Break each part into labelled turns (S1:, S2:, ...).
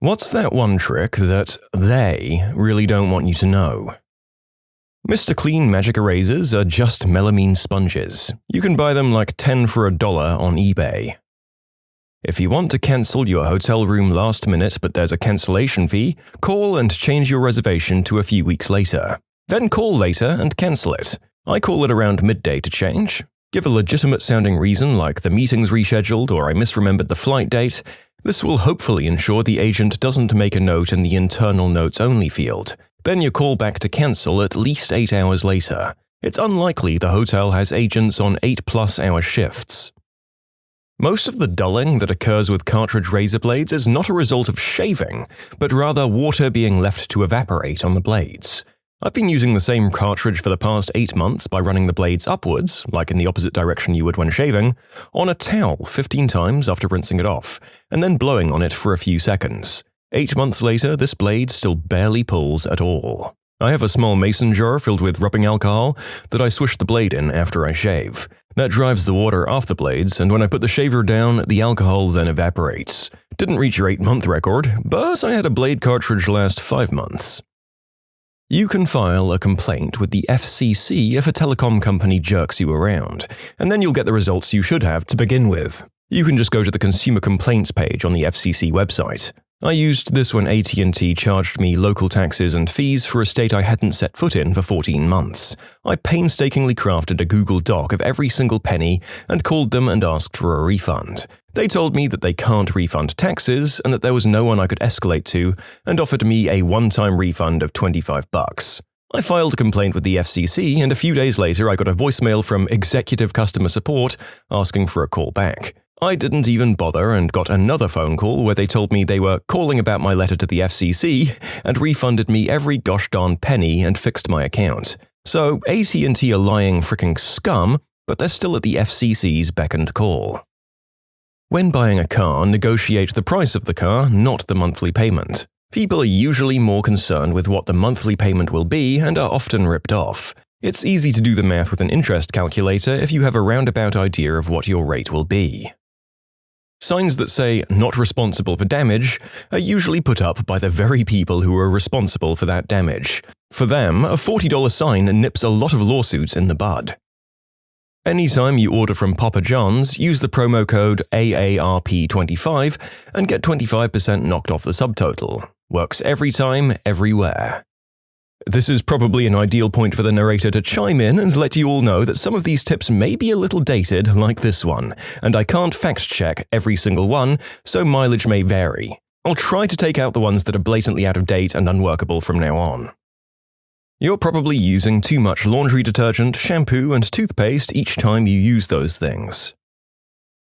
S1: What's that one trick that they really don't want you to know? Mr. Clean magic erasers are just melamine sponges. You can buy them like 10 for $1 on eBay. If you want to cancel your hotel room last minute but there's a cancellation fee, call and change your reservation to a few weeks later. Then call later and cancel it. I call it around midday to change. Give a legitimate sounding reason like the meeting's rescheduled or I misremembered the flight date. This will hopefully ensure the agent doesn't make a note in the internal notes only field. Then you call back to cancel at least 8 hours later. It's unlikely the hotel has agents on 8+ hour shifts. Most of the dulling that occurs with cartridge razor blades is not a result of shaving, but rather water being left to evaporate on the blades. I've been using the same cartridge for the past 8 months by running the blades upwards, like in the opposite direction you would when shaving, on a towel 15 times after rinsing it off, and then blowing on it for a few seconds. 8 months later, this blade still barely pulls at all. I have a small mason jar filled with rubbing alcohol that I swish the blade in after I shave. That drives the water off the blades, and when I put the shaver down, the alcohol then evaporates. Didn't reach your 8-month record, but I had a blade cartridge last 5 months. You can file a complaint with the FCC if a telecom company jerks you around, and then you'll get the results you should have to begin with. You can just go to the Consumer Complaints page on the FCC website. I used this when AT&T charged me local taxes and fees for a state I hadn't set foot in for 14 months. I painstakingly crafted a Google Doc of every single penny and called them and asked for a refund. They told me that they can't refund taxes and that there was no one I could escalate to and offered me a one-time refund of $25. I filed a complaint with the FCC and a few days later I got a voicemail from Executive Customer Support asking for a call back. I didn't even bother and got another phone call where they told me they were calling about my letter to the FCC and refunded me every gosh darn penny and fixed my account. So AT&T are lying fricking scum, but they're still at the FCC's beck and call. When buying a car, negotiate the price of the car, not the monthly payment. People are usually more concerned with what the monthly payment will be and are often ripped off. It's easy to do the math with an interest calculator if you have a roundabout idea of what your rate will be. Signs that say, "not responsible for damage," are usually put up by the very people who are responsible for that damage. For them, a $40 sign nips a lot of lawsuits in the bud. Anytime you order from Papa John's, use the promo code AARP25 and get 25% knocked off the subtotal. Works every time, everywhere. This is probably an ideal point for the narrator to chime in and let you all know that some of these tips may be a little dated, like this one, and I can't fact-check every single one, so mileage may vary. I'll try to take out the ones that are blatantly out of date and unworkable from now on. You're probably using too much laundry detergent, shampoo, and toothpaste each time you use those things.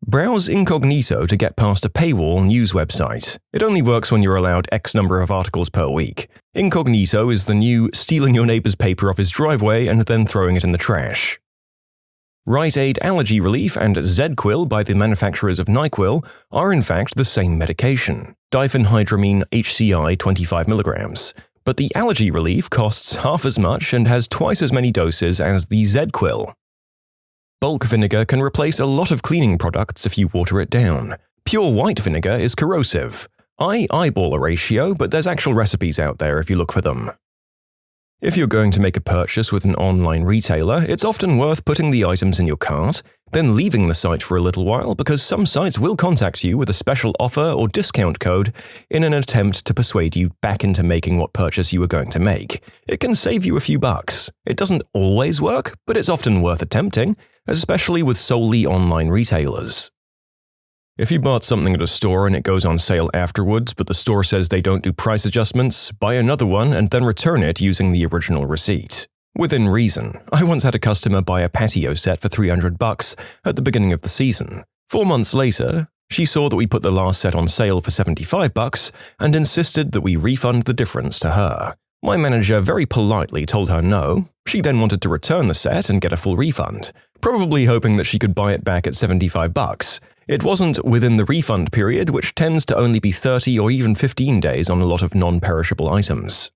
S1: Browse incognito to get past a paywall news website. It only works when you're allowed X number of articles per week. Incognito is the new stealing your neighbor's paper off his driveway and then throwing it in the trash. Rite Aid Allergy Relief and ZQuil by the manufacturers of NyQuil are in fact the same medication, diphenhydramine HCI 25 mg. But the allergy relief costs half as much and has twice as many doses as the ZQuil. Bulk vinegar can replace a lot of cleaning products if you water it down. Pure white vinegar is corrosive. I eyeball a ratio, but there's actual recipes out there if you look for them. If you're going to make a purchase with an online retailer, it's often worth putting the items in your cart, then leaving the site for a little while because some sites will contact you with a special offer or discount code in an attempt to persuade you back into making what purchase you were going to make. It can save you a few bucks. It doesn't always work, but it's often worth attempting, especially with solely online retailers. If you bought something at a store and it goes on sale afterwards, but the store says they don't do price adjustments, buy another one and then return it using the original receipt. Within reason. I once had a customer buy a patio set for $300 at the beginning of the season. 4 months later, she saw that we put the last set on sale for $75 and insisted that we refund the difference to her. My manager very politely told her no. She then wanted to return the set and get a full refund, probably hoping that she could buy it back at $75. It wasn't within the refund period, which tends to only be 30 or even 15 days on a lot of non-perishable items.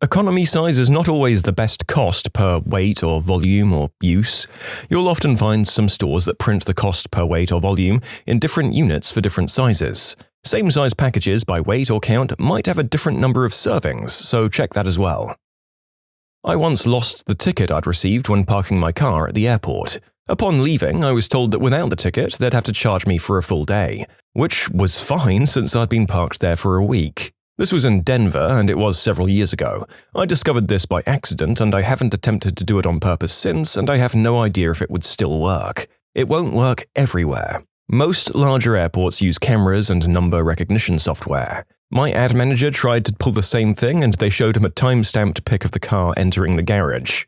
S1: Economy size is not always the best cost per weight or volume or use. You'll often find some stores that print the cost per weight or volume in different units for different sizes. Same-size packages by weight or count might have a different number of servings, so check that as well. I once lost the ticket I'd received when parking my car at the airport. Upon leaving, I was told that without the ticket, they'd have to charge me for a full day, which was fine since I'd been parked there for a week. This was in Denver, and it was several years ago. I discovered this by accident, and I haven't attempted to do it on purpose since, and I have no idea if it would still work. It won't work everywhere. Most larger airports use cameras and number recognition software. My ad manager tried to pull the same thing, and they showed him a time-stamped pic of the car entering the garage.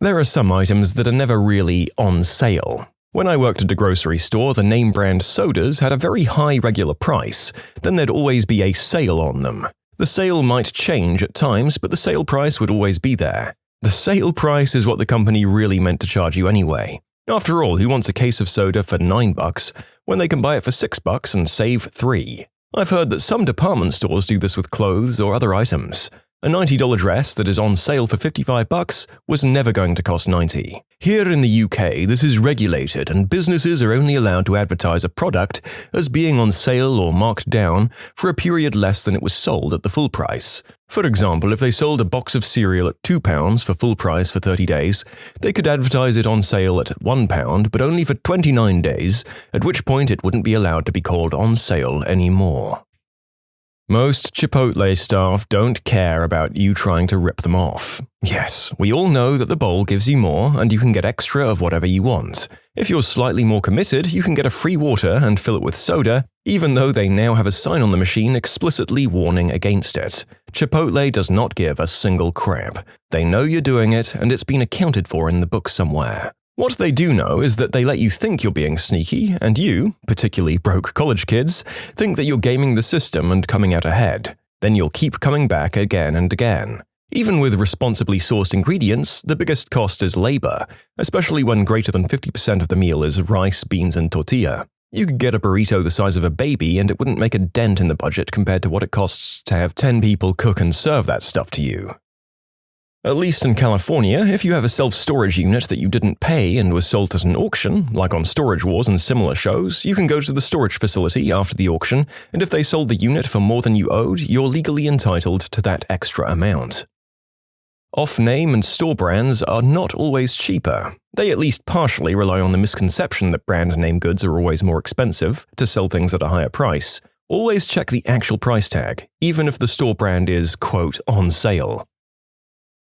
S1: There are some items that are never really on sale. When I worked at a grocery store, the name brand sodas had a very high regular price, then there'd always be a sale on them. The sale might change at times, but the sale price would always be there. The sale price is what the company really meant to charge you anyway. After all, who wants a case of soda for $9 when they can buy it for $6 and save $3? I've heard that some department stores do this with clothes or other items. A $90 dress that is on sale for $55 was never going to cost $90. Here in the UK, this is regulated and businesses are only allowed to advertise a product as being on sale or marked down for a period less than it was sold at the full price. For example, if they sold a box of cereal at £2 for full price for 30 days, they could advertise it on sale at £1 but only for 29 days, at which point it wouldn't be allowed to be called on sale anymore. Most Chipotle staff don't care about you trying to rip them off. Yes, we all know that the bowl gives you more and you can get extra of whatever you want. If you're slightly more committed, you can get a free water and fill it with soda, even though they now have a sign on the machine explicitly warning against it. Chipotle does not give a single crap. They know you're doing it and it's been accounted for in the book somewhere. What they do know is that they let you think you're being sneaky, and you, particularly broke college kids, think that you're gaming the system and coming out ahead. Then you'll keep coming back again and again. Even with responsibly sourced ingredients, the biggest cost is labor, especially when greater than 50% of the meal is rice, beans, and tortilla. You could get a burrito the size of a baby and it wouldn't make a dent in the budget compared to what it costs to have 10 people cook and serve that stuff to you. At least in California, if you have a self-storage unit that you didn't pay and was sold at an auction, like on Storage Wars and similar shows, you can go to the storage facility after the auction, and if they sold the unit for more than you owed, you're legally entitled to that extra amount. Off-name and store brands are not always cheaper. They at least partially rely on the misconception that brand name goods are always more expensive to sell things at a higher price. Always check the actual price tag, even if the store brand is, quote, on sale.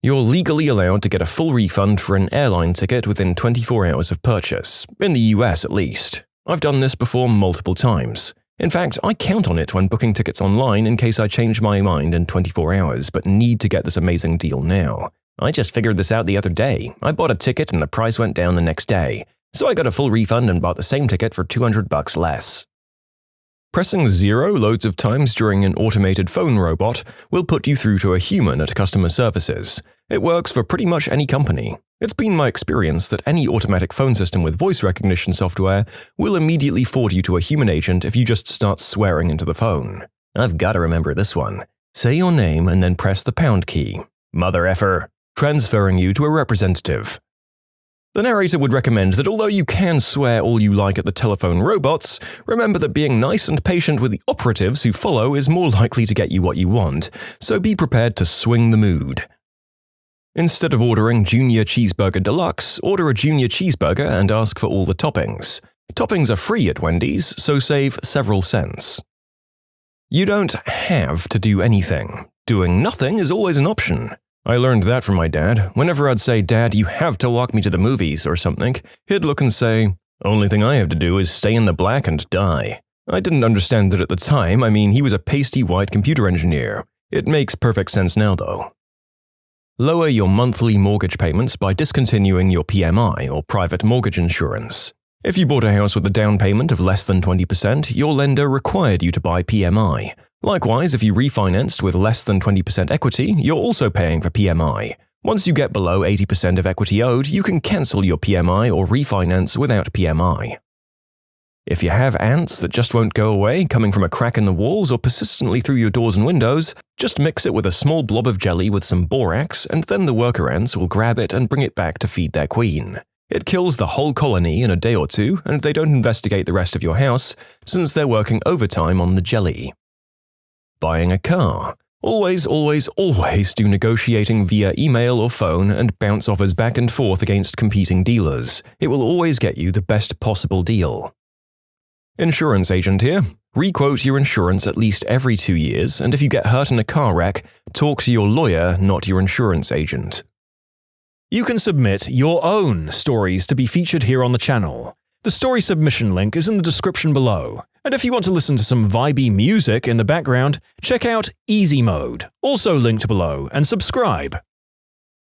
S1: You're legally allowed to get a full refund for an airline ticket within 24 hours of purchase, in the US at least. I've done this before multiple times. In fact, I count on it when booking tickets online in case I change my mind in 24 hours but need to get this amazing deal now. I just figured this out the other day. I bought a ticket and the price went down the next day, so I got a full refund and bought the same ticket for $200 less. Pressing 0 loads of times during an automated phone robot will put you through to a human at customer services. It works for pretty much any company. It's been my experience that any automatic phone system with voice recognition software will immediately forward you to a human agent if you just start swearing into the phone. I've got to remember this one. Say your name and then press the pound key. Mother effer. Transferring you to a representative. The narrator would recommend that although you can swear all you like at the telephone robots, remember that being nice and patient with the operatives who follow is more likely to get you what you want, so be prepared to swing the mood. Instead of ordering Junior Cheeseburger Deluxe, order a Junior Cheeseburger and ask for all the toppings. Toppings are free at Wendy's, so save several cents. You don't have to do anything. Doing nothing is always an option. I learned that from my dad. Whenever I'd say, "Dad, you have to walk me to the movies," or something, he'd look and say, "Only thing I have to do is stay in the black and die." I didn't understand that at the time. I mean, he was a pasty white computer engineer. It makes perfect sense now, though. Lower your monthly mortgage payments by discontinuing your PMI, or private mortgage insurance. If you bought a house with a down payment of less than 20%, your lender required you to buy PMI. Likewise, if you refinanced with less than 20% equity, you're also paying for PMI. Once you get below 80% of equity owed, you can cancel your PMI or refinance without PMI. If you have ants that just won't go away, coming from a crack in the walls or persistently through your doors and windows, just mix it with a small blob of jelly with some borax, and then the worker ants will grab it and bring it back to feed their queen. It kills the whole colony in a day or two, and they don't investigate the rest of your house since they're working overtime on the jelly. Buying a car. Always do negotiating via email or phone and bounce offers back and forth against competing dealers. It will always get you the best possible deal. Insurance agent here. Requote your insurance at least every 2 years, and if you get hurt in a car wreck, talk to your lawyer, not your insurance agent. You can submit your own stories to be featured here on the channel. The story submission link is in the description below. And if you want to listen to some vibey music in the background, check out easymode, also linked below, and subscribe.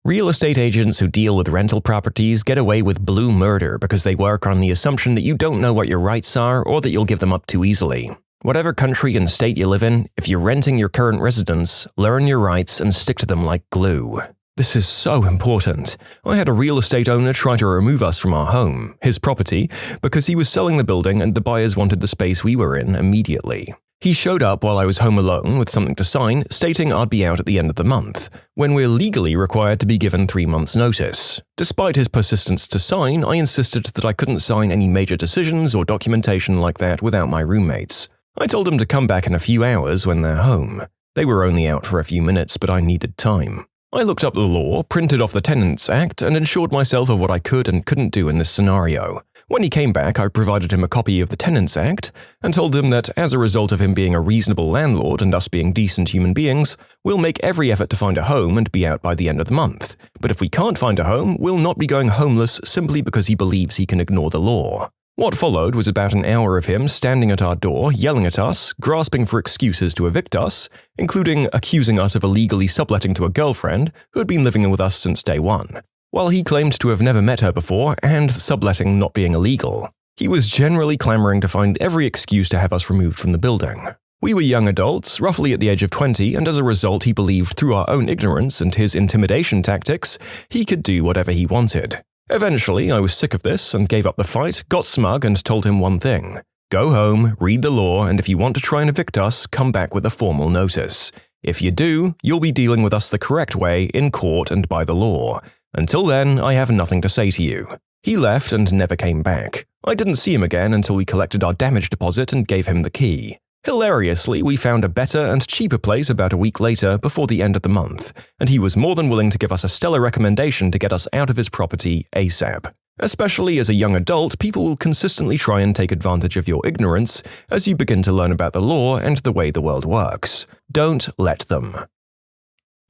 S1: Real estate agents who deal with rental properties get away with blue murder because they work on the assumption that you don't know what your rights are or that you'll give them up too easily. Whatever country and state you live in, if you're renting your current residence, learn your rights and stick to them like glue. This is so important. I had a real estate owner try to remove us from our home, his property, because he was selling the building and the buyers wanted the space we were in immediately. He showed up while I was home alone with something to sign, stating I'd be out at the end of the month, when we're legally required to be given 3 months' notice. Despite his persistence to sign, I insisted that I couldn't sign any major decisions or documentation like that without my roommates. I told him to come back in a few hours when they're home. They were only out for a few minutes, but I needed time. I looked up the law, printed off the Tenants Act, and assured myself of what I could and couldn't do in this scenario. When he came back, I provided him a copy of the Tenants Act and told him that, as a result of him being a reasonable landlord and us being decent human beings, we'll make every effort to find a home and be out by the end of the month. But if we can't find a home, we'll not be going homeless simply because he believes he can ignore the law. What followed was about an hour of him standing at our door, yelling at us, grasping for excuses to evict us, including accusing us of illegally subletting to a girlfriend who had been living with us since day one, while he claimed to have never met her before and subletting not being illegal. He was generally clamoring to find every excuse to have us removed from the building. We were young adults, roughly at the age of 20, and as a result he believed through our own ignorance and his intimidation tactics, he could do whatever he wanted. Eventually, I was sick of this and gave up the fight, got smug, and told him one thing. Go home, read the law, and if you want to try and evict us, come back with a formal notice. If you do, you'll be dealing with us the correct way, in court and by the law. Until then, I have nothing to say to you. He left and never came back. I didn't see him again until we collected our damage deposit and gave him the key. Hilariously, we found a better and cheaper place about a week later before the end of the month, and he was more than willing to give us a stellar recommendation to get us out of his property ASAP. Especially as a young adult, people will consistently try and take advantage of your ignorance as you begin to learn about the law and the way the world works. Don't let them.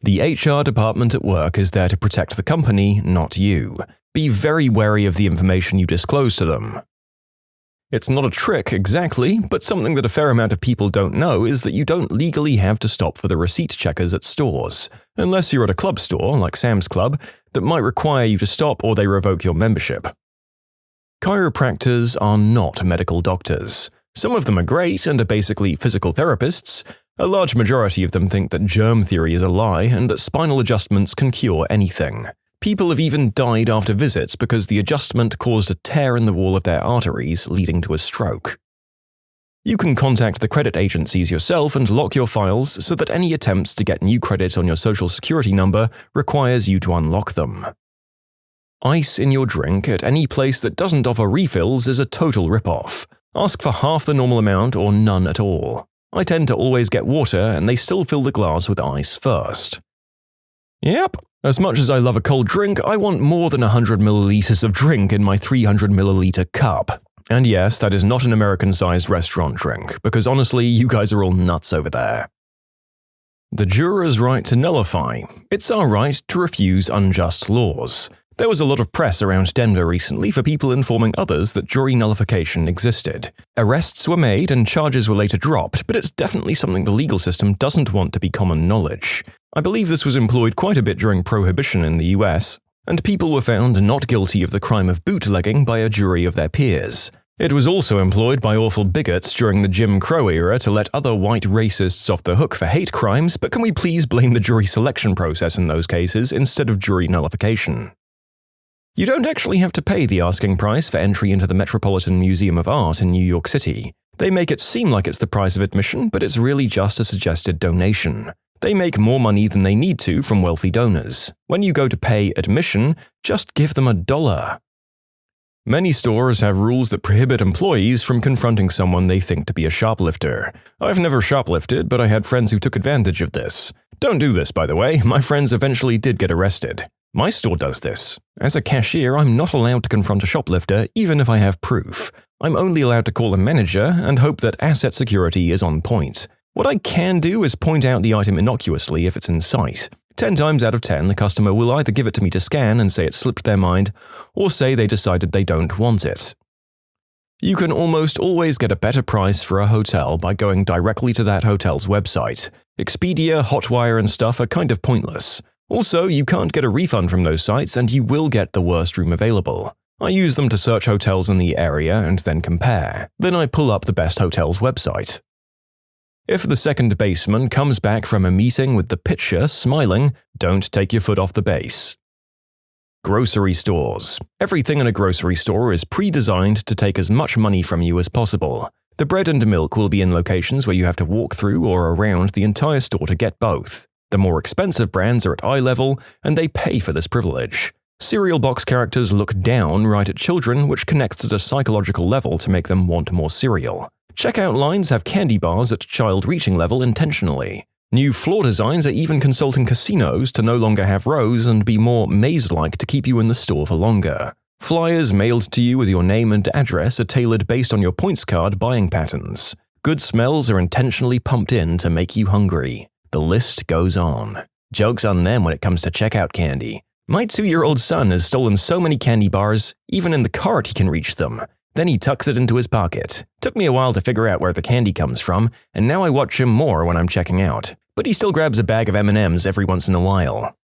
S1: The HR department at work is there to protect the company, not you. Be very wary of the information you disclose to them. It's not a trick exactly, but something that a fair amount of people don't know is that you don't legally have to stop for the receipt checkers at stores, unless you're at a club store, like Sam's Club, that might require you to stop or they revoke your membership. Chiropractors are not medical doctors. Some of them are great and are basically physical therapists. A large majority of them think that germ theory is a lie and that spinal adjustments can cure anything. People have even died after visits because the adjustment caused a tear in the wall of their arteries, leading to a stroke. You can contact the credit agencies yourself and lock your files so that any attempts to get new credit on your social security number requires you to unlock them. Ice in your drink at any place that doesn't offer refills is a total rip-off. Ask for half the normal amount or none at all. I tend to always get water and they still fill the glass with ice first. Yep. As much as I love a cold drink, I want more than 100 milliliters of drink in my 300 milliliter cup. And yes, that is not an American-sized restaurant drink, because honestly, you guys are all nuts over there. The juror's right to nullify. It's our right to refuse unjust laws. There was a lot of press around Denver recently for people informing others that jury nullification existed. Arrests were made and charges were later dropped, but it's definitely something the legal system doesn't want to be common knowledge. I believe this was employed quite a bit during Prohibition in the US, and people were found not guilty of the crime of bootlegging by a jury of their peers. It was also employed by awful bigots during the Jim Crow era to let other white racists off the hook for hate crimes, but can we please blame the jury selection process in those cases instead of jury nullification? You don't actually have to pay the asking price for entry into the Metropolitan Museum of Art in New York City. They make it seem like it's the price of admission, but it's really just a suggested donation. They make more money than they need to from wealthy donors. When you go to pay admission, just give them $1. Many stores have rules that prohibit employees from confronting someone they think to be a shoplifter. I've never shoplifted, but I had friends who took advantage of this. Don't do this, by the way. My friends eventually did get arrested. My store does this. As a cashier, I'm not allowed to confront a shoplifter even if I have proof. I'm only allowed to call a manager and hope that asset security is on point. What I can do is point out the item innocuously if it's in sight. 10 times out of 10, the customer will either give it to me to scan and say it slipped their mind, or say they decided they don't want it. You can almost always get a better price for a hotel by going directly to that hotel's website. Expedia, Hotwire, and stuff are kind of pointless. Also, you can't get a refund from those sites and you will get the worst room available. I use them to search hotels in the area and then compare. Then I pull up the best hotel's website. If the second baseman comes back from a meeting with the pitcher smiling, don't take your foot off the base. Grocery stores. Everything in a grocery store is pre-designed to take as much money from you as possible. The bread and milk will be in locations where you have to walk through or around the entire store to get both. The more expensive brands are at eye level, and they pay for this privilege. Cereal box characters look down right at children, which connects at a psychological level to make them want more cereal. Checkout lines have candy bars at child reaching level intentionally. New floor designs are even consulting casinos to no longer have rows and be more maze-like to keep you in the store for longer. Flyers mailed to you with your name and address are tailored based on your points card buying patterns. Good smells are intentionally pumped in to make you hungry. The list goes on. Joke's on them when it comes to checkout candy. My 2-year-old son has stolen so many candy bars, even in the cart he can reach them. Then he tucks it into his pocket. Took me a while to figure out where the candy comes from, and now I watch him more when I'm checking out. But he still grabs a bag of M&Ms every once in a while.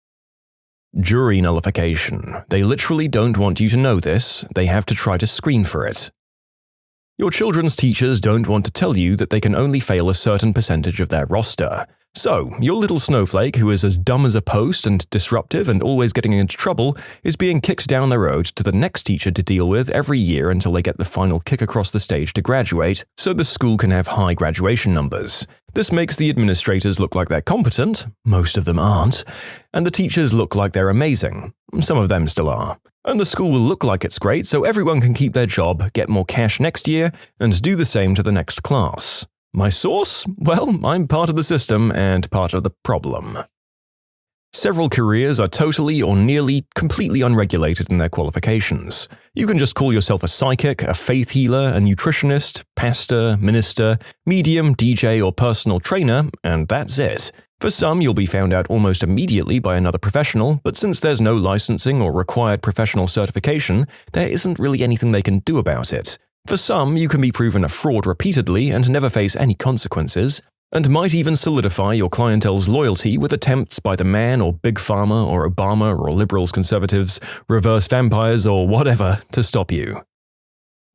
S1: Jury nullification. They literally don't want you to know this, they have to try to screen for it. Your children's teachers don't want to tell you that they can only fail a certain percentage of their roster. So, your little snowflake who is as dumb as a post and disruptive and always getting into trouble is being kicked down the road to the next teacher to deal with every year until they get the final kick across the stage to graduate, so the school can have high graduation numbers. This makes the administrators look like they're competent, most of them aren't, and the teachers look like they're amazing, some of them still are. And the school will look like it's great so everyone can keep their job, get more cash next year, and do the same to the next class. My source? Well, I'm part of the system and part of the problem. Several careers are totally or nearly completely unregulated in their qualifications. You can just call yourself a psychic, a faith healer, a nutritionist, pastor, minister, medium, DJ, or personal trainer, and that's it. For some, you'll be found out almost immediately by another professional, but since there's no licensing or required professional certification, there isn't really anything they can do about it. For some, you can be proven a fraud repeatedly and never face any consequences, and might even solidify your clientele's loyalty with attempts by the man or Big Pharma or Obama or liberals, conservatives, reverse vampires or whatever to stop you.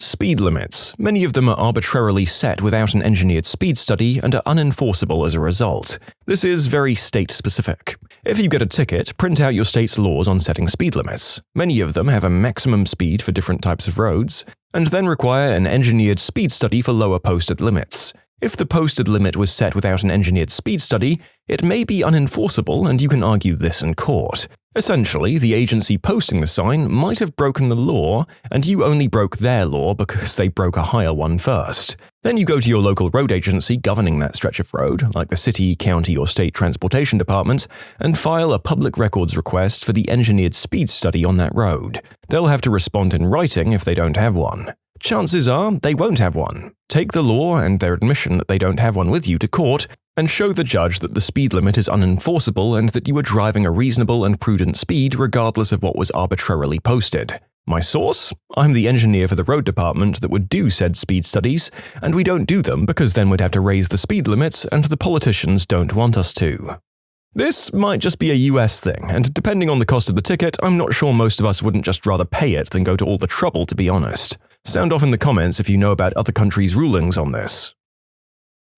S1: Speed limits. Many of them are arbitrarily set without an engineered speed study and are unenforceable as a result. This is very state-specific. If you get a ticket, print out your state's laws on setting speed limits. Many of them have a maximum speed for different types of roads, and then require an engineered speed study for lower posted limits. If the posted limit was set without an engineered speed study, it may be unenforceable and you can argue this in court. Essentially, the agency posting the sign might have broken the law, and you only broke their law because they broke a higher one first. Then you go to your local road agency governing that stretch of road, like the city, county, or state transportation department, and file a public records request for the engineered speed study on that road. They'll have to respond in writing if they don't have one. Chances are they won't have one. Take the law and their admission that they don't have one with you to court, and show the judge that the speed limit is unenforceable and that you were driving a reasonable and prudent speed regardless of what was arbitrarily posted. My source? I'm the engineer for the road department that would do said speed studies, and we don't do them because then we'd have to raise the speed limits and the politicians don't want us to. This might just be a US thing, and depending on the cost of the ticket, I'm not sure most of us wouldn't just rather pay it than go to all the trouble, to be honest. Sound off in the comments if you know about other countries' rulings on this.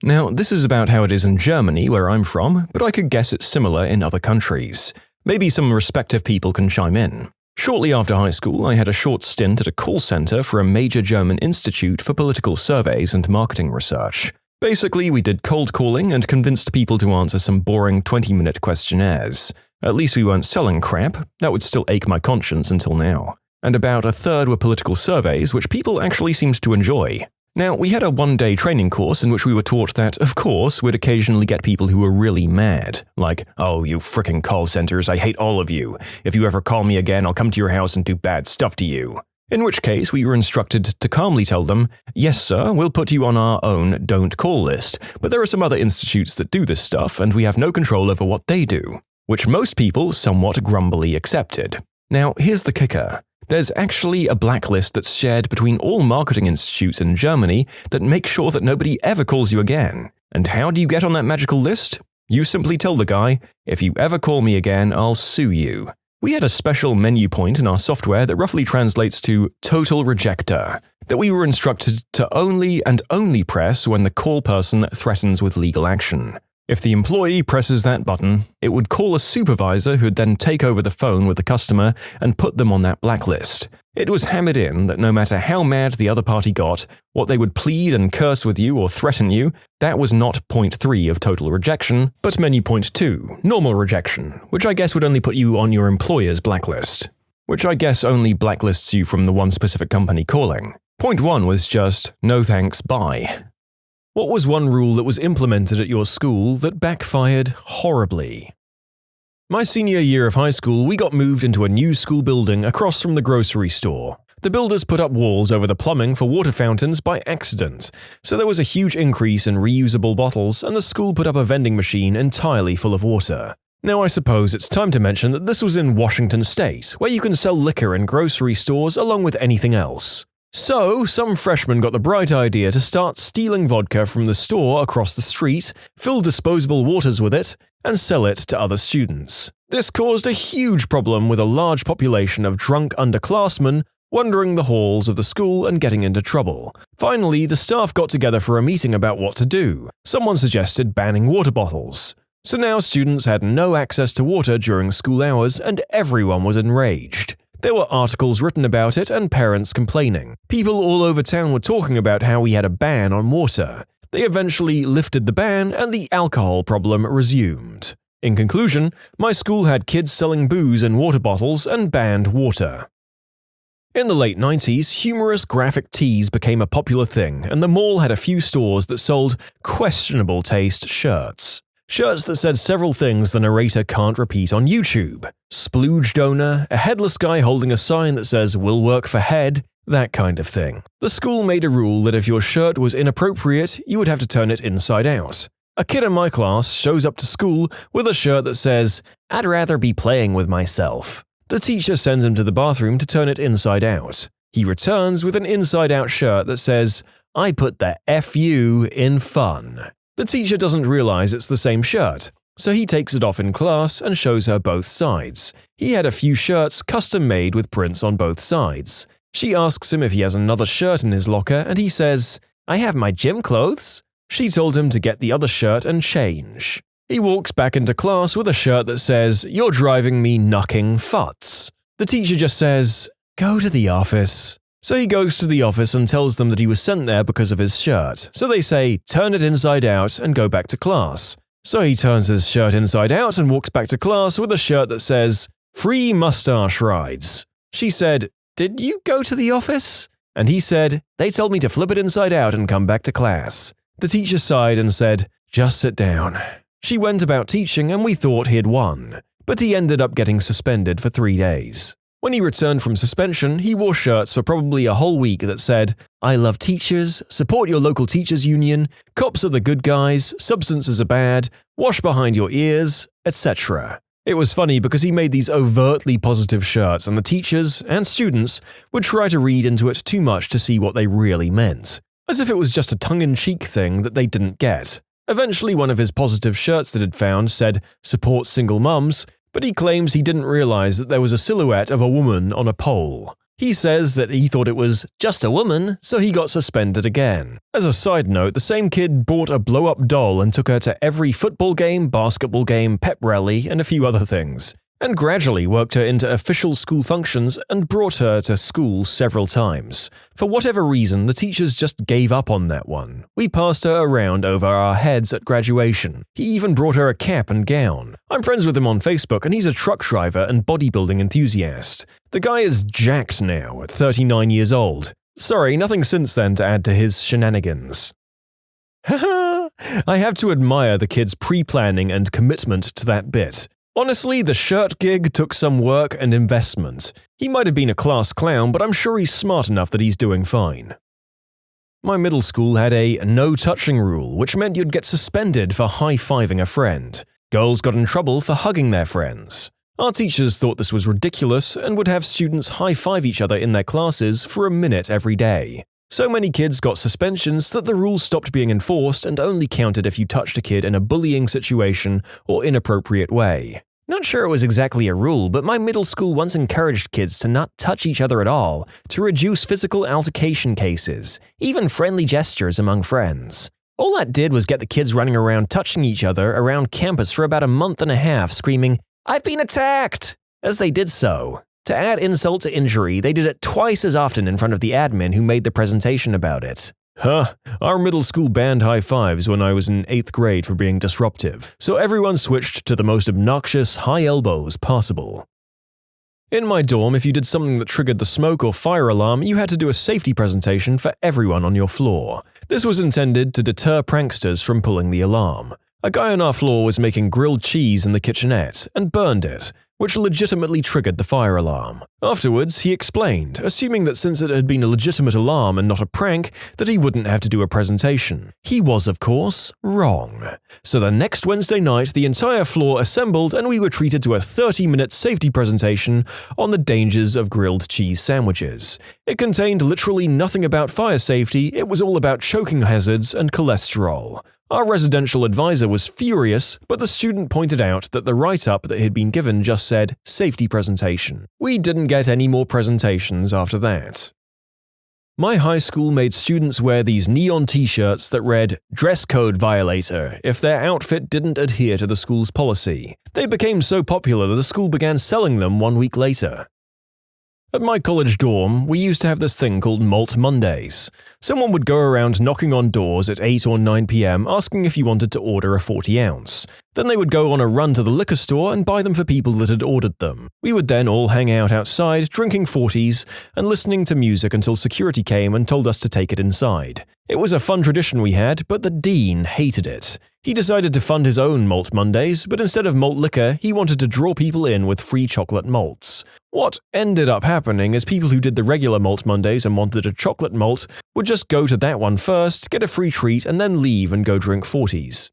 S1: Now, this is about how it is in Germany, where I'm from, but I could guess it's similar in other countries. Maybe some respective people can chime in. Shortly after high school, I had a short stint at a call center for a major German institute for political surveys and marketing research. Basically, we did cold calling and convinced people to answer some boring 20-minute questionnaires. At least we weren't selling crap. That would still ache my conscience until now. and about a third were political surveys, which people actually seemed to enjoy. Now, we had a one-day training course in which we were taught that, of course, we'd occasionally get people who were really mad. Like, "Oh, you frickin' call centers, I hate all of you. If you ever call me again, I'll come to your house and do bad stuff to you." In which case, we were instructed to calmly tell them, "Yes, sir, we'll put you on our own don't call list, but there are some other institutes that do this stuff, and we have no control over what they do." Which most people somewhat grumbly accepted. Now, here's the kicker. There's actually a blacklist that's shared between all marketing institutes in Germany that makes sure that nobody ever calls you again. And how do you get on that magical list? You simply tell the guy, "If you ever call me again, I'll sue you." We had a special menu point in our software that roughly translates to total rejector, that we were instructed to only and only press when the call person threatens with legal action. If the employee presses that button, it would call a supervisor who would then take over the phone with the customer and put them on that blacklist. It was hammered in that no matter how mad the other party got, what they would plead and curse with you or threaten you, that was not point 3 of total rejection, but menu point 2, normal rejection, which I guess would only put you on your employer's blacklist. Which I guess only blacklists you from the one specific company calling. Point 1 was just, "No thanks, bye." What was one rule that was implemented at your school that backfired horribly? My senior year of high school, we got moved into a new school building across from the grocery store. The builders put up walls over the plumbing for water fountains by accident, so there was a huge increase in reusable bottles, and the school put up a vending machine entirely full of water. Now I suppose it's time to mention that this was in Washington State, where you can sell liquor in grocery stores along with anything else. So, some freshman got the bright idea to start stealing vodka from the store across the street, fill disposable waters with it, and sell it to other students. This caused a huge problem with a large population of drunk underclassmen wandering the halls of the school and getting into trouble. Finally, the staff got together for a meeting about what to do. Someone suggested banning water bottles. So now students had no access to water during school hours, and everyone was enraged. There were articles written about it and parents complaining. People all over town were talking about how we had a ban on water. They eventually lifted the ban and the alcohol problem resumed. In conclusion, my school had kids selling booze in water bottles and banned water. In the late 90s, humorous graphic tees became a popular thing, and the mall had a few stores that sold questionable taste shirts. Shirts that said several things the narrator can't repeat on YouTube. Splooge donor, a headless guy holding a sign that says "will work for head," that kind of thing. The school made a rule that if your shirt was inappropriate, you would have to turn it inside out. A kid in my class shows up to school with a shirt that says, "I'd rather be playing with myself." The teacher sends him to the bathroom to turn it inside out. He returns with an inside-out shirt that says, "I put the FU in fun." The teacher doesn't realize it's the same shirt, so he takes it off in class and shows her both sides. He had a few shirts custom-made with prints on both sides. She asks him if he has another shirt in his locker, and he says, "I have my gym clothes." She told him to get the other shirt and change. He walks back into class with a shirt that says, "You're driving me knucking futs." The teacher just says, "Go to the office." So he goes to the office and tells them that he was sent there because of his shirt. So they say, "Turn it inside out and go back to class." So he turns his shirt inside out and walks back to class with a shirt that says, "Free mustache rides." She said, "Did you go to the office?" And he said, "They told me to flip it inside out and come back to class." The teacher sighed and said, "Just sit down." She went about teaching and we thought he had won. But he ended up getting suspended for 3 days. When he returned from suspension, he wore shirts for probably a whole week that said, "I love teachers, support your local teachers union, cops are the good guys, substances are bad, wash behind your ears, etc." It was funny because he made these overtly positive shirts and the teachers and students would try to read into it too much to see what they really meant, as if it was just a tongue-in-cheek thing that they didn't get. Eventually, one of his positive shirts that he'd found said, "Support single mums," but he claims he didn't realize that there was a silhouette of a woman on a pole. He says that he thought it was just a woman, so he got suspended again. As a side note, the same kid bought a blow-up doll and took her to every football game, basketball game, pep rally, and a few other things. and gradually worked her into official school functions and brought her to school several times. For whatever reason, the teachers just gave up on that one. We passed her around over our heads at graduation. He even brought her a cap and gown. I'm friends with him on Facebook, and he's a truck driver and bodybuilding enthusiast. The guy is jacked now, at 39 years old. Sorry, nothing since then to add to his shenanigans. Haha, I have to admire the kid's pre-planning and commitment to that bit. Honestly, the shirt gig took some work and investment. He might have been a class clown, but I'm sure he's smart enough that he's doing fine. My middle school had a no-touching rule, which meant you'd get suspended for high-fiving a friend. Girls got in trouble for hugging their friends. Our teachers thought this was ridiculous and would have students high-five each other in their classes for a minute every day. So many kids got suspensions that the rule stopped being enforced and only counted if you touched a kid in a bullying situation or inappropriate way. Not sure it was exactly a rule, but my middle school once encouraged kids to not touch each other at all, to reduce physical altercation cases, even friendly gestures among friends. All that did was get the kids running around touching each other around campus for about a month and a half, screaming, "I've been attacked!" as they did so. To add insult to injury, they did it twice as often in front of the admin who made the presentation about it. Our middle school banned high fives when I was in 8th grade for being disruptive, so everyone switched to the most obnoxious high elbows possible. In my dorm, if you did something that triggered the smoke or fire alarm, you had to do a safety presentation for everyone on your floor. This was intended to deter pranksters from pulling the alarm. A guy on our floor was making grilled cheese in the kitchenette and burned it, which legitimately triggered the fire alarm. Afterwards, he explained, assuming that since it had been a legitimate alarm and not a prank, that he wouldn't have to do a presentation. He was, of course, wrong. So the next Wednesday night, the entire floor assembled and we were treated to a 30-minute safety presentation on the dangers of grilled cheese sandwiches. It contained literally nothing about fire safety, it was all about choking hazards and cholesterol. Our residential advisor was furious, but the student pointed out that the write-up that had been given just said, "safety presentation." We didn't get any more presentations after that. My high school made students wear these neon t-shirts that read, "dress code violator," if their outfit didn't adhere to the school's policy. They became so popular that the school began selling them 1 week later. At my college dorm, we used to have this thing called Malt Mondays. Someone would go around knocking on doors at 8 or 9 p.m. asking if you wanted to order a 40-ounce. Then they would go on a run to the liquor store and buy them for people that had ordered them. We would then all hang out outside, drinking 40s and listening to music until security came and told us to take it inside. It was a fun tradition we had, but the dean hated it. He decided to fund his own Malt Mondays, but instead of malt liquor, he wanted to draw people in with free chocolate malts. What ended up happening is people who did the regular Malt Mondays and wanted a chocolate malt would just go to that one first, get a free treat, and then leave and go drink 40s.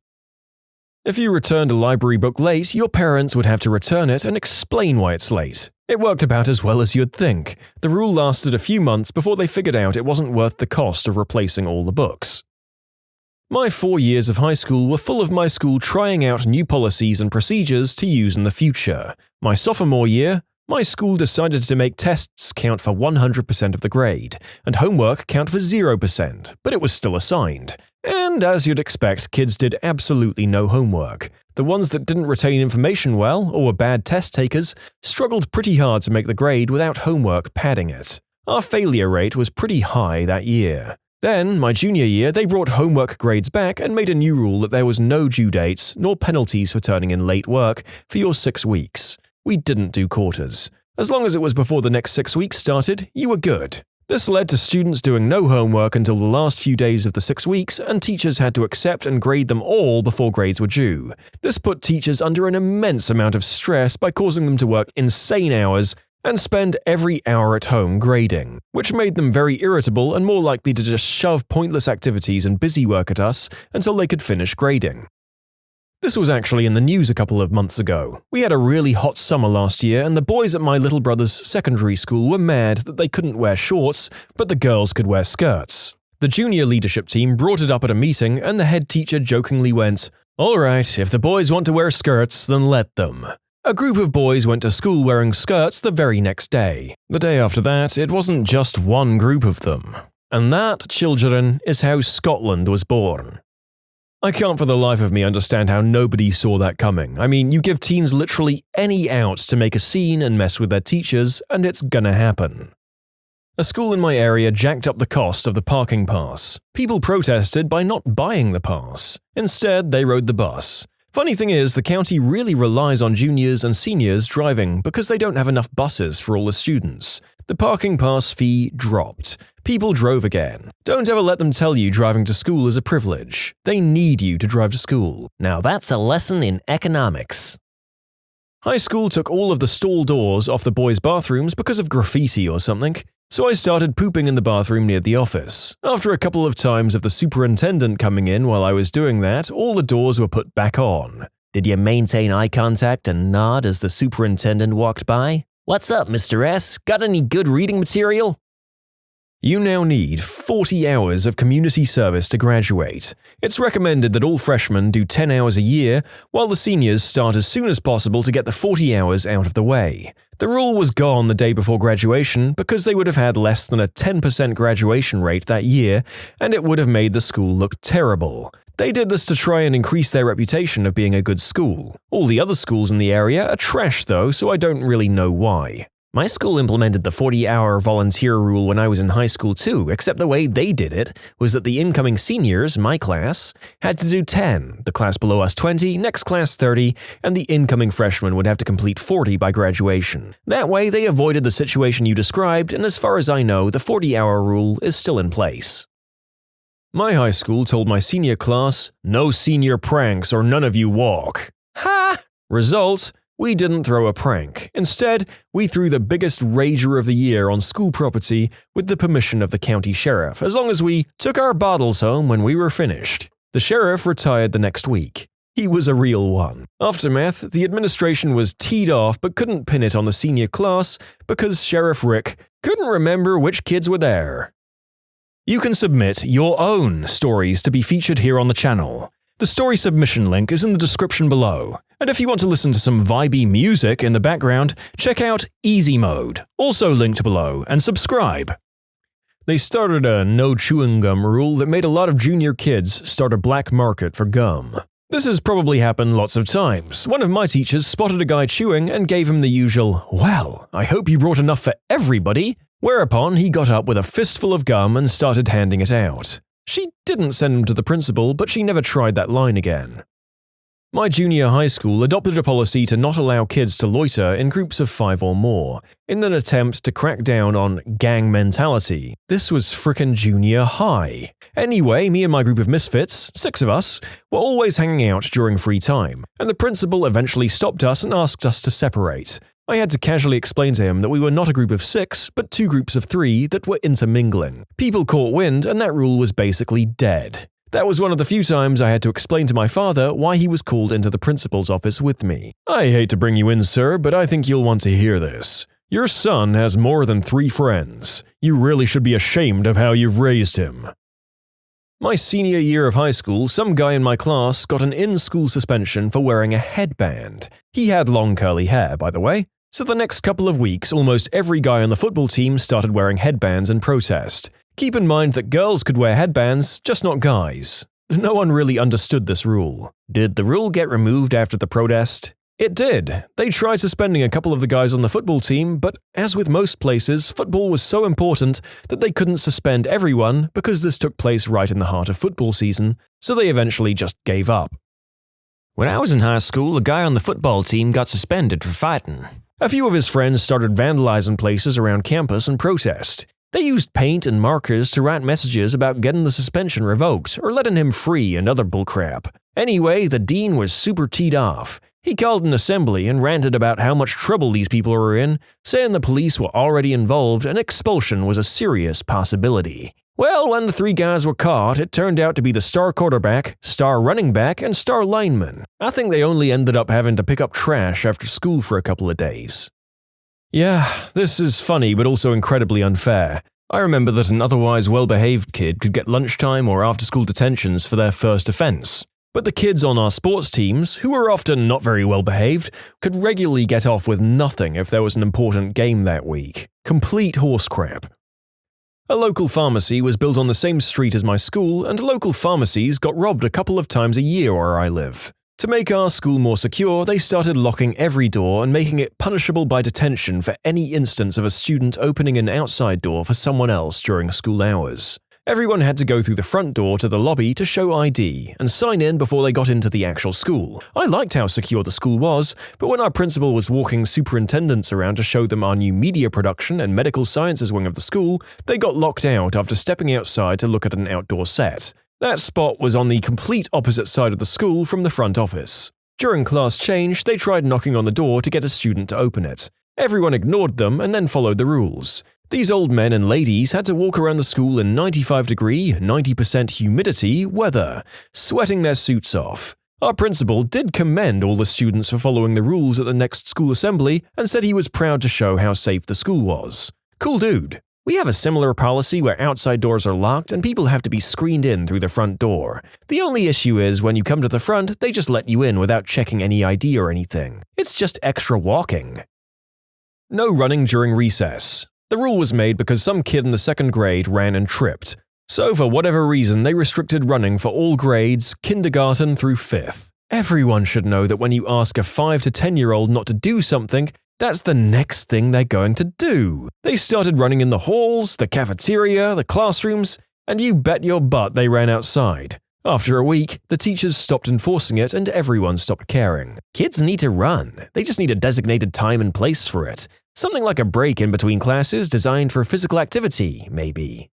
S1: If you returned a library book late, your parents would have to return it and explain why it's late. It worked about as well as you'd think. The rule lasted a few months before they figured out it wasn't worth the cost of replacing all the books. My 4 years of high school were full of my school trying out new policies and procedures to use in the future. My sophomore year, my school decided to make tests count for 100% of the grade, and homework count for 0%, but it was still assigned. And as you'd expect, kids did absolutely no homework. The ones that didn't retain information well, or were bad test takers, struggled pretty hard to make the grade without homework padding it. Our failure rate was pretty high that year. Then, my junior year, they brought homework grades back and made a new rule that there was no due dates, nor penalties for turning in late work for your 6 weeks. We didn't do quarters. As long as it was before the next 6 weeks started, you were good. This led to students doing no homework until the last few days of the 6 weeks, and teachers had to accept and grade them all before grades were due. This put teachers under an immense amount of stress by causing them to work insane hours and spend every hour at home grading, which made them very irritable and more likely to just shove pointless activities and busy work at us until they could finish grading. This was actually in the news a couple of months ago. We had a really hot summer last year, and the boys at my little brother's secondary school were mad that they couldn't wear shorts, but the girls could wear skirts. The junior leadership team brought it up at a meeting, and the head teacher jokingly went, "All right, if the boys want to wear skirts, then let them." A group of boys went to school wearing skirts the very next day. The day after that, it wasn't just one group of them. And that, children, is how Scotland was born. I can't for the life of me understand how nobody saw that coming. I mean, you give teens literally any out to make a scene and mess with their teachers, and it's gonna happen. A school in my area jacked up the cost of the parking pass. People protested by not buying the pass. Instead, they rode the bus. Funny thing is, the county really relies on juniors and seniors driving because they don't have enough buses for all the students. The parking pass fee dropped. People drove again. Don't ever let them tell you driving to school is a privilege. They need you to drive to school. Now that's a lesson in economics. High school took all of the stall doors off the boys' bathrooms because of graffiti or something, so I started pooping in the bathroom near the office. After a couple of times of the superintendent coming in while I was doing that, all the doors were put back on. Did you maintain eye contact and nod as the superintendent walked by? What's up, Mr. S? Got any good reading material? You now need 40 hours of community service to graduate. It's recommended that all freshmen do 10 hours a year, while the seniors start as soon as possible to get the 40 hours out of the way. The rule was gone the day before graduation because they would have had less than a 10% graduation rate that year, and it would have made the school look terrible. They did this to try and increase their reputation of being a good school. All the other schools in the area are trash though, so I don't really know why. My school implemented the 40-hour volunteer rule when I was in high school too, except the way they did it was that the incoming seniors, my class, had to do 10, the class below us 20, next class 30, and the incoming freshmen would have to complete 40 by graduation. That way they avoided the situation you described, and as far as I know, the 40-hour rule is still in place. My high school told my senior class, "No senior pranks or none of you walk." Ha! Result: we didn't throw a prank. Instead, we threw the biggest rager of the year on school property with the permission of the county sheriff, as long as we took our bottles home when we were finished. The sheriff retired the next week. He was a real one. Aftermath, the administration was teed off but couldn't pin it on the senior class because Sheriff Rick couldn't remember which kids were there. You can submit your own stories to be featured here on the channel. The story submission link is in the description below. And if you want to listen to some vibey music in the background, check out easymode, also linked below, and subscribe. They started a no chewing gum rule that made a lot of junior kids start a black market for gum. This has probably happened lots of times. One of my teachers spotted a guy chewing and gave him the usual, "Well, I hope you brought enough for everybody," whereupon he got up with a fistful of gum and started handing it out. She didn't send him to the principal, but she never tried that line again. My junior high school adopted a policy to not allow kids to loiter in groups of 5 or more, in an attempt to crack down on gang mentality. This was frickin' junior high. Anyway, me and my group of misfits, 6 of us, were always hanging out during free time, and the principal eventually stopped us and asked us to separate. I had to casually explain to him that we were not a group of 6, but 2 groups of 3 that were intermingling. People caught wind, and that rule was basically dead. That was one of the few times I had to explain to my father why he was called into the principal's office with me. "I hate to bring you in, sir, but I think you'll want to hear this. Your son has more than 3 friends. You really should be ashamed of how you've raised him." My senior year of high school, some guy in my class got an in-school suspension for wearing a headband. He had long curly hair, by the way. So the next couple of weeks, almost every guy on the football team started wearing headbands in protest. Keep in mind that girls could wear headbands, just not guys. No one really understood this rule. Did the rule get removed after the protest? It did. They tried suspending a couple of the guys on the football team, but as with most places, football was so important that they couldn't suspend everyone because this took place right in the heart of football season, so they eventually just gave up. When I was in high school, a guy on the football team got suspended for fighting. A few of his friends started vandalizing places around campus in protest. They used paint and markers to write messages about getting the suspension revoked or letting him free and other bullcrap. Anyway, the dean was super teed off. He called an assembly and ranted about how much trouble these people were in, saying the police were already involved and expulsion was a serious possibility. Well, when the 3 guys were caught, it turned out to be the star quarterback, star running back, and star lineman. I think they only ended up having to pick up trash after school for a couple of days. Yeah, this is funny but also incredibly unfair. I remember that an otherwise well-behaved kid could get lunchtime or after-school detentions for their first offense. But the kids on our sports teams, who were often not very well-behaved, could regularly get off with nothing if there was an important game that week. Complete horse crap. A local pharmacy was built on the same street as my school, and local pharmacies got robbed a couple of times a year where I live. To make our school more secure, they started locking every door and making it punishable by detention for any instance of a student opening an outside door for someone else during school hours. Everyone had to go through the front door to the lobby to show ID and sign in before they got into the actual school. I liked how secure the school was, but when our principal was walking superintendents around to show them our new media production and medical sciences wing of the school, they got locked out after stepping outside to look at an outdoor set. That spot was on the complete opposite side of the school from the front office. During class change, they tried knocking on the door to get a student to open it. Everyone ignored them and then followed the rules. These old men and ladies had to walk around the school in 95-degree, 90% humidity weather, sweating their suits off. Our principal did commend all the students for following the rules at the next school assembly and said he was proud to show how safe the school was. Cool dude. We have a similar policy where outside doors are locked and people have to be screened in through the front door. The only issue is when you come to the front, they just let you in without checking any ID or anything. It's just extra walking. No running during recess. The rule was made because some kid in the 2nd grade ran and tripped. So for whatever reason, they restricted running for all grades, kindergarten through 5th. Everyone should know that when you ask a 5 to 10-year-old not to do something, that's the next thing they're going to do. They started running in the halls, the cafeteria, the classrooms, and you bet your butt they ran outside. After a week, the teachers stopped enforcing it and everyone stopped caring. Kids need to run. They just need a designated time and place for it. Something like a break in between classes designed for physical activity, maybe.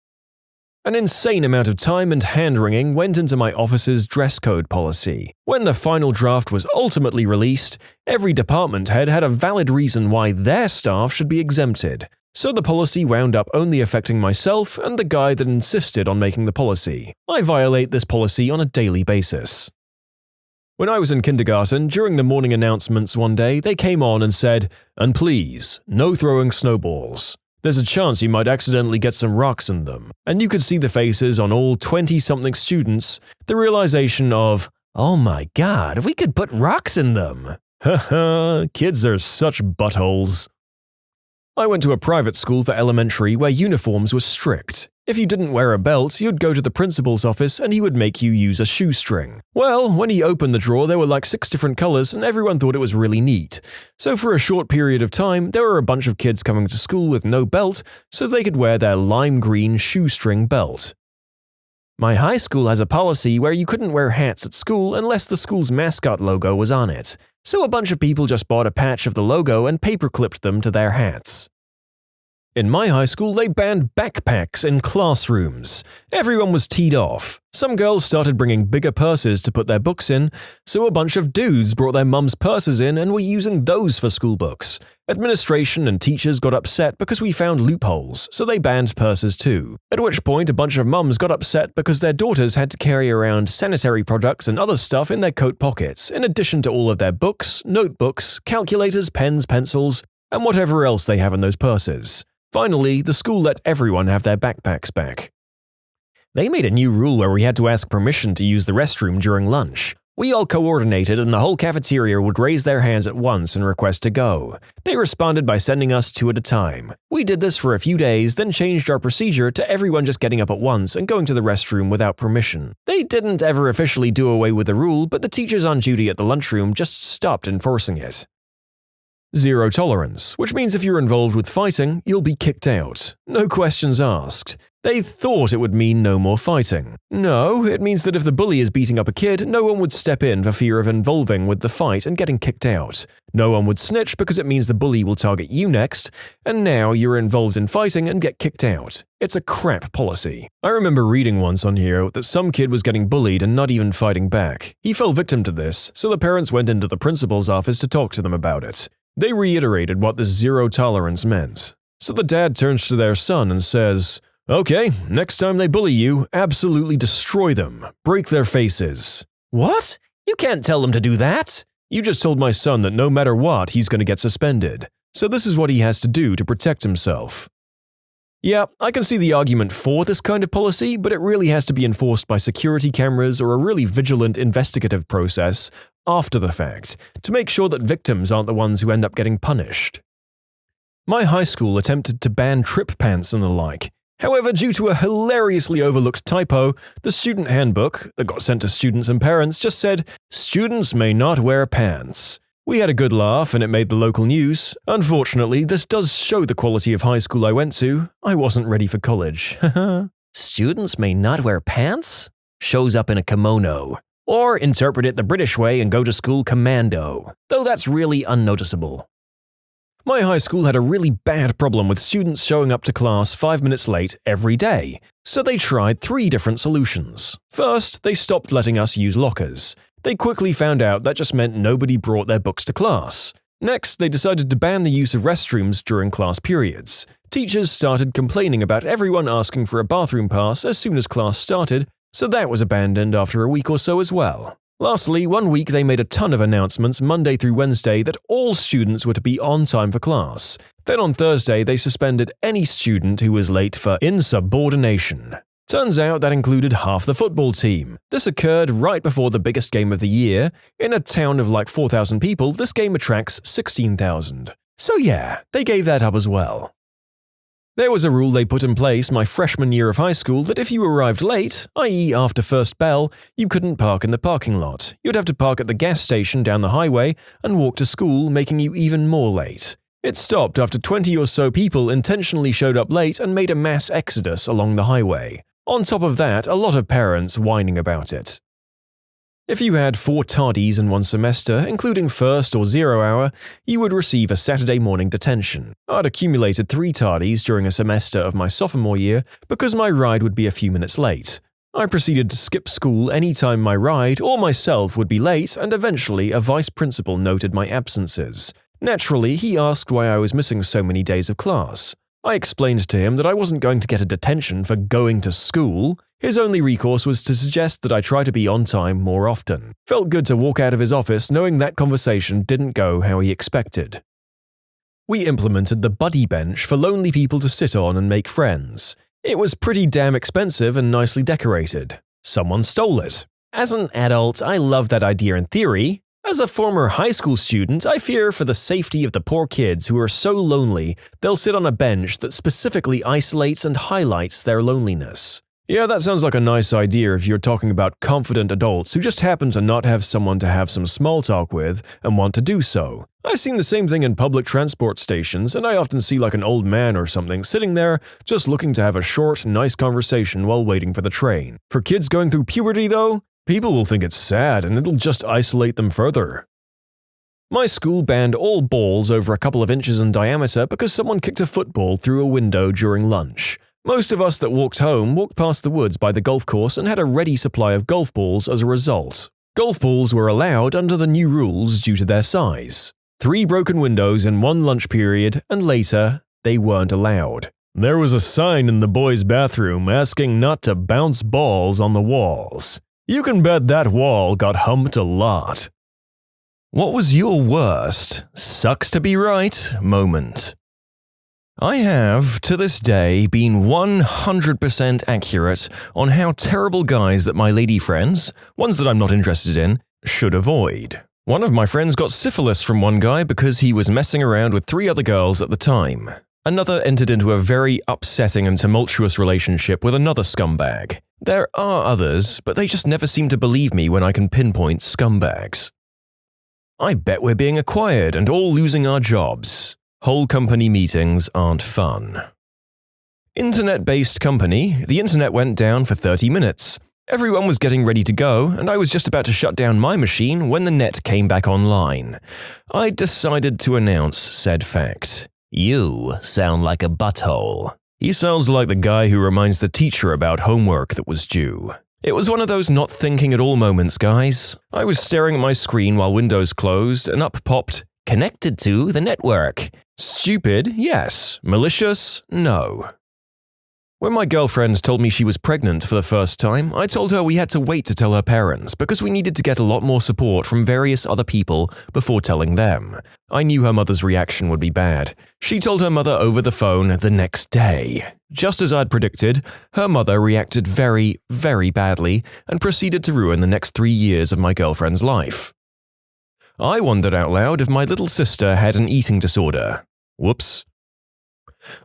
S1: An insane amount of time and hand-wringing went into my office's dress code policy. When the final draft was ultimately released, every department head had a valid reason why their staff should be exempted. So the policy wound up only affecting myself and the guy that insisted on making the policy. I violate this policy on a daily basis. When I was in kindergarten, during the morning announcements one day, they came on and said, "And please, no throwing snowballs. There's a chance you might accidentally get some rocks in them." And you could see the faces on all 20-something students, the realization of, oh my god, we could put rocks in them. Haha, kids are such buttholes. I went to a private school for elementary where uniforms were strict. If you didn't wear a belt, you'd go to the principal's office and he would make you use a shoestring. Well, when he opened the drawer, there were like 6 different colors and everyone thought it was really neat. So for a short period of time, there were a bunch of kids coming to school with no belt so they could wear their lime green shoestring belt. My high school has a policy where you couldn't wear hats at school unless the school's mascot logo was on it. So a bunch of people just bought a patch of the logo and paper-clipped them to their hats. In my high school, they banned backpacks in classrooms. Everyone was teed off. Some girls started bringing bigger purses to put their books in, so a bunch of dudes brought their mums' purses in and were using those for school books. Administration and teachers got upset because we found loopholes, so they banned purses too. At which point, a bunch of mums got upset because their daughters had to carry around sanitary products and other stuff in their coat pockets, in addition to all of their books, notebooks, calculators, pens, pencils, and whatever else they have in those purses. Finally, the school let everyone have their backpacks back. They made a new rule where we had to ask permission to use the restroom during lunch. We all coordinated and the whole cafeteria would raise their hands at once and request to go. They responded by sending us 2 at a time. We did this for a few days, then changed our procedure to everyone just getting up at once and going to the restroom without permission. They didn't ever officially do away with the rule, but the teachers on duty at the lunchroom just stopped enforcing it. Zero tolerance, which means if you're involved with fighting, you'll be kicked out. No questions asked. They thought it would mean no more fighting. No, it means that if the bully is beating up a kid, no one would step in for fear of involving with the fight and getting kicked out. No one would snitch because it means the bully will target you next, and now you're involved in fighting and get kicked out. It's a crap policy. I remember reading once on here that some kid was getting bullied and not even fighting back. He fell victim to this, so the parents went into the principal's office to talk to them about it. They reiterated what this zero tolerance meant. So the dad turns to their son and says, "Okay, next time they bully you, absolutely destroy them. Break their faces." What? You can't tell them to do that. You just told my son that no matter what, he's going to get suspended. So this is what he has to do to protect himself. Yeah, I can see the argument for this kind of policy, but it really has to be enforced by security cameras or a really vigilant investigative process after the fact, to make sure that victims aren't the ones who end up getting punished. My high school attempted to ban trip pants and the like. However, due to a hilariously overlooked typo, the student handbook that got sent to students and parents just said, "Students may not wear pants." We had a good laugh and it made the local news. Unfortunately, this does show the quality of high school I went to. I wasn't ready for college. Students may not wear pants? Shows up in a kimono. Or interpret it the British way and go to school commando, though that's really unnoticeable. My high school had a really bad problem with students showing up to class 5 minutes late every day, so they tried 3 different solutions. First, they stopped letting us use lockers. They quickly found out that just meant nobody brought their books to class. Next, they decided to ban the use of restrooms during class periods. Teachers started complaining about everyone asking for a bathroom pass as soon as class started, so that was abandoned after a week or so as well. Lastly, one week they made a ton of announcements Monday through Wednesday that all students were to be on time for class. Then on Thursday they suspended any student who was late for insubordination. Turns out that included half the football team. This occurred right before the biggest game of the year. In a town of like 4,000 people, this game attracts 16,000. So yeah, they gave that up as well. There was a rule they put in place my freshman year of high school that if you arrived late, i.e. after first bell, you couldn't park in the parking lot. You'd have to park at the gas station down the highway and walk to school, making you even more late. It stopped after 20 or so people intentionally showed up late and made a mass exodus along the highway. On top of that, a lot of parents whining about it. If you had 4 tardies in one semester, including first or 0 hour, you would receive a Saturday morning detention. I'd accumulated 3 tardies during a semester of my sophomore year because my ride would be a few minutes late. I proceeded to skip school anytime my ride or myself would be late, and eventually a vice principal noted my absences. Naturally, he asked why I was missing so many days of class. I explained to him that I wasn't going to get a detention for going to school. His only recourse was to suggest that I try to be on time more often. Felt good to walk out of his office knowing that conversation didn't go how he expected. We implemented the buddy bench for lonely people to sit on and make friends. It was pretty damn expensive and nicely decorated. Someone stole it. As an adult, I love that idea in theory. As a former high school student, I fear for the safety of the poor kids who are so lonely they'll sit on a bench that specifically isolates and highlights their loneliness. Yeah, that sounds like a nice idea if you're talking about confident adults who just happen to not have someone to have some small talk with and want to do so. I've seen the same thing in public transport stations, and I often see like an old man or something sitting there just looking to have a short, nice conversation while waiting for the train. For kids going through puberty though, people will think it's sad and it'll just isolate them further. My school banned all balls over a couple of inches in diameter because someone kicked a football through a window during lunch. Most of us that walked home walked past the woods by the golf course and had a ready supply of golf balls as a result. Golf balls were allowed under the new rules due to their size. 3 broken windows in one lunch period, and later, they weren't allowed. There was a sign in the boys' bathroom asking not to bounce balls on the walls. You can bet that wall got humped a lot. What was your worst, sucks to be right moment? I have, to this day, been 100% accurate on how terrible guys that my lady friends, ones that I'm not interested in, should avoid. One of my friends got syphilis from one guy because he was messing around with 3 other girls at the time. Another entered into a very upsetting and tumultuous relationship with another scumbag. There are others, but they just never seem to believe me when I can pinpoint scumbags. I bet we're being acquired and all losing our jobs. Whole company meetings aren't fun. Internet-based company, the internet went down for 30 minutes. Everyone was getting ready to go, and I was just about to shut down my machine when the net came back online. I decided to announce said fact. You sound like a butthole. He sounds like the guy who reminds the teacher about homework that was due. It was one of those not thinking at all moments, guys. I was staring at my screen while Windows closed, and up popped, "Connected to the network." Stupid, yes. Malicious, no. When my girlfriend told me she was pregnant for the first time, I told her we had to wait to tell her parents because we needed to get a lot more support from various other people before telling them. I knew her mother's reaction would be bad. She told her mother over the phone the next day. Just as I'd predicted, her mother reacted very, very badly and proceeded to ruin the next 3 years of my girlfriend's life. I wondered out loud if my little sister had an eating disorder. Whoops.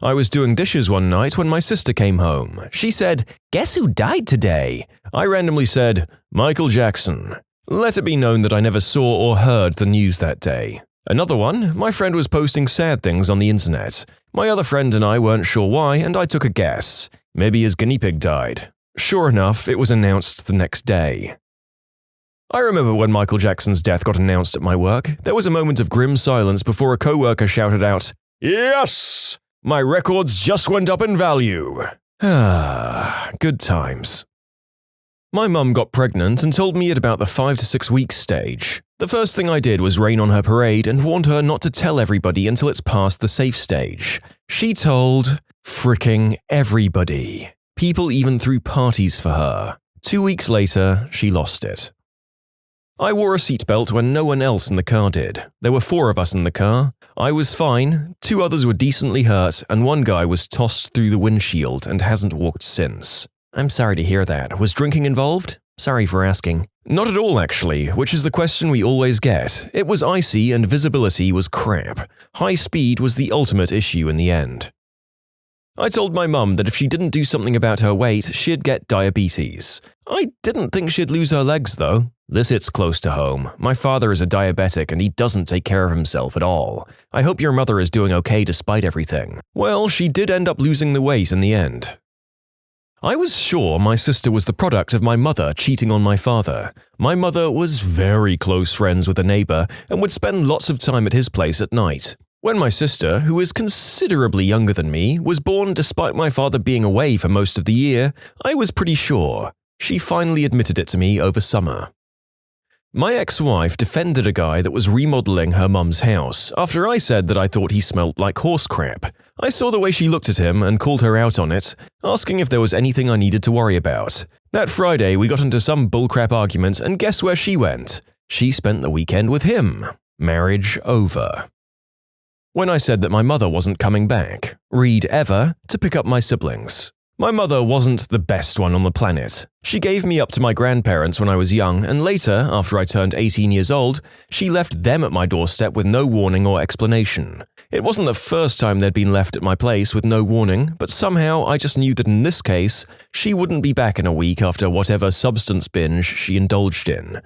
S1: I was doing dishes one night when my sister came home. She said, "Guess who died today?" I randomly said, "Michael Jackson." Let it be known that I never saw or heard the news that day. Another one, my friend was posting sad things on the internet. My other friend and I weren't sure why, and I took a guess. Maybe his guinea pig died. Sure enough, it was announced the next day. I remember when Michael Jackson's death got announced at my work, there was a moment of grim silence before a coworker shouted out, "Yes! My records just went up in value." Good times. My mum got pregnant and told me at about the 5 to 6 weeks stage. The first thing I did was rain on her parade and warned her not to tell everybody until it's past the safe stage. She told fricking everybody. People even threw parties for her. 2 weeks later, she lost it. I wore a seatbelt when no one else in the car did. There were 4 of us in the car. I was fine, 2 others were decently hurt, and one guy was tossed through the windshield and hasn't walked since. I'm sorry to hear that. Was drinking involved? Sorry for asking. Not at all, actually, which is the question we always get. It was icy and visibility was crap. High speed was the ultimate issue in the end. I told my mum that if she didn't do something about her weight, she'd get diabetes. I didn't think she'd lose her legs, though. This hits close to home. My father is a diabetic and he doesn't take care of himself at all. I hope your mother is doing okay despite everything. Well, she did end up losing the weight in the end. I was sure my sister was the product of my mother cheating on my father. My mother was very close friends with a neighbor and would spend lots of time at his place at night. When my sister, who is considerably younger than me, was born despite my father being away for most of the year, I was pretty sure. She finally admitted it to me over summer. My ex-wife defended a guy that was remodeling her mum's house after I said that I thought he smelled like horse crap. I saw the way she looked at him and called her out on it, asking if there was anything I needed to worry about. That Friday, we got into some bullcrap argument, and guess where she went? She spent the weekend with him. Marriage over. When I said that my mother wasn't coming back, read ever, to pick up my siblings. My mother wasn't the best one on the planet. She gave me up to my grandparents when I was young, and later, after I turned 18 years old, she left them at my doorstep with no warning or explanation. It wasn't the first time they'd been left at my place with no warning, but somehow I just knew that in this case, she wouldn't be back in a week after whatever substance binge she indulged in.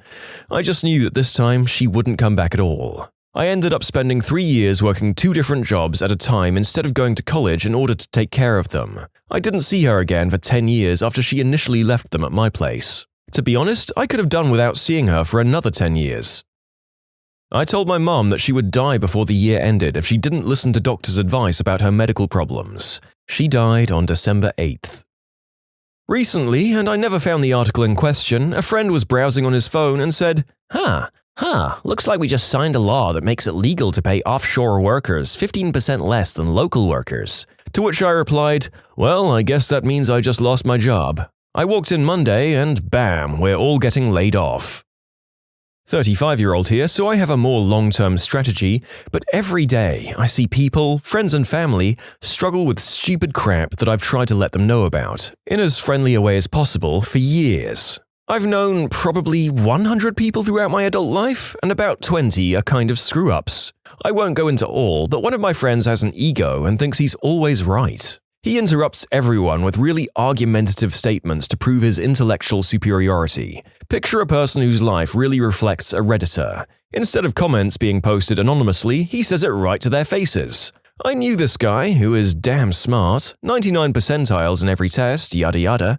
S1: I just knew that this time she wouldn't come back at all. I ended up spending 3 years working 2 different jobs at a time instead of going to college in order to take care of them. I didn't see her again for 10 years after she initially left them at my place. To be honest, I could have done without seeing her for another 10 years. I told my mom that she would die before the year ended if she didn't listen to doctors' advice about her medical problems. She died on December 8th. Recently, and I never found the article in question, a friend was browsing on his phone and said, looks like we just signed a law that makes it legal to pay offshore workers 15% less than local workers. To which I replied, well, I guess that means I just lost my job. I walked in Monday and bam, we're all getting laid off. 35-year-old here, so I have a more long-term strategy, but every day I see people, friends and family, struggle with stupid crap that I've tried to let them know about, in as friendly a way as possible for years. I've known probably 100 people throughout my adult life, and about 20 are kind of screw-ups. I won't go into all, but one of my friends has an ego and thinks he's always right. He interrupts everyone with really argumentative statements to prove his intellectual superiority. Picture a person whose life really reflects a Redditor. Instead of comments being posted anonymously, he says it right to their faces. I knew this guy, who is damn smart, 99 percentiles in every test, yada yada,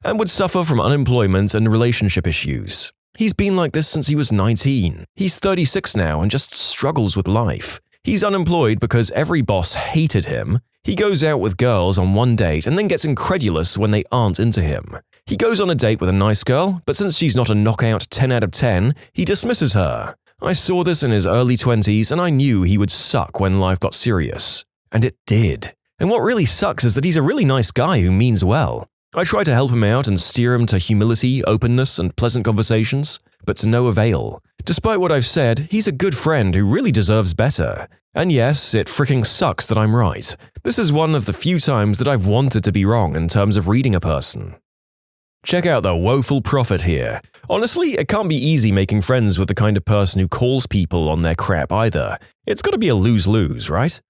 S1: and would suffer from unemployment and relationship issues. He's been like this since he was 19. He's 36 now and just struggles with life. He's unemployed because every boss hated him. He goes out with girls on one date and then gets incredulous when they aren't into him. He goes on a date with a nice girl, but since she's not a knockout 10 out of 10, he dismisses her. I saw this in his early 20s and I knew he would suck when life got serious. And it did. And what really sucks is that he's a really nice guy who means well. I try to help him out and steer him to humility, openness, and pleasant conversations, but to no avail. Despite what I've said, he's a good friend who really deserves better. And yes, it freaking sucks that I'm right. This is one of the few times that I've wanted to be wrong in terms of reading a person. Check out the woeful prophet here. Honestly, it can't be easy making friends with the kind of person who calls people on their crap either. It's gotta be a lose-lose, right?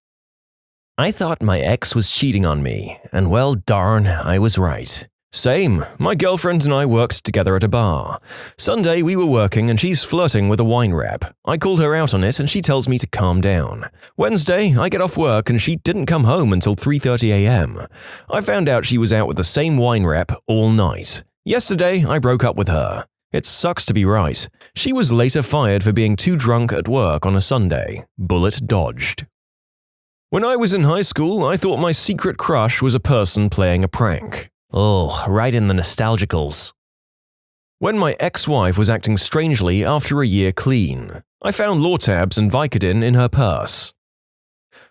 S1: I thought my ex was cheating on me, and well darn, I was right. Same, my girlfriend and I worked together at a bar. Sunday we were working and she's flirting with a wine rep. I called her out on it and she tells me to calm down. Wednesday, I get off work and she didn't come home until 3:30 a.m. I found out she was out with the same wine rep all night. Yesterday, I broke up with her. It sucks to be right. She was later fired for being too drunk at work on a Sunday. Bullet dodged. When I was in high school, I thought my secret crush was a person playing a prank. Oh, right in the nostalgicals. When my ex-wife was acting strangely after a year clean, I found Lortabs and Vicodin in her purse.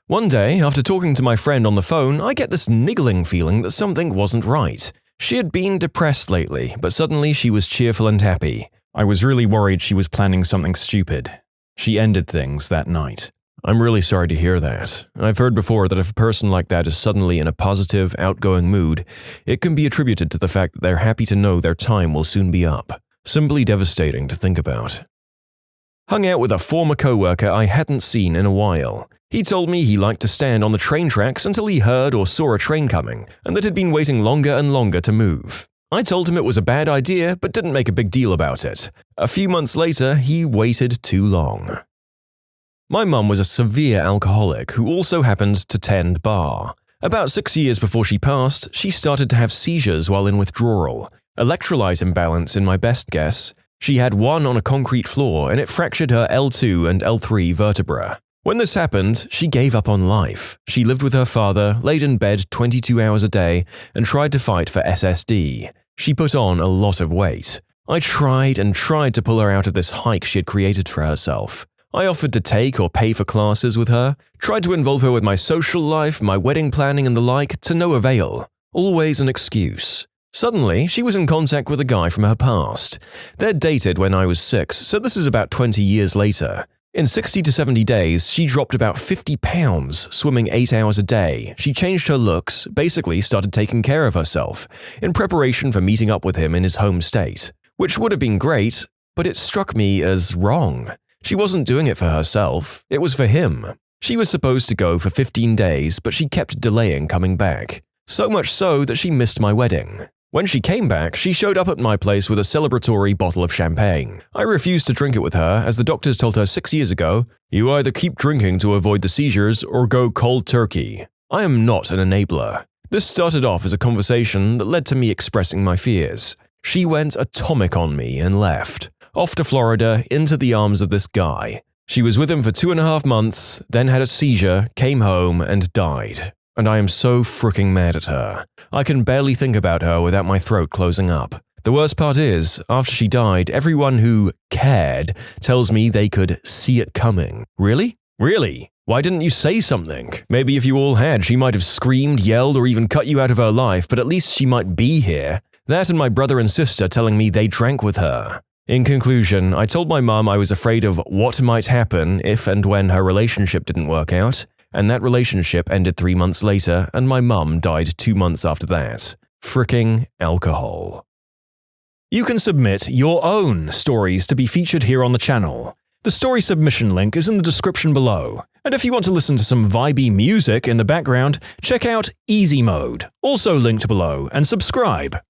S1: One day, after talking to my friend on the phone, I get this niggling feeling that something wasn't right. She had been depressed lately, but suddenly she was cheerful and happy.
S2: I was really worried she was planning something stupid. She ended things that night.
S1: I'm really sorry to hear that. I've heard before that if a person like that is suddenly in a positive, outgoing mood, it can be attributed to the fact that they're happy to know their time will soon be up. Simply devastating to think about. Hung out with a former coworker I hadn't seen in a while. He told me he liked to stand on the train tracks until he heard or saw a train coming, and that had been waiting longer and longer to move. I told him it was a bad idea, but didn't make a big deal about it. A few months later, he waited too long. My mum was a severe alcoholic who also happened to tend bar. About 6 years before she passed, she started to have seizures while in withdrawal. Electrolyte imbalance in my best guess. She had one on a concrete floor and it fractured her L2 and L3 vertebra. When this happened, she gave up on life. She lived with her father, laid in bed 22 hours a day, and tried to fight for SSD. She put on a lot of weight. I tried and tried to pull her out of this hike she had created for herself. I offered to take or pay for classes with her, tried to involve her with my social life, my wedding planning and the like, to no avail. Always an excuse. Suddenly, she was in contact with a guy from her past. They'd dated when I was 6, so this is about 20 years later. In 60 to 70 days, she dropped about 50 pounds, swimming 8 hours a day. She changed her looks, basically started taking care of herself, in preparation for meeting up with him in his home state. Which would have been great, but it struck me as wrong. She wasn't doing it for herself, it was for him. She was supposed to go for 15 days, but she kept delaying coming back. So much so that she missed my wedding. When she came back, she showed up at my place with a celebratory bottle of champagne. I refused to drink it with her, as the doctors told her 6 years ago, "You either keep drinking to avoid the seizures or go cold turkey." I am not an enabler. This started off as a conversation that led to me expressing my fears. She went atomic on me and left. Off to Florida, into the arms of this guy. She was with him for 2.5 months, then had a seizure, came home, and died. And I am so fricking mad at her. I can barely think about her without my throat closing up. The worst part is, after she died, everyone who cared tells me they could see it coming. Really? Really? Why didn't you say something? Maybe if you all had, she might have screamed, yelled, or even cut you out of her life, but at least she might be here. That and my brother and sister telling me they drank with her. In conclusion, I told my mum I was afraid of what might happen if and when her relationship didn't work out, and that relationship ended 3 months later, and my mum died 2 months after that. Fricking alcohol. You can submit your own stories to be featured here on the channel. The story submission link is in the description below, and if you want to listen to some vibey music in the background, check out easymode, also linked below, and subscribe.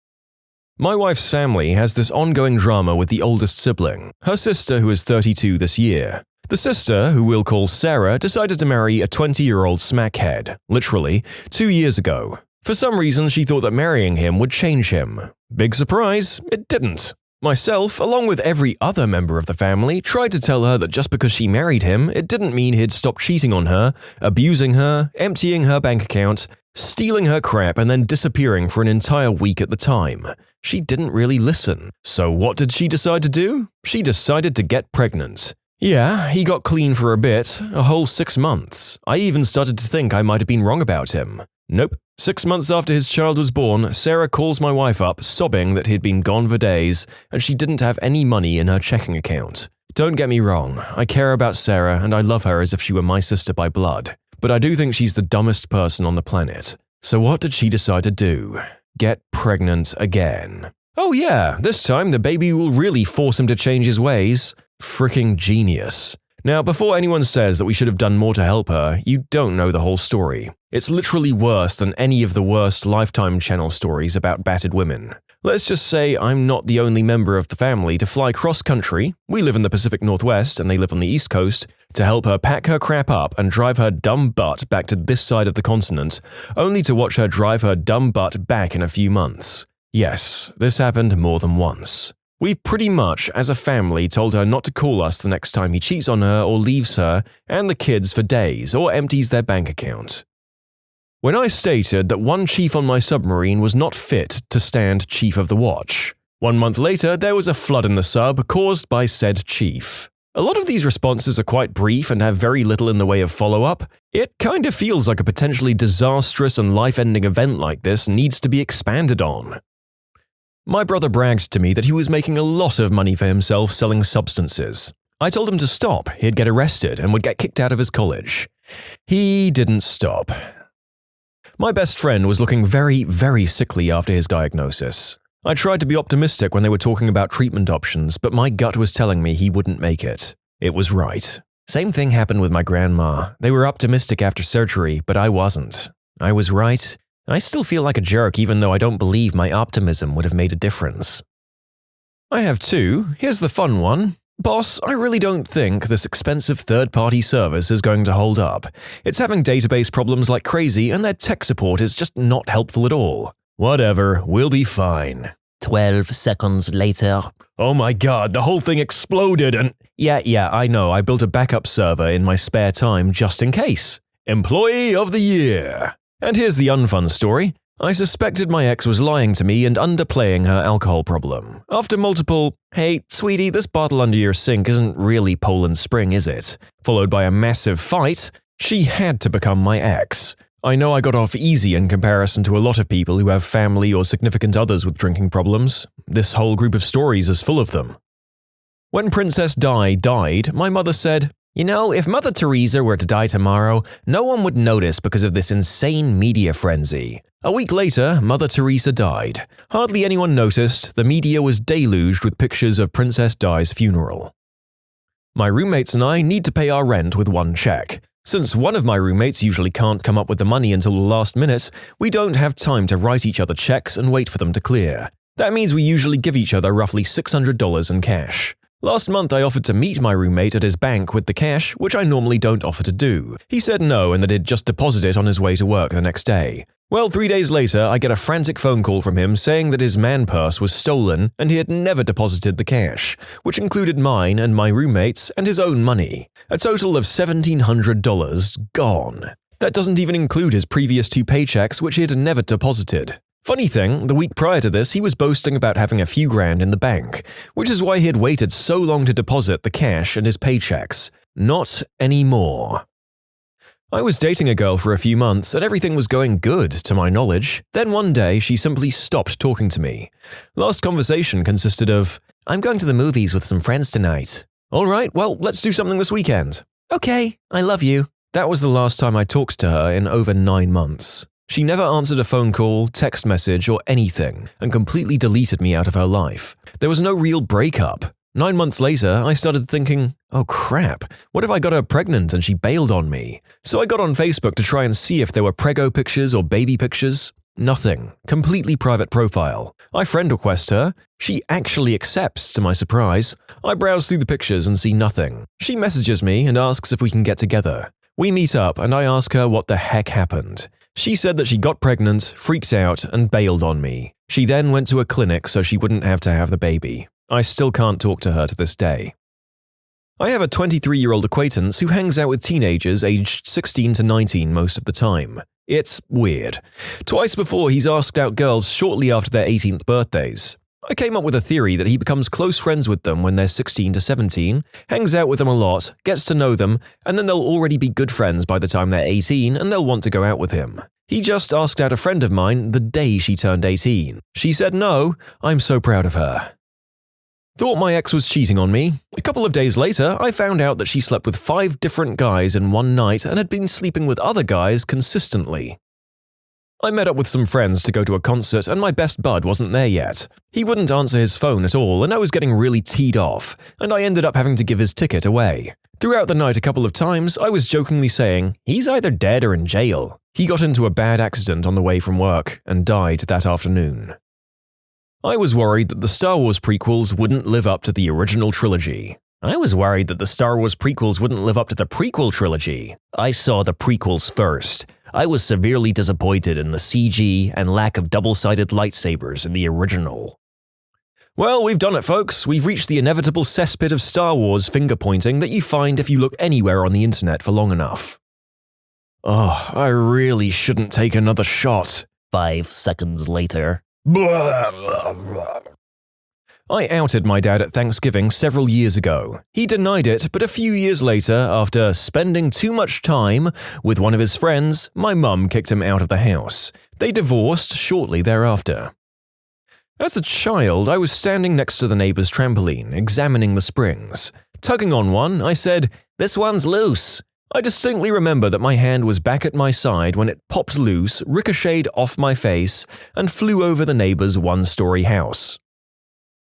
S1: My wife's family has this ongoing drama with the oldest sibling, her sister who is 32 this year. The sister, who we'll call Sarah, decided to marry a 20-year-old smackhead, literally, 2 years ago. For some reason, she thought that marrying him would change him. Big surprise, it didn't. Myself, along with every other member of the family, tried to tell her that just because she married him, it didn't mean he'd stop cheating on her, abusing her, emptying her bank account, stealing her crap and then disappearing for an entire week at the time. She didn't really listen. So what did she decide to do? She decided to get pregnant. Yeah, he got clean for a bit, a whole 6 months. I even started to think I might have been wrong about him. Nope. 6 months after his child was born, Sarah calls my wife up, sobbing that he'd been gone for days and she didn't have any money in her checking account. Don't get me wrong, I care about Sarah and I love her as if she were my sister by blood. But I do think she's the dumbest person on the planet. So what did she decide to do? Get pregnant again. Oh yeah, this time the baby will really force him to change his ways. Fricking genius. Now, before anyone says that we should have done more to help her, you don't know the whole story. It's literally worse than any of the worst Lifetime channel stories about battered women. Let's just say I'm not the only member of the family to fly cross-country, we live in the Pacific Northwest and they live on the East Coast, to help her pack her crap up and drive her dumb butt back to this side of the continent, only to watch her drive her dumb butt back in a few months. Yes, this happened more than once. We've pretty much, as a family, told her not to call us the next time he cheats on her or leaves her and the kids for days or empties their bank account. When I stated that one chief on my submarine was not fit to stand chief of the watch, 1 month later there was a flood in the sub caused by said chief. A lot of these responses are quite brief and have very little in the way of follow-up. It kind of feels like a potentially disastrous and life-ending event like this needs to be expanded on. My brother bragged to me that he was making a lot of money for himself selling substances. I told him to stop, he'd get arrested and would get kicked out of his college. He didn't stop. My best friend was looking very, very sickly after his diagnosis. I tried to be optimistic when they were talking about treatment options, but my gut was telling me he wouldn't make it. It was right. Same thing happened with my grandma. They were optimistic after surgery, but I wasn't. I was right. I still feel like a jerk even though I don't believe my optimism would have made a difference. I have two. Here's the fun one. Boss, I really don't think this expensive third-party service is going to hold up. It's having database problems like crazy and their tech support is just not helpful at all. Whatever, we'll be fine.
S3: 12 seconds later.
S1: Oh my god, the whole thing exploded and… Yeah, I know, I built a backup server in my spare time just in case. Employee of the Year. And here's the unfun story. I suspected my ex was lying to me and underplaying her alcohol problem. After multiple, "Hey, sweetie, this bottle under your sink isn't really Poland Spring, is it?" followed by a massive fight, she had to become my ex. I know I got off easy in comparison to a lot of people who have family or significant others with drinking problems. This whole group of stories is full of them. When Princess Di died, my mother said, "You know, if Mother Teresa were to die tomorrow, no one would notice because of this insane media frenzy." A week later, Mother Teresa died. Hardly anyone noticed, the media was deluged with pictures of Princess Di's funeral. My roommates and I need to pay our rent with one check. Since one of my roommates usually can't come up with the money until the last minute, we don't have time to write each other checks and wait for them to clear. That means we usually give each other roughly $600 in cash. Last month I offered to meet my roommate at his bank with the cash, which I normally don't offer to do. He said no and that he'd just deposit it on his way to work the next day. Well, 3 days later, I get a frantic phone call from him saying that his man purse was stolen and he had never deposited the cash, which included mine and my roommate's and his own money. A total of $1,700 gone. That doesn't even include his previous 2 paychecks, which he had never deposited. Funny thing, the week prior to this, he was boasting about having a few grand in the bank, which is why he had waited so long to deposit the cash and his paychecks. Not anymore. I was dating a girl for a few months and everything was going good, to my knowledge. Then one day, she simply stopped talking to me. Last conversation consisted of, "I'm going to the movies with some friends tonight." "Alright, well, let's do something this weekend." "Okay, I love you." That was the last time I talked to her in over 9 months. She never answered a phone call, text message, or anything, and completely deleted me out of her life. There was no real breakup. 9 months later, I started thinking, oh crap, what if I got her pregnant and she bailed on me? So I got on Facebook to try and see if there were preggo pictures or baby pictures. Nothing. Completely private profile. I friend request her. She actually accepts, to my surprise. I browse through the pictures and see nothing. She messages me and asks if we can get together. We meet up and I ask her what the heck happened. She said that she got pregnant, freaked out, and bailed on me. She then went to a clinic so she wouldn't have to have the baby. I still can't talk to her to this day. I have a 23-year-old acquaintance who hangs out with teenagers aged 16 to 19 most of the time. It's weird. Twice before he's asked out girls shortly after their 18th birthdays. I came up with a theory that he becomes close friends with them when they're 16 to 17, hangs out with them a lot, gets to know them, and then they'll already be good friends by the time they're 18 and they'll want to go out with him. He just asked out a friend of mine the day she turned 18. She said no. I'm so proud of her. Thought my ex was cheating on me. A couple of days later, I found out that she slept with 5 different guys in one night and had been sleeping with other guys consistently.
S2: I met up with some friends to go to a concert and my best bud wasn't there yet. He wouldn't answer his phone at all and I was getting really teed off, and I ended up having to give his ticket away. Throughout the night a couple of times, I was jokingly saying, "He's either dead or in jail." He got into a bad accident on the way from work and died that afternoon. I was worried that the Star Wars prequels wouldn't live up to the original trilogy.
S3: I was worried that the Star Wars prequels wouldn't live up to the prequel trilogy. I saw the prequels first. I was severely disappointed in the CG and lack of double-sided lightsabers in the original.
S2: Well, we've done it, folks. We've reached the inevitable cesspit of Star Wars finger-pointing that you find if you look anywhere on the internet for long enough. Oh, I really shouldn't take another shot.
S3: 5 seconds later.
S2: I outed my dad at Thanksgiving several years ago. He denied it, but a few years later, after spending too much time with one of his friends, my mum kicked him out of the house. They divorced shortly thereafter. As a child, I was standing next to the neighbor's trampoline, examining the springs. Tugging on one, I said, "This one's loose." I distinctly remember that my hand was back at my side when it popped loose, ricocheted off my face, and flew over the neighbor's one-story house.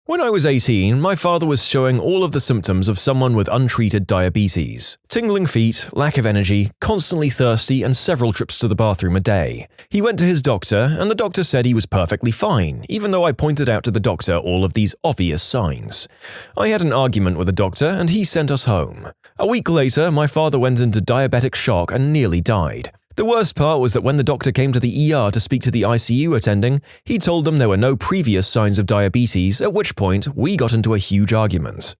S2: When I was 18, my father was showing all of the symptoms of someone with untreated diabetes. Tingling feet, lack of energy, constantly thirsty, and several trips to the bathroom a day. He went to his doctor, and the doctor said he was perfectly fine, even though I pointed out to the doctor all of these obvious signs. I had an argument with the doctor, and he sent us home. A week later, my father went into diabetic shock and nearly died. The worst part was that when the doctor came to the ER to speak to the ICU attending, he told them there were no previous signs of diabetes, at which point we got into a huge argument.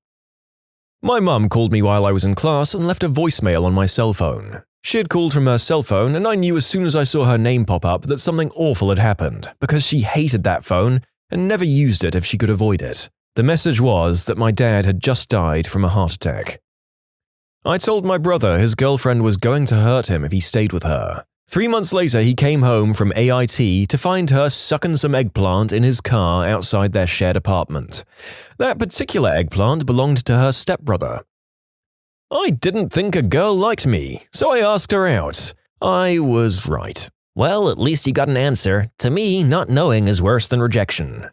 S2: My mum called me while I was in class and left a voicemail on my cell phone. She had called from her cell phone, and I knew as soon as I saw her name pop up that something awful had happened, because she hated that phone and never used it if she could avoid it. The message was that my dad had just died from a heart attack. I told my brother his girlfriend was going to hurt him if he stayed with her. 3 months later, he came home from AITA to find her sucking some eggplant in his car outside their shared apartment. That particular eggplant belonged to her stepbrother. I didn't think a girl liked me, so I asked her out. I was right.
S3: Well, at least you got an answer. To me, not knowing is worse than rejection.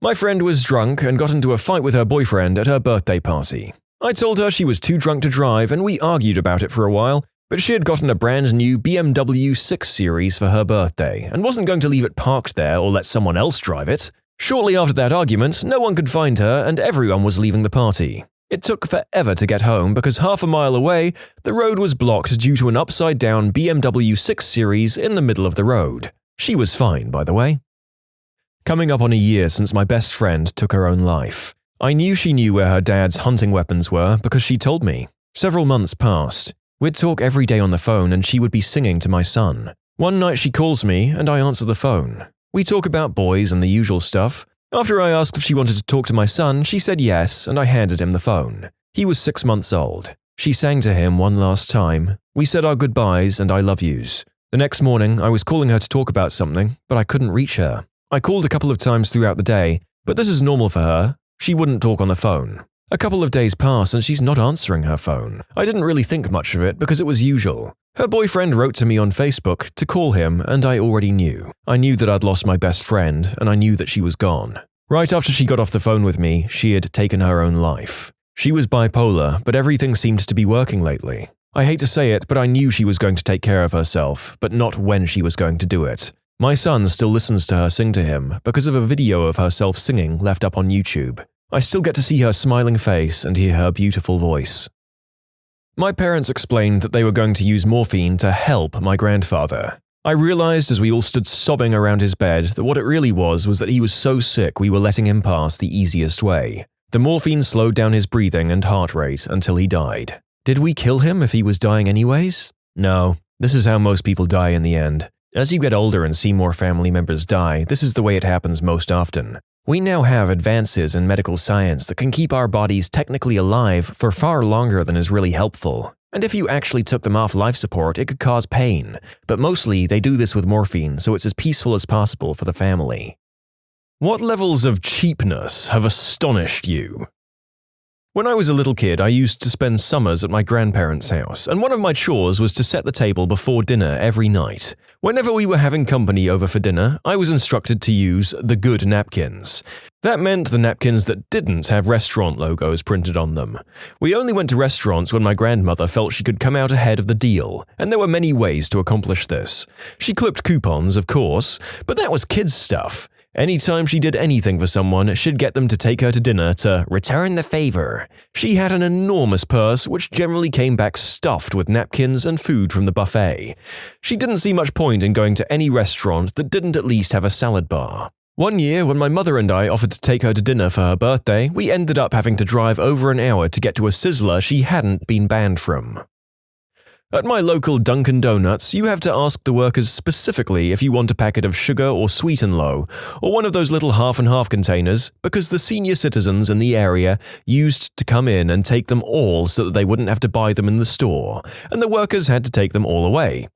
S2: My friend was drunk and got into a fight with her boyfriend at her birthday party. I told her she was too drunk to drive and we argued about it for a while, but she had gotten a brand new BMW 6 Series for her birthday and wasn't going to leave it parked there or let someone else drive it. Shortly after that argument, no one could find her and everyone was leaving the party. It took forever to get home because half a mile away, the road was blocked due to an upside-down BMW 6 Series in the middle of the road. She was fine, by the way. Coming up on a year since my best friend took her own life. I knew she knew where her dad's hunting weapons were because she told me. Several months passed. We'd talk every day on the phone and she would be singing to my son. One night she calls me and I answer the phone. We talk about boys and the usual stuff. After I asked if she wanted to talk to my son, she said yes and I handed him the phone. He was 6 months old. She sang to him one last time. We said our goodbyes and I love yous. The next morning, I was calling her to talk about something, but I couldn't reach her. I called a couple of times throughout the day, but this is normal for her. She wouldn't talk on the phone. A couple of days pass and she's not answering her phone. I didn't really think much of it because it was usual. Her boyfriend wrote to me on Facebook to call him and I already knew. I knew that I'd lost my best friend and I knew that she was gone. Right after she got off the phone with me, she had taken her own life. She was bipolar, but everything seemed to be working lately. I hate to say it, but I knew she was going to take care of herself, but not when she was going to do it. My son still listens to her sing to him because of a video of herself singing left up on YouTube. I still get to see her smiling face and hear her beautiful voice. My parents explained that they were going to use morphine to help my grandfather. I realized as we all stood sobbing around his bed that what it really was that he was so sick we were letting him pass the easiest way. The morphine slowed down his breathing and heart rate until he died. Did we kill him if he was dying anyways? No, this is how most people die in the end. As you get older and see more family members die, this is the way it happens most often. We now have advances in medical science that can keep our bodies technically alive for far longer than is really helpful. And if you actually took them off life support, it could cause pain. But mostly, they do this with morphine, so it's as peaceful as possible for the family. What levels of cheapness have astonished you? When I was a little kid, I used to spend summers at my grandparents' house, and one of my chores was to set the table before dinner every night. Whenever we were having company over for dinner, I was instructed to use the good napkins. That meant the napkins that didn't have restaurant logos printed on them. We only went to restaurants when my grandmother felt she could come out ahead of the deal, and there were many ways to accomplish this. She clipped coupons, of course, but that was kids' stuff. Anytime she did anything for someone, she'd get them to take her to dinner to return the favor. She had an enormous purse, which generally came back stuffed with napkins and food from the buffet. She didn't see much point in going to any restaurant that didn't at least have a salad bar. One year, when my mother and I offered to take her to dinner for her birthday, we ended up having to drive over an hour to get to a sizzler she hadn't been banned from. At my local Dunkin' Donuts, you have to ask the workers specifically if you want a packet of sugar or sweet and low, or one of those little half-and-half containers, because the senior citizens in the area used to come in and take them all so that they wouldn't have to buy them in the store, and the workers had to take them all away.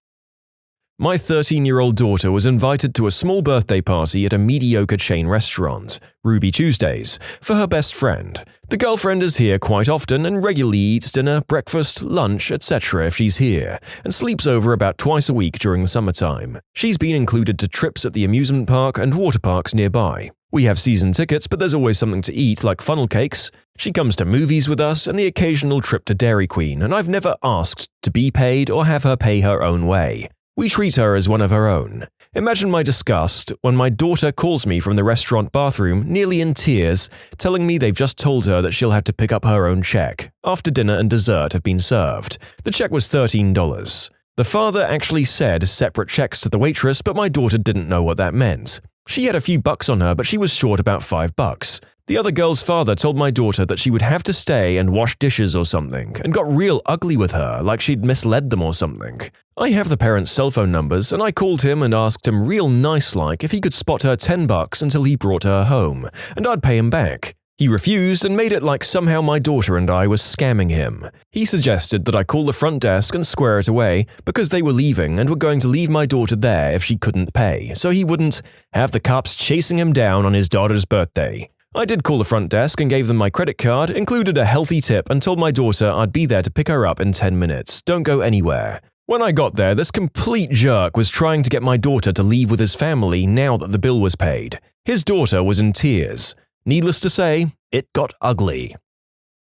S2: My 13-year-old daughter was invited to a small birthday party at a mediocre chain restaurant, Ruby Tuesdays, for her best friend. The girlfriend is here quite often and regularly eats dinner, breakfast, lunch, etc. if she's here, and sleeps over about twice a week during the summertime. She's been included to trips at the amusement park and water parks nearby. We have season tickets, but there's always something to eat like funnel cakes. She comes to movies with us and the occasional trip to Dairy Queen, and I've never asked to be paid or have her pay her own way. We treat her as one of her own. Imagine my disgust when my daughter calls me from the restaurant bathroom, nearly in tears, telling me they've just told her that she'll have to pick up her own check, after dinner and dessert have been served. The check was $13. The father actually said separate checks to the waitress, but my daughter didn't know what that meant. She had a few bucks on her, but she was short about $5. The other girl's father told my daughter that she would have to stay and wash dishes or something, and got real ugly with her, like she'd misled them or something. I have the parents' cell phone numbers, and I called him and asked him real nice-like if he could spot her $10 until he brought her home, and I'd pay him back. He refused and made it like somehow my daughter and I was scamming him. He suggested that I call the front desk and square it away because they were leaving and were going to leave my daughter there if she couldn't pay, so he wouldn't have the cops chasing him down on his daughter's birthday. I did call the front desk and gave them my credit card, included a healthy tip, and told my daughter I'd be there to pick her up in 10 minutes. Don't go anywhere. When I got there, this complete jerk was trying to get my daughter to leave with his family now that the bill was paid. His daughter was in tears. Needless to say, it got ugly.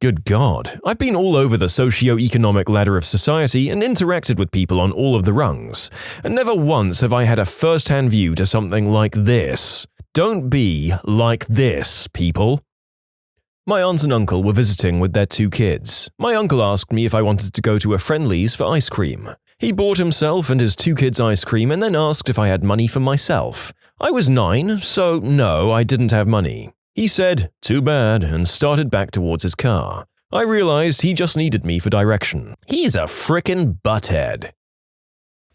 S2: Good God, I've been all over the socio-economic ladder of society and interacted with people on all of the rungs, and never once have I had a first-hand view to something like this. Don't be like this, people. My aunt and uncle were visiting with their 2 kids. My uncle asked me if I wanted to go to a Friendly's for ice cream. He bought himself and his 2 kids ice cream and then asked if I had money for myself. I was 9, so no, I didn't have money. He said, "Too bad," and started back towards his car. I realized he just needed me for direction. He's a frickin' butthead.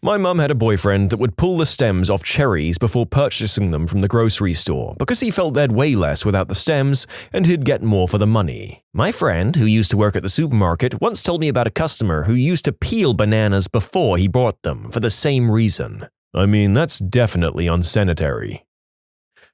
S2: My mum had a boyfriend that would pull the stems off cherries before purchasing them from the grocery store because he felt they'd weigh less without the stems and he'd get more for the money. My friend, who used to work at the supermarket, once told me about a customer who used to peel bananas before he bought them for the same reason. I mean, that's definitely unsanitary.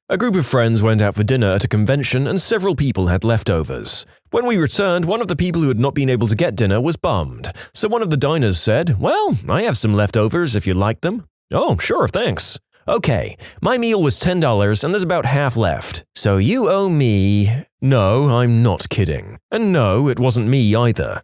S2: A group of friends went out for dinner at a convention and several people had leftovers. When we returned, one of the people who had not been able to get dinner was bummed, so one of the diners said, "Well, I have some leftovers if you'd like them." "Oh, sure, thanks." "Okay, my meal was $10 and there's about half left, so you owe me—" No, I'm not kidding. And no, it wasn't me either.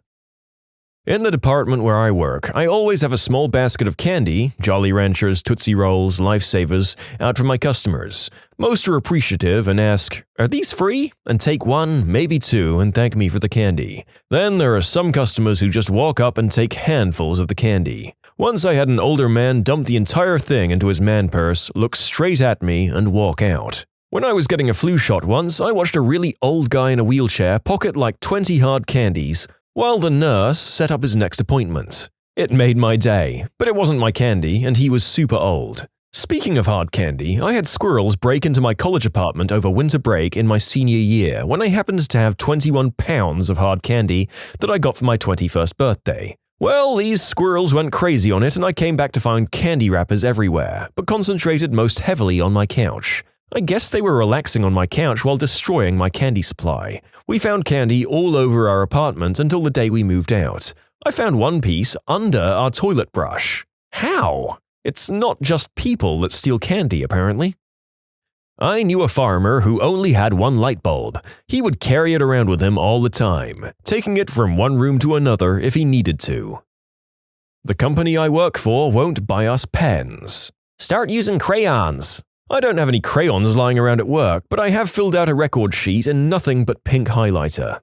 S2: In the department where I work, I always have a small basket of candy, Jolly Ranchers, Tootsie Rolls, Lifesavers, out for my customers. Most are appreciative and ask, "Are these free?" and take 1, maybe 2, and thank me for the candy. Then there are some customers who just walk up and take handfuls of the candy. Once I had an older man dump the entire thing into his man purse, look straight at me, and walk out. When I was getting a flu shot once, I watched a really old guy in a wheelchair pocket like 20 hard candies, while the nurse set up his next appointment. It made my day, but it wasn't my candy, and he was super old. Speaking of hard candy, I had squirrels break into my college apartment over winter break in my senior year when I happened to have 21 pounds of hard candy that I got for my 21st birthday. Well, these squirrels went crazy on it and I came back to find candy wrappers everywhere, but concentrated most heavily on my couch. I guess they were relaxing on my couch while destroying my candy supply. We found candy all over our apartment until the day we moved out. I found one piece under our toilet brush. How? It's not just people that steal candy, apparently. I knew a farmer who only had one light bulb. He would carry it around with him all the time, taking it from one room to another if he needed to. The company I work for won't buy us pens. Start using crayons. I don't have any crayons lying around at work, but I have filled out a record sheet in nothing but pink highlighter.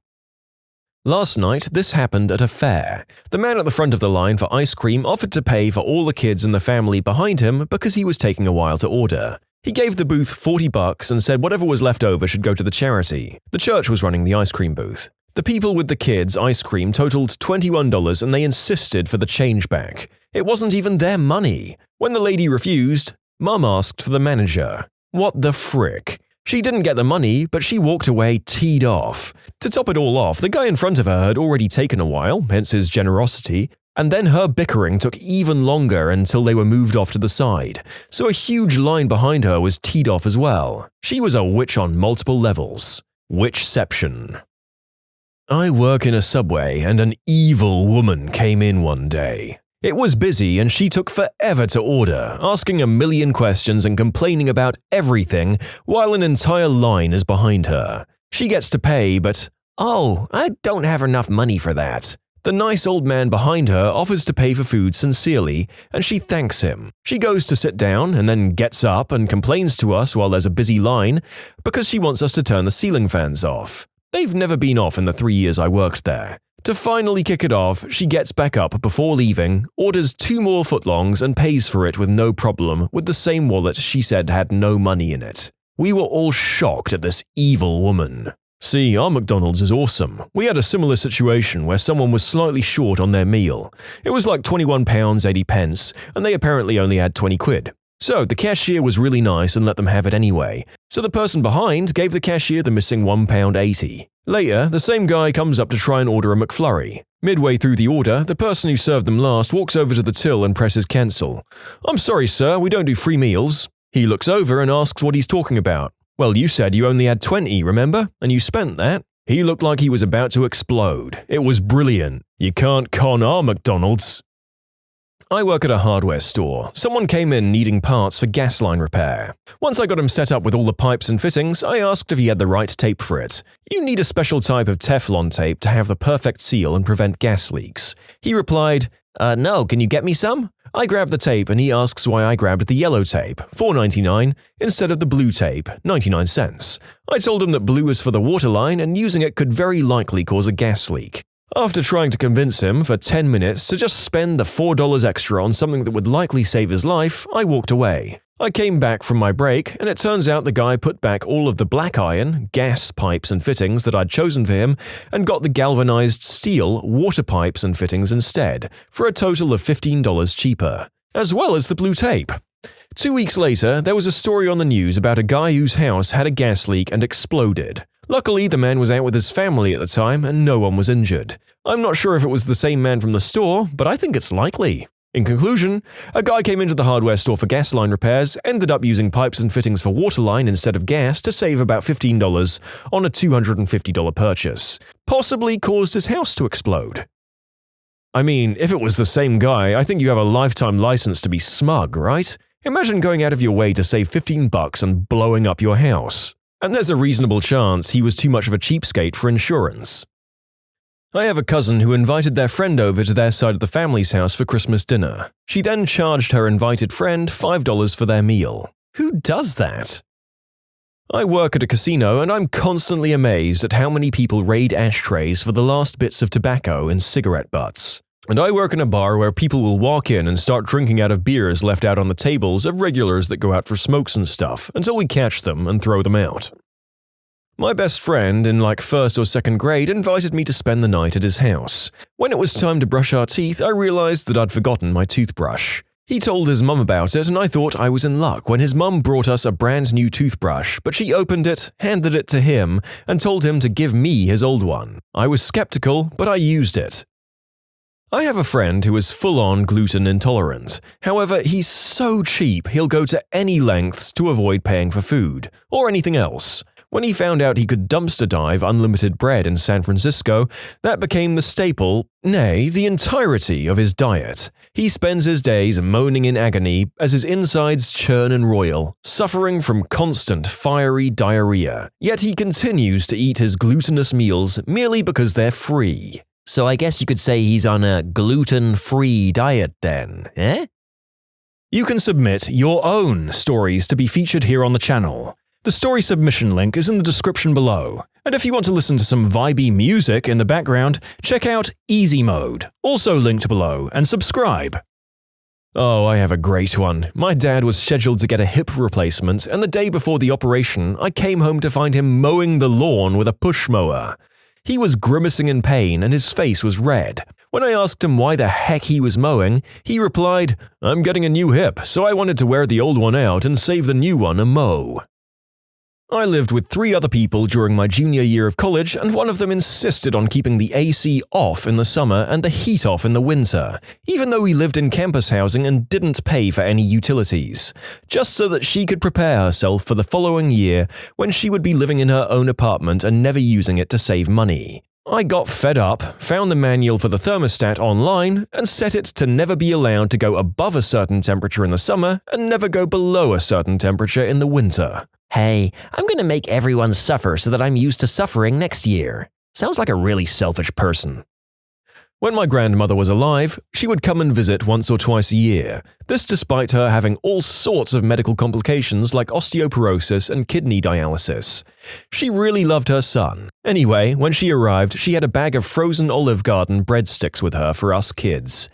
S2: Last night, this happened at a fair. The man at the front of the line for ice cream offered to pay for all the kids in the family behind him because he was taking a while to order. He gave the booth $40 and said whatever was left over should go to the charity. The church was running the ice cream booth. The people with the kids' ice cream totaled $21 and they insisted for the change back. It wasn't even their money. When the lady refused, Mum asked for the manager. What the frick? She didn't get the money, but she walked away teed off. To top it all off, the guy in front of her had already taken a while, hence his generosity, and then her bickering took even longer until they were moved off to the side, so a huge line behind her was teed off as well. She was a witch on multiple levels. Witchception. I work in a subway and an evil woman came in one day. It was busy and she took forever to order, asking a million questions and complaining about everything while an entire line is behind her. She gets to pay, but, "Oh, I don't have enough money for that." The nice old man behind her offers to pay for food sincerely, and she thanks him. She goes to sit down and then gets up and complains to us while there's a busy line because she wants us to turn the ceiling fans off. They've never been off in the 3 years I worked there. To finally kick it off, she gets back up before leaving, orders 2 more footlongs and pays for it with no problem with the same wallet she said had no money in it. We were all shocked at this evil woman. See, our McDonald's is awesome. We had a similar situation where someone was slightly short on their meal. It was like £21.80 and they apparently only had 20 quid. So the cashier was really nice and let them have it anyway. So the person behind gave the cashier the missing £1.80. Later, the same guy comes up to try and order a McFlurry. Midway through the order, the person who served them last walks over to the till and presses cancel. "I'm sorry, sir, we don't do free meals." He looks over and asks what he's talking about. "Well, you said you only had 20, remember? And you spent that." He looked like he was about to explode. It was brilliant. You can't con our McDonald's. I work at a hardware store. Someone came in needing parts for gas line repair. Once I got him set up with all the pipes and fittings, I asked if he had the right tape for it. You need a special type of Teflon tape to have the perfect seal and prevent gas leaks. He replied, "No, can you get me some?" I grabbed the tape and he asks why I grabbed the yellow tape, $4.99, instead of the blue tape, 99 cents. I told him that blue is for the water line and using it could very likely cause a gas leak. After trying to convince him for 10 minutes to just spend the $4 extra on something that would likely save his life, I walked away. I came back from my break, and it turns out the guy put back all of the black iron, gas pipes and fittings that I'd chosen for him, and got the galvanized steel, water pipes and fittings instead, for a total of $15 cheaper, as well as the blue tape. 2 weeks later, there was a story on the news about a guy whose house had a gas leak and exploded. Luckily, the man was out with his family at the time and no one was injured. I'm not sure if it was the same man from the store, but I think it's likely. In conclusion, a guy came into the hardware store for gas line repairs, ended up using pipes and fittings for water line instead of gas to save about $15 on a $250 purchase. Possibly caused his house to explode. I mean, if it was the same guy, I think you have a lifetime license to be smug, right? Imagine going out of your way to save $15 and blowing up your house. And there's a reasonable chance he was too much of a cheapskate for insurance. I have a cousin who invited their friend over to their side of the family's house for Christmas dinner. She then charged her invited friend $5 for their meal. Who does that? I work at a casino and I'm constantly amazed at how many people raid ashtrays for the last bits of tobacco in cigarette butts. And I work in a bar where people will walk in and start drinking out of beers left out on the tables of regulars that go out for smokes and stuff until we catch them and throw them out. My best friend in like 1st or 2nd grade invited me to spend the night at his house. When it was time to brush our teeth, I realized that I'd forgotten my toothbrush. He told his mum about it and I thought I was in luck when his mum brought us a brand new toothbrush, but she opened it, handed it to him, and told him to give me his old one. I was skeptical, but I used it. I have a friend who is full-on gluten intolerant. However, he's so cheap he'll go to any lengths to avoid paying for food, or anything else. When he found out he could dumpster dive unlimited bread in San Francisco, that became the staple, nay, the entirety of his diet. He spends his days moaning in agony as his insides churn and roil, suffering from constant fiery diarrhea. Yet he continues to eat his glutinous meals merely because they're free.
S3: So I guess you could say he's on a gluten-free diet then, eh?
S2: You can submit your own stories to be featured here on the channel. The story submission link is in the description below. And if you want to listen to some vibey music in the background, check out easymode, also linked below, and subscribe. Oh, I have a great one. My dad was scheduled to get a hip replacement, and the day before the operation, I came home to find him mowing the lawn with a push mower. He was grimacing in pain and his face was red. When I asked him why the heck he was mowing, he replied, "I'm getting a new hip, so I wanted to wear the old one out and save the new one a mow." I lived with 3 other people during my junior year of college, and one of them insisted on keeping the AC off in the summer and the heat off in the winter, even though we lived in campus housing and didn't pay for any utilities, just so that she could prepare herself for the following year when she would be living in her own apartment and never using it to save money. I got fed up, found the manual for the thermostat online, and set it to never be allowed to go above a certain temperature in the summer and never go below a certain temperature in the winter.
S3: Hey, I'm gonna make everyone suffer so that I'm used to suffering next year. Sounds like a really selfish person.
S2: When my grandmother was alive, she would come and visit once or twice a year, this despite her having all sorts of medical complications like osteoporosis and kidney dialysis. She really loved her son. Anyway, when she arrived, she had a bag of frozen Olive Garden breadsticks with her for us kids.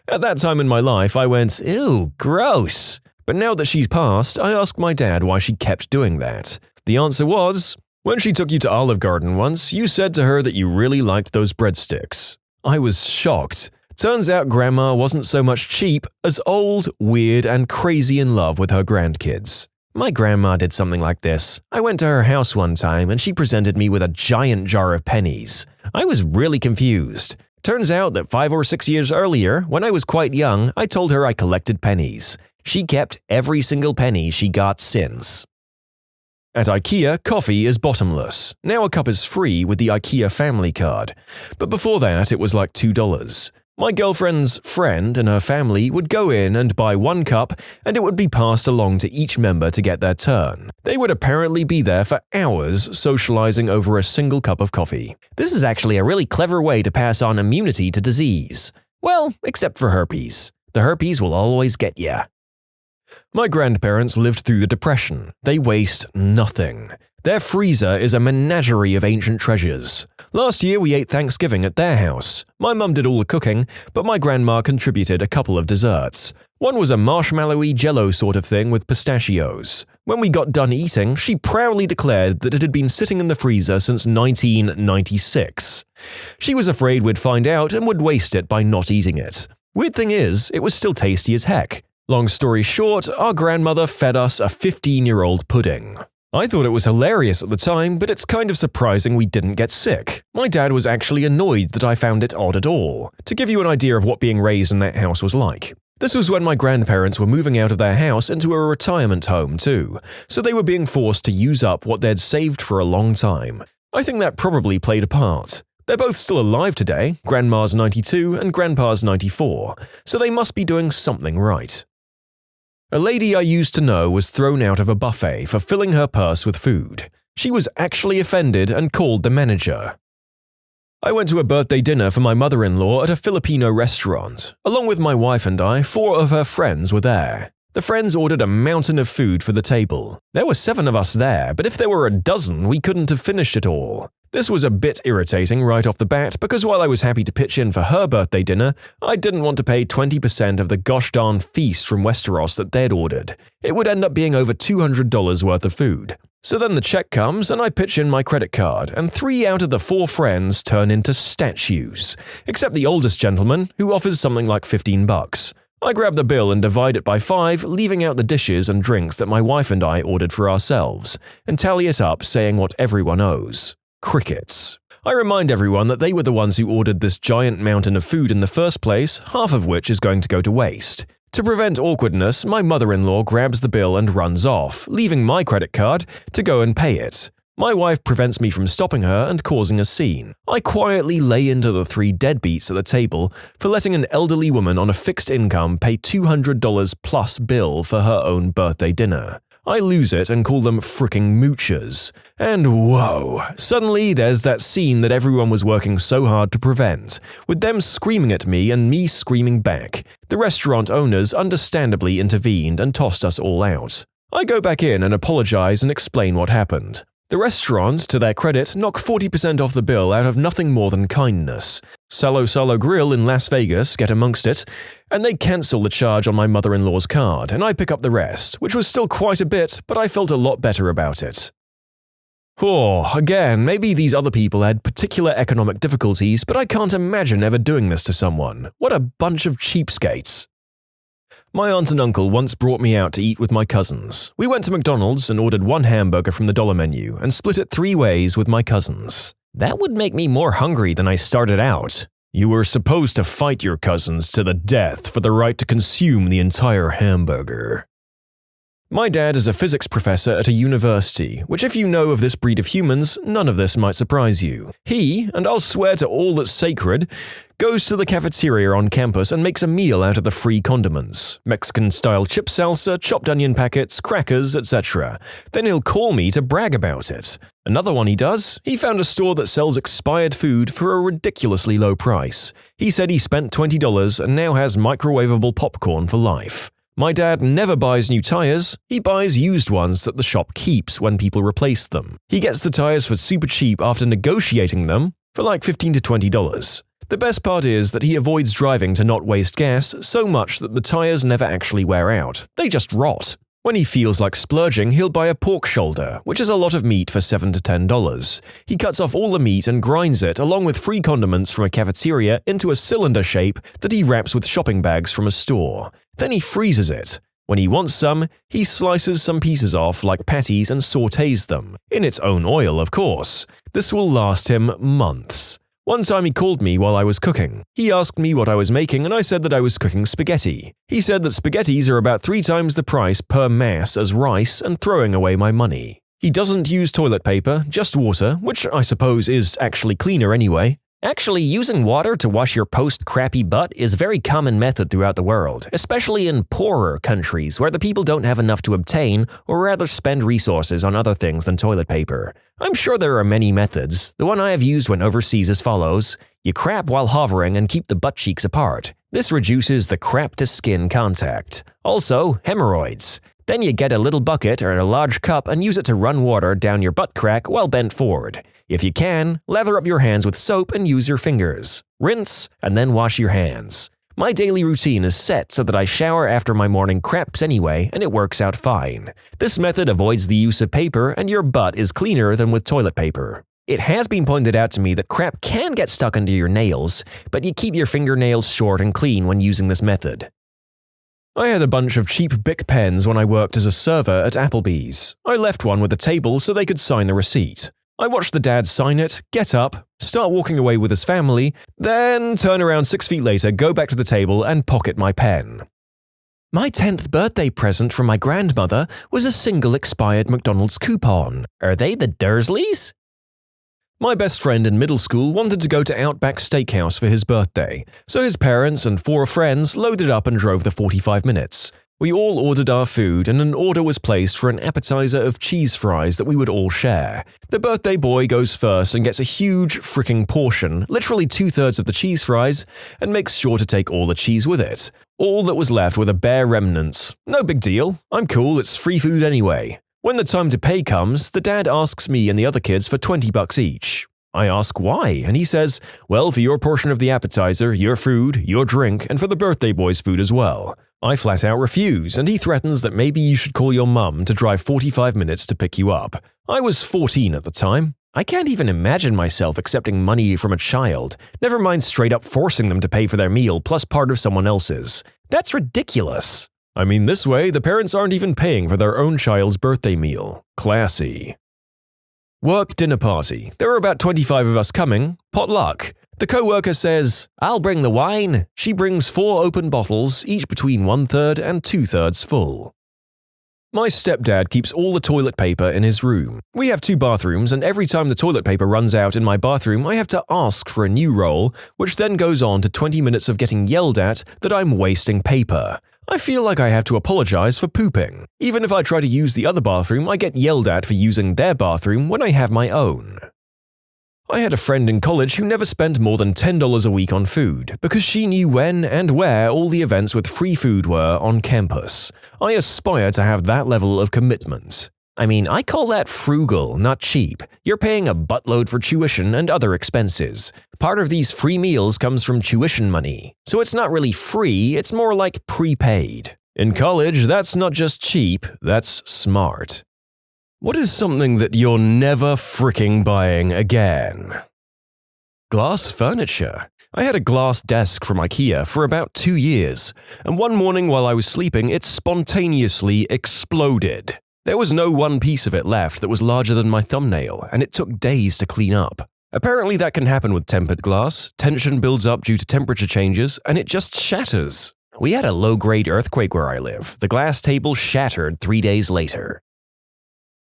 S2: At that time in my life, I went, "Ew, gross." But now that she's passed, I asked my dad why she kept doing that. The answer was, "When she took you to Olive Garden once, you said to her that you really liked those breadsticks." I was shocked. Turns out Grandma wasn't so much cheap as old, weird, and crazy in love with her grandkids. My grandma did something like this. I went to her house one time and she presented me with a giant jar of pennies. I was really confused. Turns out that 5 or 6 years earlier, when I was quite young, I told her I collected pennies. She kept every single penny she got since. At IKEA, coffee is bottomless. Now a cup is free with the IKEA family card. But before that, it was like $2. My girlfriend's friend and her family would go in and buy 1 cup, and it would be passed along to each member to get their turn. They would apparently be there for hours socializing over a single cup of coffee.
S3: This is actually a really clever way to pass on immunity to disease. Well, except for herpes. The herpes will always get ya.
S2: My grandparents lived through the Depression. They waste nothing. Their freezer is a menagerie of ancient treasures. Last year we ate Thanksgiving at their house. My mum did all the cooking, but my grandma contributed a couple of desserts. One was a marshmallowy jello sort of thing with pistachios. When we got done eating, she proudly declared that it had been sitting in the freezer since 1996. She was afraid we'd find out and would waste it by not eating it. Weird thing is, it was still tasty as heck. Long story short, our grandmother fed us a 15-year-old pudding. I thought it was hilarious at the time, but it's kind of surprising we didn't get sick. My dad was actually annoyed that I found it odd at all. To give you an idea of what being raised in that house was like. This was when my grandparents were moving out of their house into a retirement home too, so they were being forced to use up what they'd saved for a long time. I think that probably played a part. They're both still alive today, Grandma's 92 and Grandpa's 94, so they must be doing something right. A lady I used to know was thrown out of a buffet for filling her purse with food. She was actually offended and called the manager. I went to a birthday dinner for my mother-in-law at a Filipino restaurant. Along with my wife and I, 4 of her friends were there. The friends ordered a mountain of food for the table. There were 7 of us there, but if there were a dozen, we couldn't have finished it all. This was a bit irritating right off the bat because while I was happy to pitch in for her birthday dinner, I didn't want to pay 20% of the gosh darn feast from Westeros that they'd ordered. It would end up being over $200 worth of food. So then the check comes and I pitch in my credit card, and 3 out of the 4 friends turn into statues, except the oldest gentleman, who offers something like $15. I grab the bill and divide it by 5, leaving out the dishes and drinks that my wife and I ordered for ourselves, and tally it up saying what everyone owes. Crickets. I remind everyone that they were the ones who ordered this giant mountain of food in the first place, half of which is going to go to waste. To prevent awkwardness, my mother-in-law grabs the bill and runs off, leaving my credit card to go and pay it. My wife prevents me from stopping her and causing a scene. I quietly lay into the 3 deadbeats at the table for letting an elderly woman on a fixed income pay $200 plus bill for her own birthday dinner. I lose it and call them fricking moochers. And whoa, suddenly there's that scene that everyone was working so hard to prevent, with them screaming at me and me screaming back. The restaurant owners understandably intervened and tossed us all out. I go back in and apologize and explain what happened. The restaurant, to their credit, knock 40% off the bill out of nothing more than kindness. Salo Grill in Las Vegas get amongst it, and they cancel the charge on my mother-in-law's card, and I pick up the rest, which was still quite a bit, but I felt a lot better about it. Again, maybe these other people had particular economic difficulties, but I can't imagine ever doing this to someone. What a bunch of cheapskates. My aunt and uncle once brought me out to eat with my cousins. We went to McDonald's and ordered 1 hamburger from the dollar menu and split it 3 ways with my cousins.
S3: That would make me more hungry than I started out.
S2: You were supposed to fight your cousins to the death for the right to consume the entire hamburger. My dad is a physics professor at a university, which if you know of this breed of humans, none of this might surprise you. He, and I'll swear to all that's sacred, goes to the cafeteria on campus and makes a meal out of the free condiments. Mexican-style chip salsa, chopped onion packets, crackers, etc. Then he'll call me to brag about it. Another one he does, he found a store that sells expired food for a ridiculously low price. He said he spent $20 and now has microwavable popcorn for life. My dad never buys new tires, he buys used ones that the shop keeps when people replace them. He gets the tires for super cheap after negotiating them for like $15 to $20. The best part is that he avoids driving to not waste gas so much that the tires never actually wear out, they just rot. When he feels like splurging, he'll buy a pork shoulder, which is a lot of meat for $7 to $10. He cuts off all the meat and grinds it along with free condiments from a cafeteria into a cylinder shape that he wraps with shopping bags from a store. Then he freezes it. When he wants some, he slices some pieces off like patties and sautés them, in its own oil, of course. This will last him months. One time he called me while I was cooking. He asked me what I was making and I said that I was cooking spaghetti. He said that spaghettis are about 3 times the price per mass as rice and throwing away my money. He doesn't use toilet paper, just water, which I suppose is actually cleaner anyway.
S3: Actually, using water to wash your post-crappy butt is a very common method throughout the world, especially in poorer countries where the people don't have enough to obtain or rather spend resources on other things than toilet paper. I'm sure there are many methods. The one I have used when overseas is follows. You crap while hovering and keep the butt cheeks apart. This reduces the crap-to-skin contact. Also, hemorrhoids. Then you get a little bucket or a large cup and use it to run water down your butt crack while bent forward. If you can, lather up your hands with soap and use your fingers. Rinse, and then wash your hands. My daily routine is set so that I shower after my morning craps anyway, and it works out fine. This method avoids the use of paper, and your butt is cleaner than with toilet paper. It has been pointed out to me that crap can get stuck under your nails, but you keep your fingernails short and clean when using this method. I had a bunch of cheap Bic pens when I worked as a server at Applebee's. I left one with the table so they could sign the receipt. I watched the dad sign it, get up, start walking away with his family, then turn around 6 feet later, go back to the table and pocket my pen. My 10th birthday present from my grandmother was a single expired McDonald's coupon. Are they the Dursleys?
S2: My best friend in middle school wanted to go to Outback Steakhouse for his birthday, so his parents and 4 friends loaded up and drove the 45 minutes. We all ordered our food and an order was placed for an appetizer of cheese fries that we would all share. The birthday boy goes first and gets a huge freaking portion, literally 2/3 of the cheese fries, and makes sure to take all the cheese with it. All that was left were the bare remnants. No big deal, I'm cool, it's free food anyway. When the time to pay comes, the dad asks me and the other kids for $20 each. I ask why, and he says, well, for your portion of the appetizer, your food, your drink, and for the birthday boy's food as well. I flat out refuse, and he threatens that maybe you should call your mum to drive 45 minutes to pick you up. I was 14 at the time. I can't even imagine myself accepting money from a child, never mind straight up forcing them to pay for their meal plus part of someone else's. That's ridiculous. I mean, this way, the parents aren't even paying for their own child's birthday meal. Classy. Work dinner party. There are about 25 of us coming. Potluck. The co-worker says, "I'll bring the wine." She brings 4 open bottles, each between 1/3 and 2/3 full. My stepdad keeps all the toilet paper in his room. We have 2 bathrooms, and every time the toilet paper runs out in my bathroom, I have to ask for a new roll, which then goes on to 20 minutes of getting yelled at that I'm wasting paper. I feel like I have to apologize for pooping. Even if I try to use the other bathroom, I get yelled at for using their bathroom when I have my own. I had a friend in college who never spent more than $10 a week on food, because she knew when and where all the events with free food were on campus. I aspire to have that level of commitment. I mean, I call that frugal, not cheap. You're paying a buttload for tuition and other expenses. Part of these free meals comes from tuition money, so it's not really free, it's more like prepaid. In college, that's not just cheap, that's smart. What is something that you're never fricking buying again? Glass furniture. I had a glass desk from IKEA for about 2 years, and one morning while I was sleeping, it spontaneously exploded. There was no one piece of it left that was larger than my thumbnail, and it took days to clean up. Apparently that can happen with tempered glass. Tension builds up due to temperature changes, and it just shatters. We had a low-grade earthquake where I live. The glass table shattered 3 days later.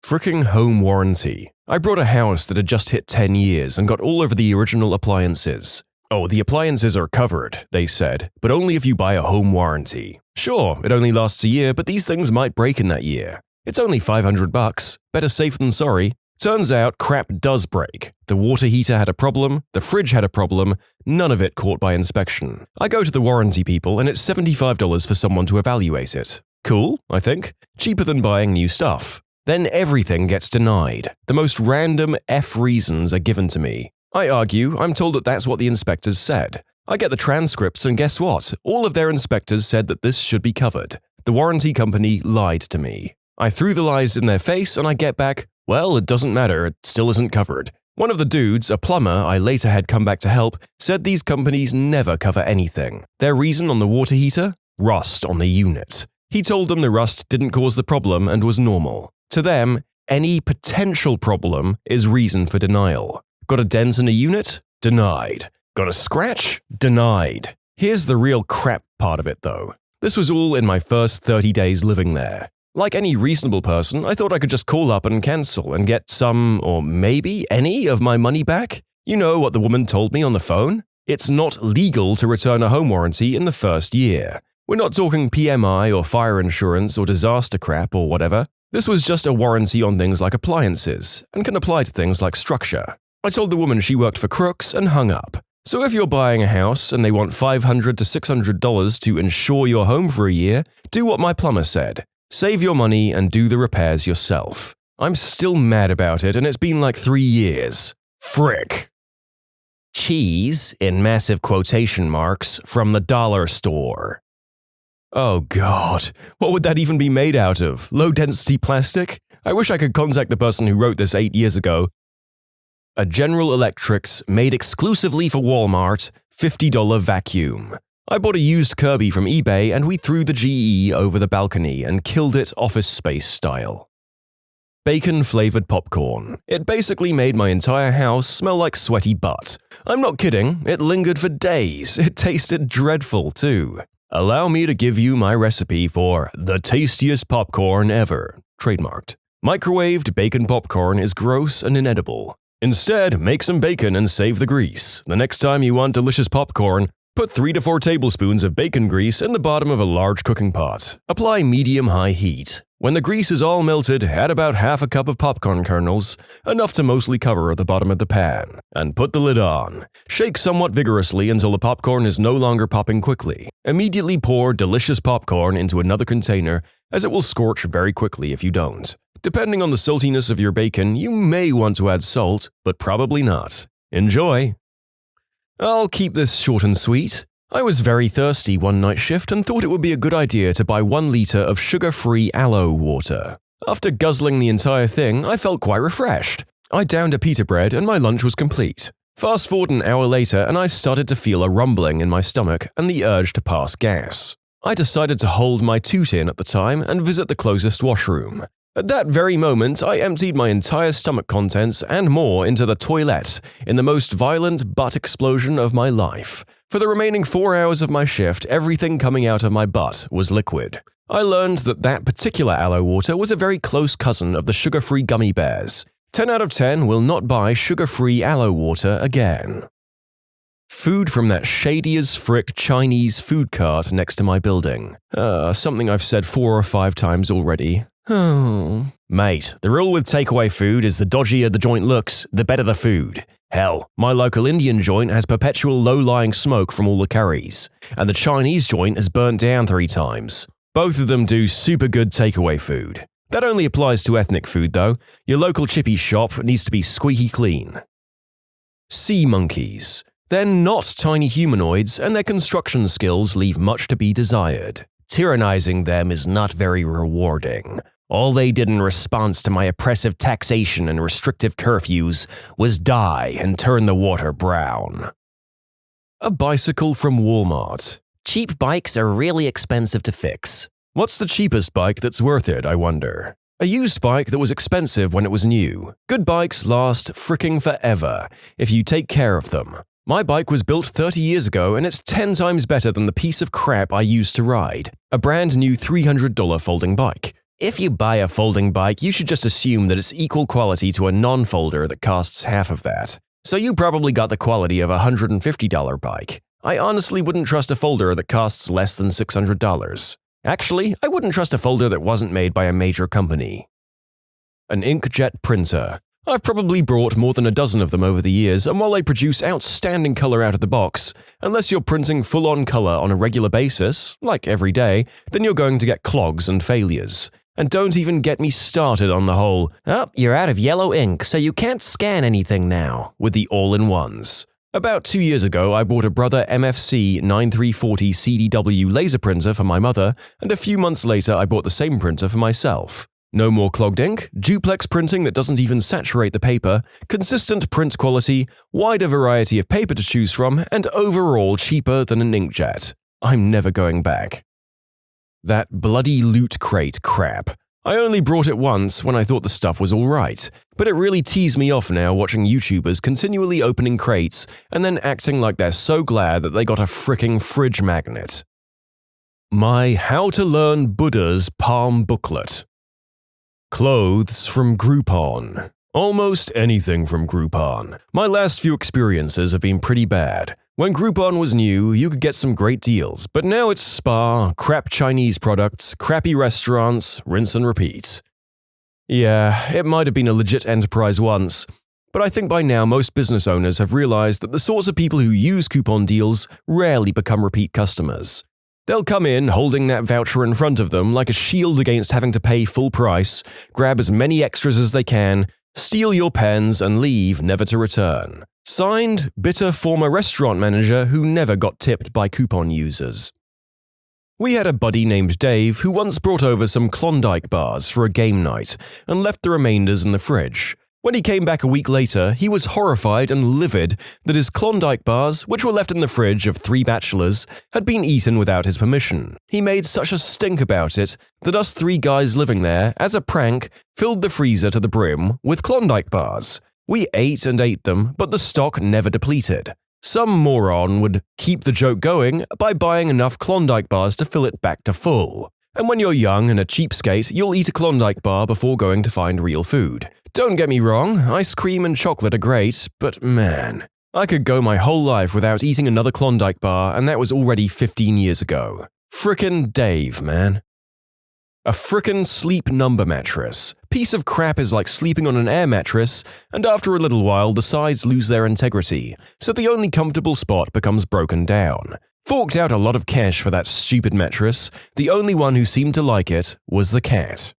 S2: Fricking home warranty. I brought a house that had just hit 10 years and got all of the original appliances. "Oh, the appliances are covered," they said, "but only if you buy a home warranty." Sure, it only lasts a year, but these things might break in that year. It's only $500, better safe than sorry. Turns out crap does break. The water heater had a problem, the fridge had a problem, none of it caught by inspection. I go to the warranty people and it's $75 for someone to evaluate it. Cool, I think. Cheaper than buying new stuff. Then everything gets denied. The most random F reasons are given to me. I argue, I'm told that that's what the inspectors said. I get the transcripts and guess what? All of their inspectors said that this should be covered. The warranty company lied to me. I threw the lies in their face and I get back, "Well, it doesn't matter, it still isn't covered." One of the dudes, a plumber I later had come back to help, said these companies never cover anything. Their reason on the water heater? Rust on the unit. He told them the rust didn't cause the problem and was normal. To them, any potential problem is reason for denial. Got a dent in a unit? Denied. Got a scratch? Denied. Here's the real crap part of it though. This was all in my first 30 days living there. Like any reasonable person, I thought I could just call up and cancel and get some, or maybe any, of my money back. You know what the woman told me on the phone? It's not legal to return a home warranty in the first year. We're not talking PMI or fire insurance or disaster crap or whatever. This was just a warranty on things like appliances, and can apply to things like structure. I told the woman she worked for crooks and hung up. So if you're buying a house and they want $500 to $600 to insure your home for a year, do what my plumber said. Save your money and do the repairs yourself. I'm still mad about it and it's been like 3 years. Frick. Cheese, in massive quotation marks, from the dollar store. Oh god, what would that even be made out of? Low-density plastic? I wish I could contact the person who wrote this 8 years ago. A General Electric's made exclusively for Walmart, $50 vacuum. I bought a used Kirby from eBay and we threw the GE over the balcony and killed it Office Space style. Bacon-flavored popcorn. It basically made my entire house smell like sweaty butt. I'm not kidding, it lingered for days. It tasted dreadful too. Allow me to give you my recipe for the tastiest popcorn ever. Trademarked. Microwaved bacon popcorn is gross and inedible. Instead, make some bacon and save the grease. The next time you want delicious popcorn, put 3 to 4 tablespoons of bacon grease in the bottom of a large cooking pot. Apply medium-high heat. When the grease is all melted, add about half a cup of popcorn kernels, enough to mostly cover the bottom of the pan, and put the lid on. Shake somewhat vigorously until the popcorn is no longer popping quickly. Immediately pour delicious popcorn into another container, as it will scorch very quickly if you don't. Depending on the saltiness of your bacon, you may want to add salt, but probably not. Enjoy! I'll keep this short and sweet. I was very thirsty one night shift and thought it would be a good idea to buy 1 liter of sugar-free aloe water. After guzzling the entire thing, I felt quite refreshed. I downed a pita bread and my lunch was complete. Fast forward an hour later and I started to feel a rumbling in my stomach and the urge to pass gas. I decided to hold my toot in at the time and visit the closest washroom. At that very moment, I emptied my entire stomach contents and more into the toilet in the most violent butt explosion of my life. For the remaining 4 hours of my shift, everything coming out of my butt was liquid. I learned that particular aloe water was a very close cousin of the sugar-free gummy bears. 10 out of 10 will not buy sugar-free aloe water again. Food from that shady-as-frick Chinese food cart next to my building. Something I've said 4 or 5 times already. Oh. Mate, the rule with takeaway food is the dodgier the joint looks, the better the food. Hell, my local Indian joint has perpetual low-lying smoke from all the curries, and the Chinese joint has burnt down 3 times. Both of them do super good takeaway food. That only applies to ethnic food though. Your local chippy shop needs to be squeaky clean. Sea monkeys. They're not tiny humanoids, and their construction skills leave much to be desired. Tyrannizing them is not very rewarding. All they did in response to my oppressive taxation and restrictive curfews was die and turn the water brown. A bicycle from Walmart.
S3: Cheap bikes are really expensive to fix.
S2: What's the cheapest bike that's worth it, I wonder? A used bike that was expensive when it was new. Good bikes last fricking forever, if you take care of them. My bike was built 30 years ago and it's 10 times better than the piece of crap I used to ride. A brand new $300 folding bike. If you buy a folding bike, you should just assume that it's equal quality to a non-folder that costs half of that. So you probably got the quality of a $150 bike. I honestly wouldn't trust a folder that costs less than $600. Actually, I wouldn't trust a folder that wasn't made by a major company. An inkjet printer. I've probably bought more than a dozen of them over the years, and while they produce outstanding color out of the box, unless you're printing full-on color on a regular basis, like every day, then you're going to get clogs and failures. And don't even get me started on the whole,
S3: you're out of yellow ink, so you can't scan anything now,
S2: with the all-in-ones. About 2 years ago, I bought a Brother MFC 9340 CDW laser printer for my mother, and a few months later I bought the same printer for myself. No more clogged ink, duplex printing that doesn't even saturate the paper, consistent print quality, wider variety of paper to choose from, and overall cheaper than an inkjet. I'm never going back. That bloody Loot Crate crap. I only brought it once when I thought the stuff was alright, but it really teased me off now watching YouTubers continually opening crates and then acting like they're so glad that they got a fricking fridge magnet. My How to Learn Buddha's Palm booklet. Clothes from Groupon. Almost anything from Groupon. My last few experiences have been pretty bad. When Groupon was new, you could get some great deals, but now it's spa, crap Chinese products, crappy restaurants, rinse and repeat. Yeah, it might have been a legit enterprise once, but I think by now most business owners have realized that the sorts of people who use coupon deals rarely become repeat customers. They'll come in holding that voucher in front of them like a shield against having to pay full price, grab as many extras as they can, steal your pens, and leave never to return. Signed, bitter former restaurant manager who never got tipped by coupon users. We had a buddy named Dave who once brought over some Klondike bars for a game night and left the remainders in the fridge. When he came back a week later, he was horrified and livid that his Klondike bars, which were left in the fridge of 3 bachelors, had been eaten without his permission. He made such a stink about it that us 3 guys living there, as a prank, filled the freezer to the brim with Klondike bars. We ate and ate them, but the stock never depleted. Some moron would keep the joke going by buying enough Klondike bars to fill it back to full. And when you're young and a cheapskate, you'll eat a Klondike bar before going to find real food. Don't get me wrong, ice cream and chocolate are great, but man, I could go my whole life without eating another Klondike bar, and that was already 15 years ago. Frickin' Dave, man. A frickin' sleep number mattress. Piece of crap is like sleeping on an air mattress, and after a little while the sides lose their integrity, so the only comfortable spot becomes broken down. Forked out a lot of cash for that stupid mattress. The only one who seemed to like it was the cat.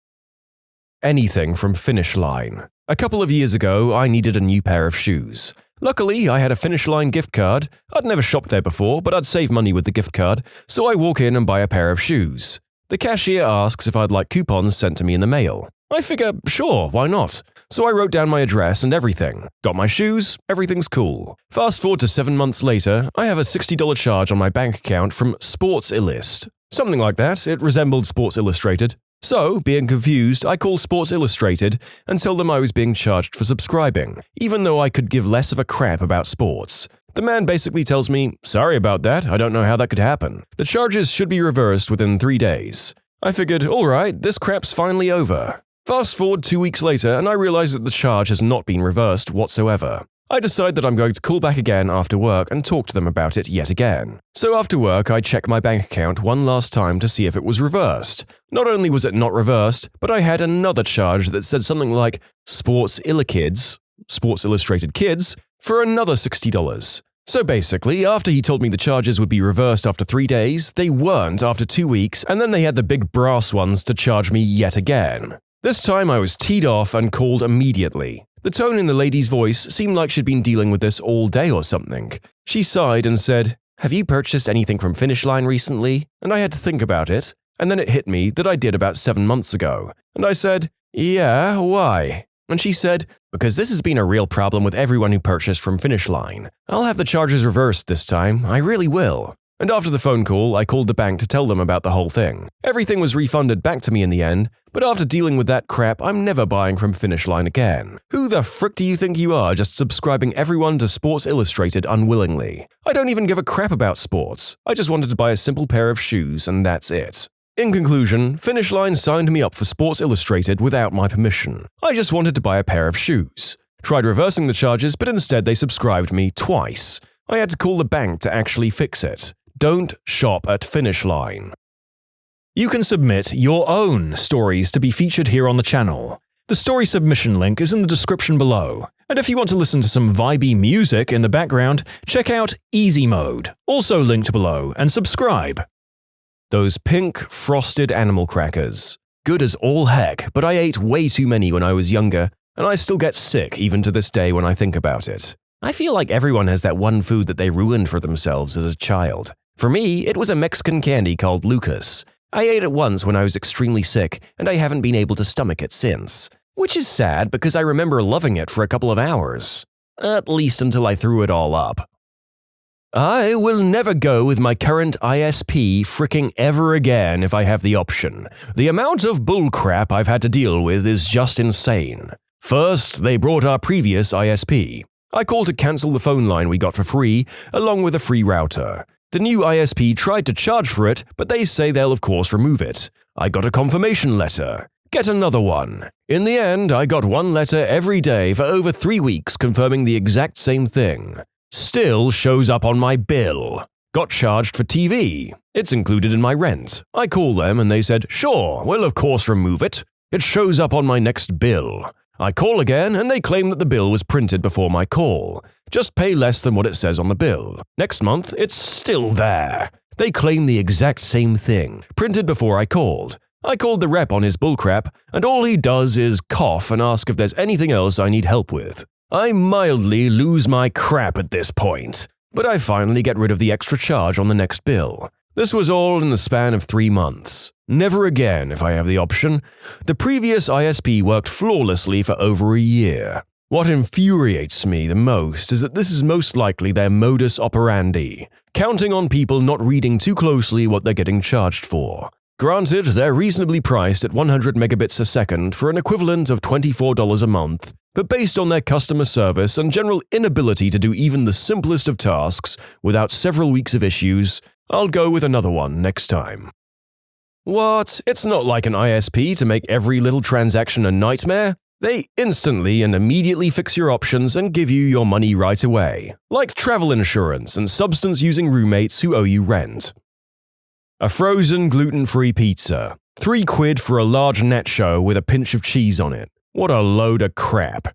S2: Anything from Finish Line. A couple of years ago, I needed a new pair of shoes. Luckily, I had a Finish Line gift card. I'd never shopped there before, but I'd save money with the gift card, so I walk in and buy a pair of shoes. The cashier asks if I'd like coupons sent to me in the mail. I figure, sure, why not? So I wrote down my address and everything. Got my shoes, everything's cool. Fast forward to 7 months later, I have a $60 charge on my bank account from Sports Illust. Something like that, it resembled Sports Illustrated. So, being confused, I call Sports Illustrated and tell them I was being charged for subscribing, even though I could give less of a crap about sports. The man basically tells me, "Sorry about that, I don't know how that could happen. The charges should be reversed within 3 days." I figured, alright, this crap's finally over. Fast forward 2 weeks later and I realize that the charge has not been reversed whatsoever. I decide that I'm going to call back again after work and talk to them about it yet again. So after work, I check my bank account one last time to see if it was reversed. Not only was it not reversed, but I had another charge that said something like Sports Illustrated Kids, for another $60. So basically, after he told me the charges would be reversed after 3 days, they weren't after 2 weeks, and then they had the big brass ones to charge me yet again. This time I was teed off and called immediately. The tone in the lady's voice seemed like she'd been dealing with this all day or something. She sighed and said, "Have you purchased anything from Finish Line recently?" And I had to think about it, and then it hit me that I did about 7 months ago. And I said, "Yeah, why?" And she said, "Because this has been a real problem with everyone who purchased from Finish Line. I'll have the charges reversed this time, I really will." And after the phone call, I called the bank to tell them about the whole thing. Everything was refunded back to me in the end, but after dealing with that crap, I'm never buying from Finish Line again. Who the frick do you think you are just subscribing everyone to Sports Illustrated unwillingly? I don't even give a crap about sports. I just wanted to buy a simple pair of shoes and that's it. In conclusion, Finish Line signed me up for Sports Illustrated without my permission. I just wanted to buy a pair of shoes. Tried reversing the charges, but instead they subscribed me twice. I had to call the bank to actually fix it. Don't shop at Finish Line. You can submit your own stories to be featured here on the channel. The story submission link is in the description below. And if you want to listen to some vibey music in the background, check out easymode, also linked below, and subscribe. Those pink, frosted animal crackers. Good as all heck, but I ate way too many when I was younger, and I still get sick even to this day when I think about it. I feel like everyone has that one food that they ruined for themselves as a child. For me, it was a Mexican candy called Lucas. I ate it once when I was extremely sick, and I haven't been able to stomach it since. Which is sad because I remember loving it for a couple of hours. At least until I threw it all up. I will never go with my current ISP fricking ever again if I have the option. The amount of bullcrap I've had to deal with is just insane. First, they brought our previous ISP. I called to cancel the phone line we got for free, along with a free router. The new ISP tried to charge for it, but they say they'll of course remove it. I got a confirmation letter. Get another one. In the end, I got one letter every day for over 3 weeks confirming the exact same thing. Still shows up on my bill. Got charged for TV. It's included in my rent. I call them and they said, "Sure, we'll of course remove it. It shows up on my next bill." I call again and they claim that the bill was printed before my call. Just pay less than what it says on the bill. Next month, it's still there. They claim the exact same thing, printed before I called. I called the rep on his bullcrap, and all he does is cough and ask if there's anything else I need help with. I mildly lose my crap at this point, but I finally get rid of the extra charge on the next bill. This was all in the span of 3 months. Never again if I have the option. The previous ISP worked flawlessly for over a year. What infuriates me the most is that this is most likely their modus operandi, counting on people not reading too closely what they're getting charged for. Granted, they're reasonably priced at 100 megabits a second for an equivalent of $24 a month, but based on their customer service and general inability to do even the simplest of tasks without several weeks of issues, I'll go with another one next time. What? It's not like an ISP to make every little transaction a nightmare. They instantly and immediately fix your options and give you your money right away, like travel insurance and substance-using roommates who owe you rent. A frozen gluten-free pizza. £3 for a large nacho with a pinch of cheese on it. What a load of crap.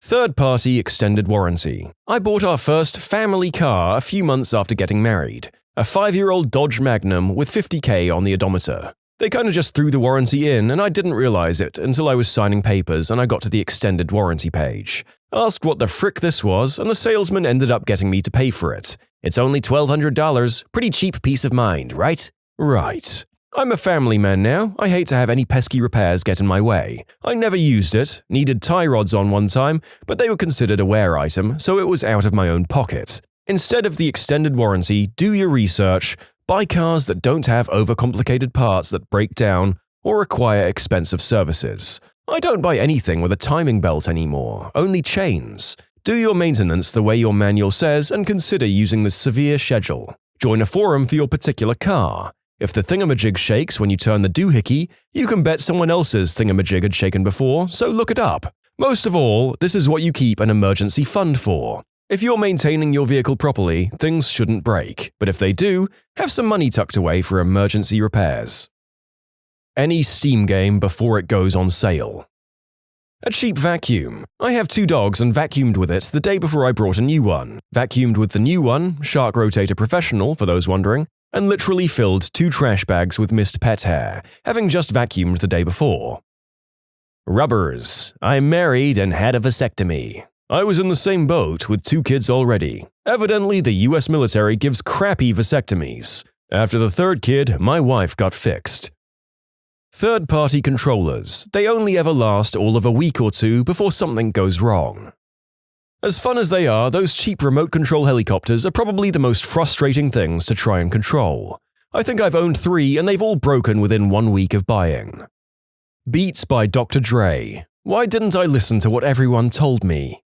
S2: Third-party extended warranty. I bought our first family car a few months after getting married. A 5-year-old Dodge Magnum with 50k on the odometer. They kinda just threw the warranty in and I didn't realize it until I was signing papers and I got to the extended warranty page. Asked what the frick this was and the salesman ended up getting me to pay for it. It's only $1,200, pretty cheap peace of mind, right? Right. I'm a family man now, I hate to have any pesky repairs get in my way. I never used it, needed tie rods on one time, but they were considered a wear item, so it was out of my own pocket. Instead of the extended warranty, do your research, buy cars that don't have overcomplicated parts that break down, or require expensive services. I don't buy anything with a timing belt anymore, only chains. Do your maintenance the way your manual says and consider using the severe schedule. Join a forum for your particular car. If the thingamajig shakes when you turn the doohickey, you can bet someone else's thingamajig had shaken before, so look it up. Most of all, this is what you keep an emergency fund for. If you're maintaining your vehicle properly, things shouldn't break, but if they do, have some money tucked away for emergency repairs. Any Steam game before it goes on sale. A cheap vacuum. I have 2 dogs and vacuumed with it the day before I brought a new one. Vacuumed with the new one, Shark Rotator Professional for those wondering, and literally filled 2 trash bags with mist pet hair, having just vacuumed the day before. Rubbers. I'm married and had a vasectomy. I was in the same boat with 2 kids already. Evidently, the US military gives crappy vasectomies. After the 3rd kid, my wife got fixed. Third-party controllers. They only ever last all of a week or 2 before something goes wrong. As fun as they are, those cheap remote control helicopters are probably the most frustrating things to try and control. I think I've owned 3 and they've all broken within 1 week of buying. Beats by Dr. Dre. Why didn't I listen to what everyone told me?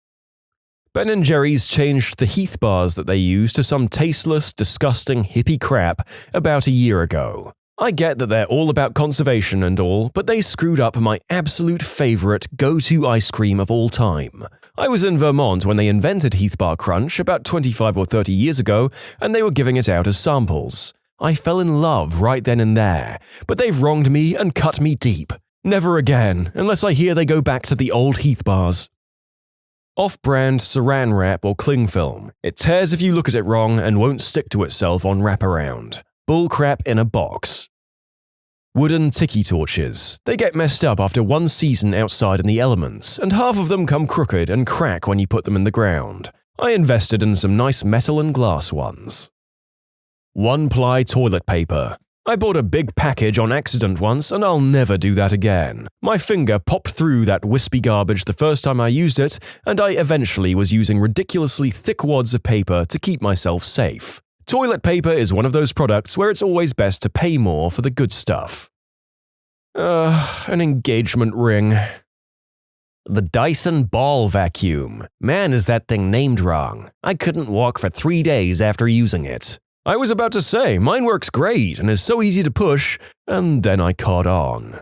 S2: Ben & Jerry's changed the Heath bars that they use to some tasteless, disgusting hippie crap about a year ago. I get that they're all about conservation and all, but they screwed up my absolute favorite go-to ice cream of all time. I was in Vermont when they invented Heath Bar Crunch about 25 or 30 years ago, and they were giving it out as samples. I fell in love right then and there, but they've wronged me and cut me deep. Never again, unless I hear they go back to the old Heath bars. Off-brand saran wrap or cling film. It tears if you look at it wrong and won't stick to itself on wraparound. Bullcrap in a box. Wooden tiki torches. They get messed up after 1 season outside in the elements, and half of them come crooked and crack when you put them in the ground. I invested in some nice metal and glass ones. One-ply toilet paper. I bought a big package on accident once and I'll never do that again. My finger popped through that wispy garbage the first time I used it, and I eventually was using ridiculously thick wads of paper to keep myself safe. Toilet paper is one of those products where it's always best to pay more for the good stuff. An engagement ring. The Dyson Ball Vacuum. Man, is that thing named wrong. I couldn't walk for 3 days after using it. I was about to say, mine works great and is so easy to push, and then I caught on.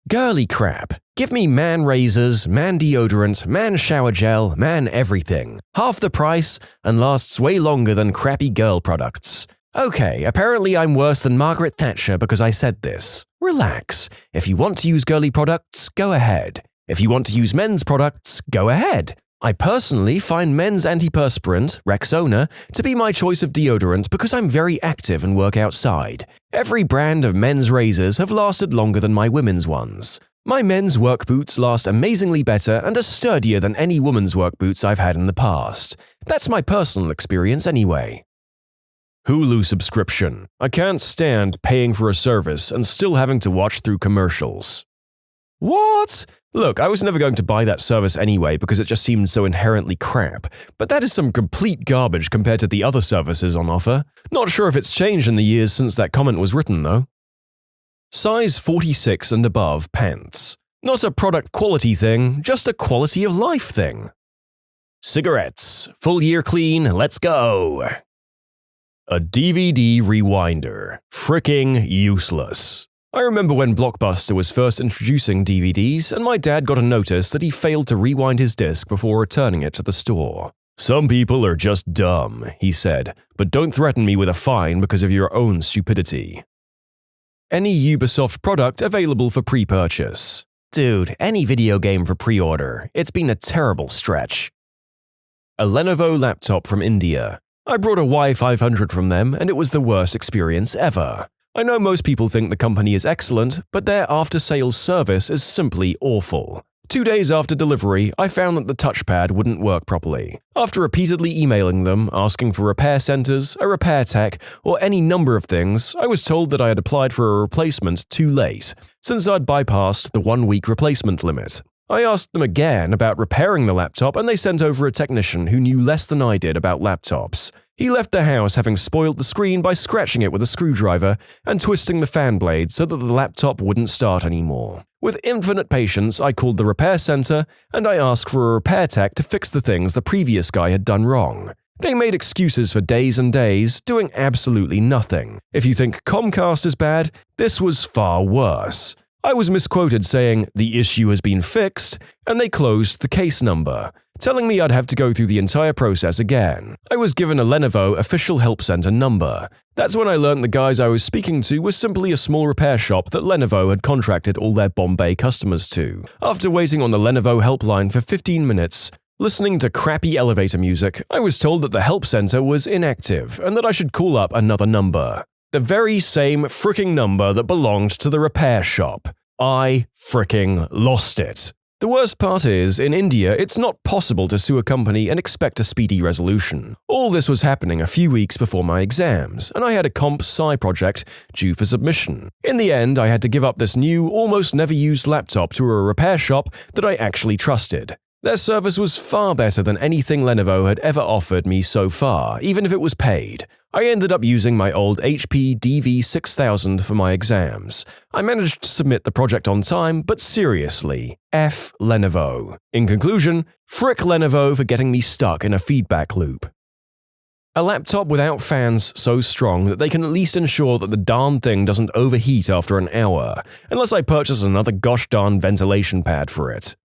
S2: Girly crap. Give me man razors, man deodorant, man shower gel, man everything. Half the price and lasts way longer than crappy girl products. Okay, apparently I'm worse than Margaret Thatcher because I said this. Relax. If you want to use girly products, go ahead. If you want to use men's products, go ahead. I personally find men's antiperspirant, Rexona, to be my choice of deodorant because I'm very active and work outside. Every brand of men's razors have lasted longer than my women's ones. My men's work boots last amazingly better and are sturdier than any woman's work boots I've had in the past. That's my personal experience anyway. Hulu subscription. I can't stand paying for a service and still having to watch through commercials. What? Look, I was never going to buy that service anyway because it just seemed so inherently crap, but that is some complete garbage compared to the other services on offer. Not sure if it's changed in the years since that comment was written, though. Size 46 and above pants. Not a product quality thing, just a quality of life thing. Cigarettes. Full year clean, let's go. A DVD rewinder. Fricking useless. I remember when Blockbuster was first introducing DVDs, and my dad got a notice that he failed to rewind his disc before returning it to the store. Some people are just dumb, he said, but don't threaten me with a fine because of your own stupidity. Any Ubisoft product available for pre-purchase. Dude, any video game for pre-order. It's been a terrible stretch. A Lenovo laptop from India. I brought a Y500 from them, and it was the worst experience ever. I know most people think the company is excellent, but their after-sales service is simply awful. 2 days after delivery, I found that the touchpad wouldn't work properly. After repeatedly emailing them, asking for repair centers, a repair tech, or any number of things, I was told that I had applied for a replacement too late, since I'd bypassed the 1-week replacement limit. I asked them again about repairing the laptop and they sent over a technician who knew less than I did about laptops. He left the house having spoiled the screen by scratching it with a screwdriver and twisting the fan blade so that the laptop wouldn't start anymore. With infinite patience, I called the repair center and I asked for a repair tech to fix the things the previous guy had done wrong. They made excuses for days and days, doing absolutely nothing. If you think Comcast is bad, this was far worse. I was misquoted saying, "The issue has been fixed," and they closed the case number, telling me I'd have to go through the entire process again. I was given a Lenovo official help center number. That's when I learned the guys I was speaking to was simply a small repair shop that Lenovo had contracted all their Bombay customers to. After waiting on the Lenovo helpline for 15 minutes, listening to crappy elevator music, I was told that the help center was inactive and that I should call up another number. The very same fricking number that belonged to the repair shop. I fricking lost it. The worst part is, in India, it's not possible to sue a company and expect a speedy resolution. All this was happening a few weeks before my exams, and I had a comp sci project due for submission. In the end, I had to give up this new, almost never used laptop to a repair shop that I actually trusted. Their service was far better than anything Lenovo had ever offered me so far, even if it was paid. I ended up using my old HP DV6000 for my exams. I managed to submit the project on time, but seriously, F Lenovo. In conclusion, frick Lenovo for getting me stuck in a feedback loop. A laptop without fans so strong that they can at least ensure that the darn thing doesn't overheat after an hour, unless I purchase another gosh darn ventilation pad for it.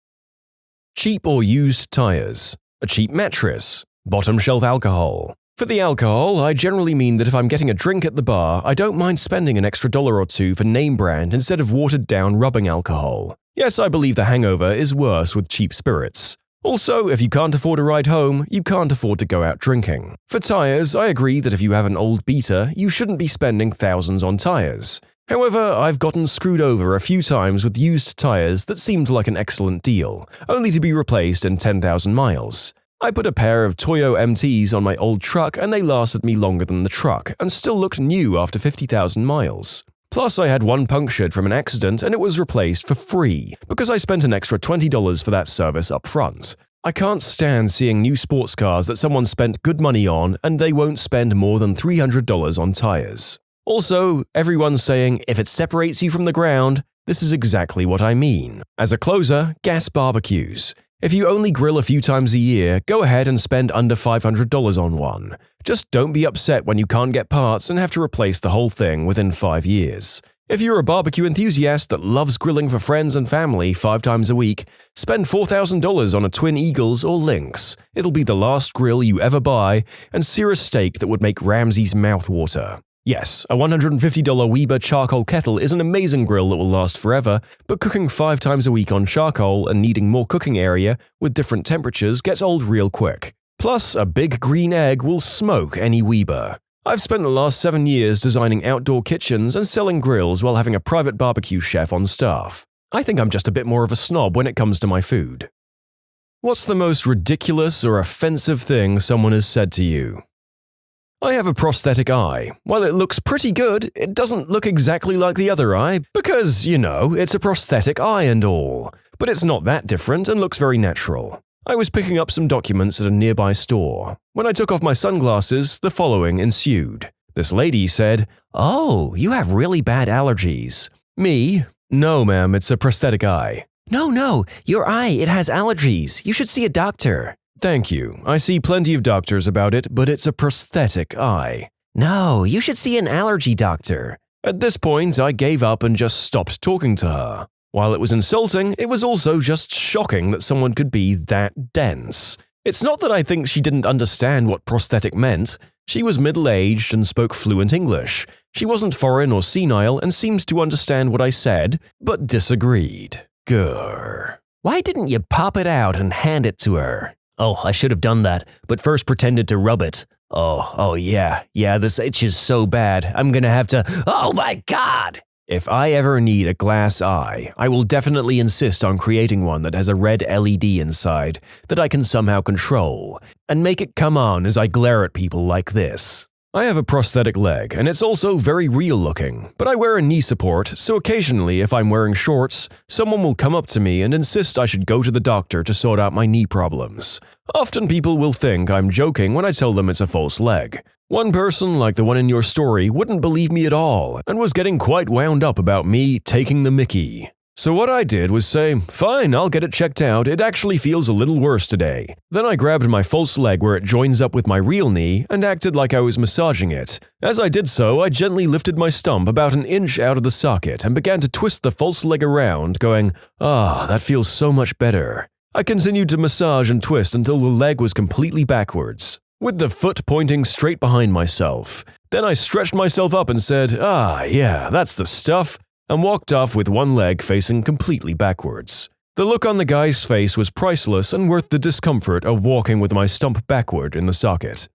S2: Cheap or used tires, a cheap mattress, bottom shelf alcohol. For the alcohol, I generally mean that if I'm getting a drink at the bar, I don't mind spending an extra $1 or $2 for name brand instead of watered-down rubbing alcohol. Yes, I believe the hangover is worse with cheap spirits. Also, if you can't afford a ride home, you can't afford to go out drinking. For tires, I agree that if you have an old beater, you shouldn't be spending thousands on tires. However, I've gotten screwed over a few times with used tires that seemed like an excellent deal, only to be replaced in 10,000 miles. I put a pair of Toyo MTs on my old truck and they lasted me longer than the truck and still looked new after 50,000 miles. Plus, I had one punctured from an accident and it was replaced for free because I spent an extra $20 for that service up front. I can't stand seeing new sports cars that someone spent good money on and they won't spend more than $300 on tires. Also, everyone's saying if it separates you from the ground, this is exactly what I mean. As a closer, gas barbecues. If you only grill a few times a year, go ahead and spend under $500 on one. Just don't be upset when you can't get parts and have to replace the whole thing within 5 years. If you're a barbecue enthusiast that loves grilling for friends and family 5 times a week, spend $4,000 on a Twin Eagles or Lynx. It'll be the last grill you ever buy and sear a steak that would make Ramsay's mouth water. Yes, a $150 Weber charcoal kettle is an amazing grill that will last forever, but cooking 5 times a week on charcoal and needing more cooking area with different temperatures gets old real quick. Plus, a big green egg will smoke any Weber. I've spent the last 7 years designing outdoor kitchens and selling grills while having a private barbecue chef on staff. I think I'm just a bit more of a snob when it comes to my food. What's the most ridiculous or offensive thing someone has said to you? I have a prosthetic eye. While it looks pretty good, it doesn't look exactly like the other eye because, it's a prosthetic eye and all. But it's not that different and looks very natural. I was picking up some documents at a nearby store. When I took off my sunglasses, the following ensued. This lady said, "Oh, you have really bad allergies." Me? "No, ma'am, it's a prosthetic eye." No, your eye, it has allergies. You should see a doctor." "Thank you. I see plenty of doctors about it, but it's a prosthetic eye." "No, you should see an allergy doctor." At this point, I gave up and just stopped talking to her. While it was insulting, it was also just shocking that someone could be that dense. It's not that I think she didn't understand what prosthetic meant. She was middle-aged and spoke fluent English. She wasn't foreign or senile and seemed to understand what I said, but disagreed. Grr.
S3: Why didn't you pop it out and hand it to her? Oh, I should have done that, but first pretended to rub it. Oh yeah, this itch is so bad, I'm gonna have to… Oh my god!
S2: If I ever need a glass eye, I will definitely insist on creating one that has a red LED inside that I can somehow control, and make it come on as I glare at people like this. I have a prosthetic leg, and it's also very real looking, but I wear a knee support, so occasionally if I'm wearing shorts, someone will come up to me and insist I should go to the doctor to sort out my knee problems. Often people will think I'm joking when I tell them it's a false leg. One person, like the one in your story, wouldn't believe me at all, and was getting quite wound up about me taking the mickey. So what I did was say, fine, I'll get it checked out, it actually feels a little worse today. Then I grabbed my false leg where it joins up with my real knee and acted like I was massaging it. As I did so, I gently lifted my stump about an inch out of the socket and began to twist the false leg around, going, that feels so much better. I continued to massage and twist until the leg was completely backwards, with the foot pointing straight behind myself. Then I stretched myself up and said, yeah, that's the stuff, and walked off with one leg facing completely backwards. The look on the guy's face was priceless and worth the discomfort of walking with my stump backward in the socket.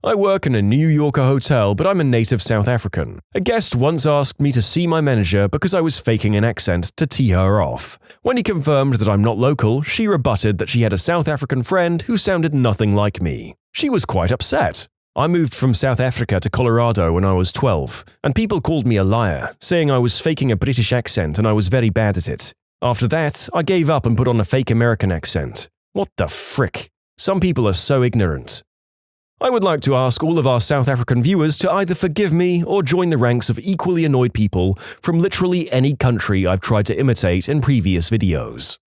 S2: I work in a New Yorker hotel, but I'm a native South African. A guest once asked me to see my manager because I was faking an accent to tee her off. When he confirmed that I'm not local, she rebutted that she had a South African friend who sounded nothing like me. She was quite upset. I moved from South Africa to Colorado when I was 12, and people called me a liar, saying I was faking a British accent and I was very bad at it. After that, I gave up and put on a fake American accent. What the frick? Some people are so ignorant. I would like to ask all of our South African viewers to either forgive me or join the ranks of equally annoyed people from literally any country I've tried to imitate in previous videos.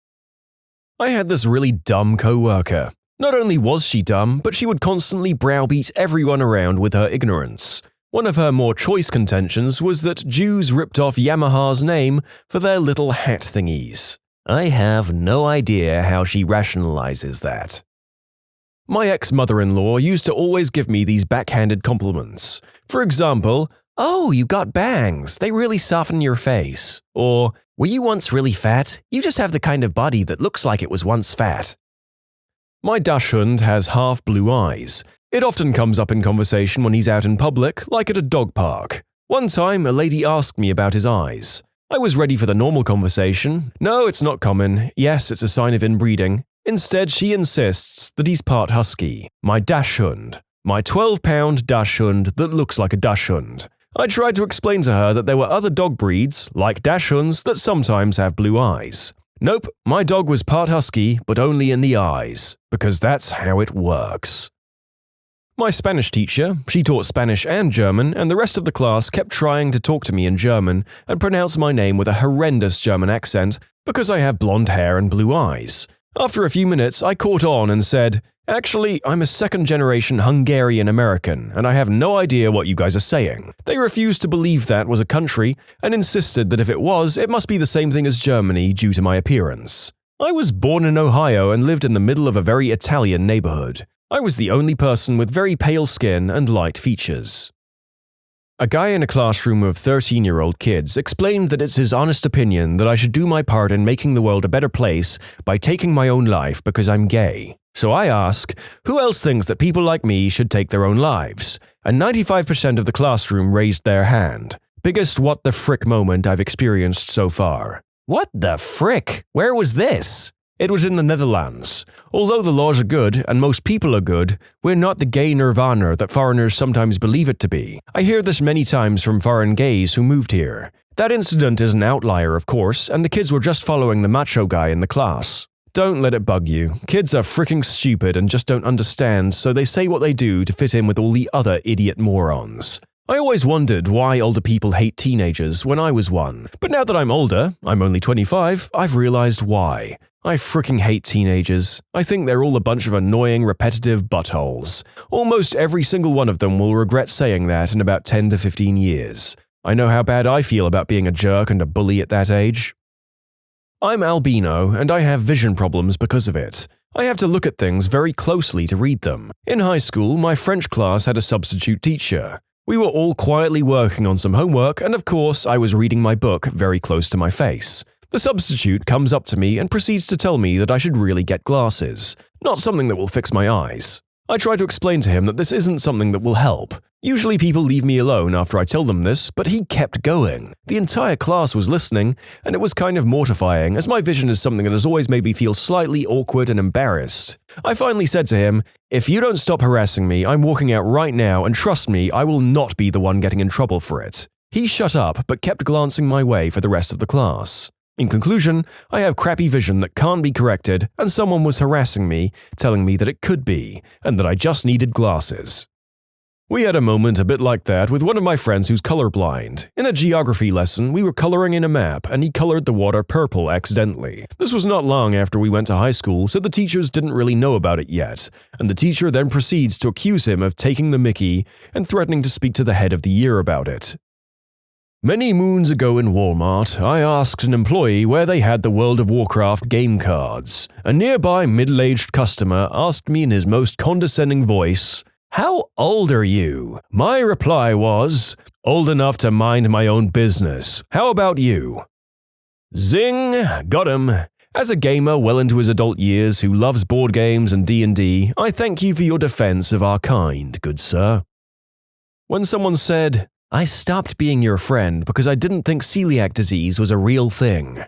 S2: I had this really dumb co-worker. Not only was she dumb, but she would constantly browbeat everyone around with her ignorance. One of her more choice contentions was that Jews ripped off Yamaha's name for their little hat thingies. I have no idea how she rationalizes that. My ex-mother-in-law used to always give me these backhanded compliments. For example, "Oh, you got bangs, they really soften your face." Or, "Were you once really fat? You just have the kind of body that looks like it was once fat." My dachshund has half blue eyes. It often comes up in conversation when he's out in public, like at a dog park. One time, a lady asked me about his eyes. I was ready for the normal conversation. "No, it's not common. Yes, it's a sign of inbreeding." Instead, she insists that he's part husky. My dachshund. My 12-pound dachshund that looks like a dachshund. I tried to explain to her that there were other dog breeds, like dachshunds, that sometimes have blue eyes. Nope, my dog was part husky, but only in the eyes, because that's how it works. My Spanish teacher, she taught Spanish and German, and the rest of the class kept trying to talk to me in German and pronounce my name with a horrendous German accent because I have blonde hair and blue eyes. After a few minutes, I caught on and said, "Actually, I'm a second-generation Hungarian-American, and I have no idea what you guys are saying." They refused to believe that was a country, and insisted that if it was, it must be the same thing as Germany due to my appearance. I was born in Ohio and lived in the middle of a very Italian neighborhood. I was the only person with very pale skin and light features. A guy in a classroom of 13-year-old kids explained that it's his honest opinion that I should do my part in making the world a better place by taking my own life because I'm gay. So I ask, who else thinks that people like me should take their own lives? And 95% of the classroom raised their hand. Biggest what the frick moment I've experienced so far. What the frick? Where was this? It was in the Netherlands. Although the laws are good and most people are good, we're not the gay nirvana that foreigners sometimes believe it to be. I hear this many times from foreign gays who moved here. That incident is an outlier, of course, and the kids were just following the macho guy in the class. Don't let it bug you. Kids are freaking stupid and just don't understand, so they say what they do to fit in with all the other idiot morons. I always wondered why older people hate teenagers when I was one, but now that I'm older, I'm only 25, I've realized why. I freaking hate teenagers. I think they're all a bunch of annoying, repetitive buttholes. Almost every single one of them will regret saying that in about 10 to 15 years. I know how bad I feel about being a jerk and a bully at that age. I'm albino, and I have vision problems because of it. I have to look at things very closely to read them. In high school, my French class had a substitute teacher. We were all quietly working on some homework, and of course, I was reading my book very close to my face. The substitute comes up to me and proceeds to tell me that I should really get glasses, not something that will fix my eyes. I try to explain to him that this isn't something that will help. Usually people leave me alone after I tell them this, but he kept going. The entire class was listening, and it was kind of mortifying, as my vision is something that has always made me feel slightly awkward and embarrassed. I finally said to him, "If you don't stop harassing me, I'm walking out right now, and trust me, I will not be the one getting in trouble for it." He shut up, but kept glancing my way for the rest of the class. In conclusion, I have crappy vision that can't be corrected, and someone was harassing me, telling me that it could be, and that I just needed glasses. We had a moment a bit like that with one of my friends who's colorblind. In a geography lesson, we were coloring in a map, and he colored the water purple accidentally. This was not long after we went to high school, so the teachers didn't really know about it yet, and the teacher then proceeds to accuse him of taking the mickey and threatening to speak to the head of the year about it. Many moons ago in Walmart, I asked an employee where they had the World of Warcraft game cards. A nearby middle-aged customer asked me in his most condescending voice, "How old are you?" My reply was, "Old enough to mind my own business. How about you?" Zing! Got him. As a gamer well into his adult years who loves board games and D&D, I thank you for your defense of our kind, good sir. When someone said, "I stopped being your friend because I didn't think celiac disease was a real thing."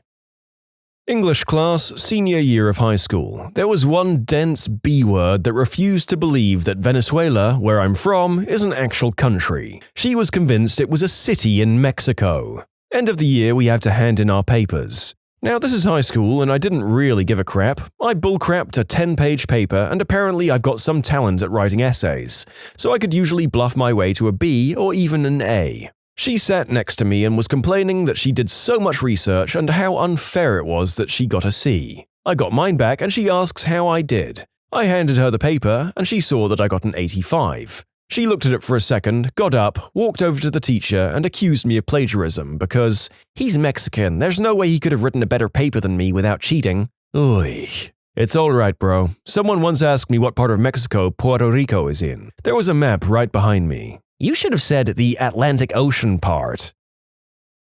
S2: English class, senior year of high school. There was one dense B-word that refused to believe that Venezuela, where I'm from, is an actual country. She was convinced it was a city in Mexico. End of the year, we have to hand in our papers. Now, this is high school, and I didn't really give a crap. I bullcrapped a 10-page paper, and apparently I've got some talent at writing essays, so I could usually bluff my way to a B or even an A. She sat next to me and was complaining that she did so much research and how unfair it was that she got a C. I got mine back, and she asks how I did. I handed her the paper, and she saw that I got an 85. She looked at it for a second, got up, walked over to the teacher, and accused me of plagiarism because he's Mexican, there's no way he could have written a better paper than me without cheating. Oy. It's alright, bro. Someone once asked me what part of Mexico Puerto Rico is in. There was a map right behind me. You should have said the Atlantic Ocean part.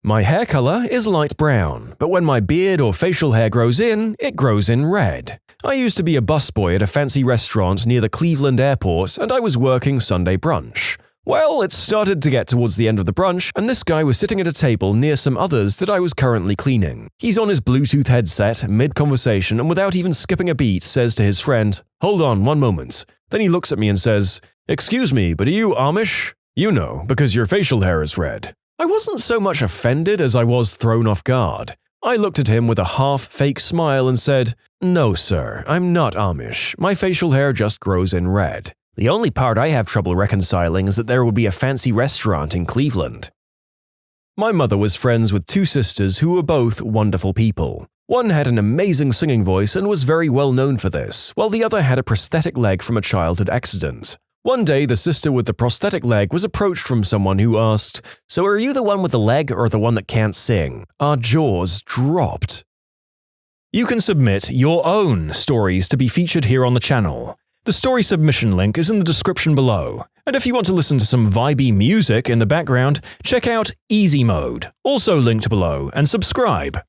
S2: My hair color is light brown, but when my beard or facial hair grows in, it grows in red. I used to be a busboy at a fancy restaurant near the Cleveland airport, and I was working Sunday brunch. Well, it started to get towards the end of the brunch, and this guy was sitting at a table near some others that I was currently cleaning. He's on his Bluetooth headset, mid-conversation, and without even skipping a beat, says to his friend, "Hold on, one moment." Then he looks at me and says, "Excuse me, but are you Amish?" "You know, because your facial hair is red." I wasn't so much offended as I was thrown off guard. I looked at him with a half-fake smile and said, "No, sir, I'm not Amish. My facial hair just grows in red. The only part I have trouble reconciling is that there would be a fancy restaurant in Cleveland." My mother was friends with two sisters who were both wonderful people. One had an amazing singing voice and was very well known for this, while the other had a prosthetic leg from a childhood accident. One day, the sister with the prosthetic leg was approached from someone who asked, "So are you the one with the leg or the one that can't sing?" Our jaws dropped. You can submit your own stories to be featured here on the channel. The story submission link is in the description below. And if you want to listen to some vibey music in the background, check out easymode, also linked below, and subscribe.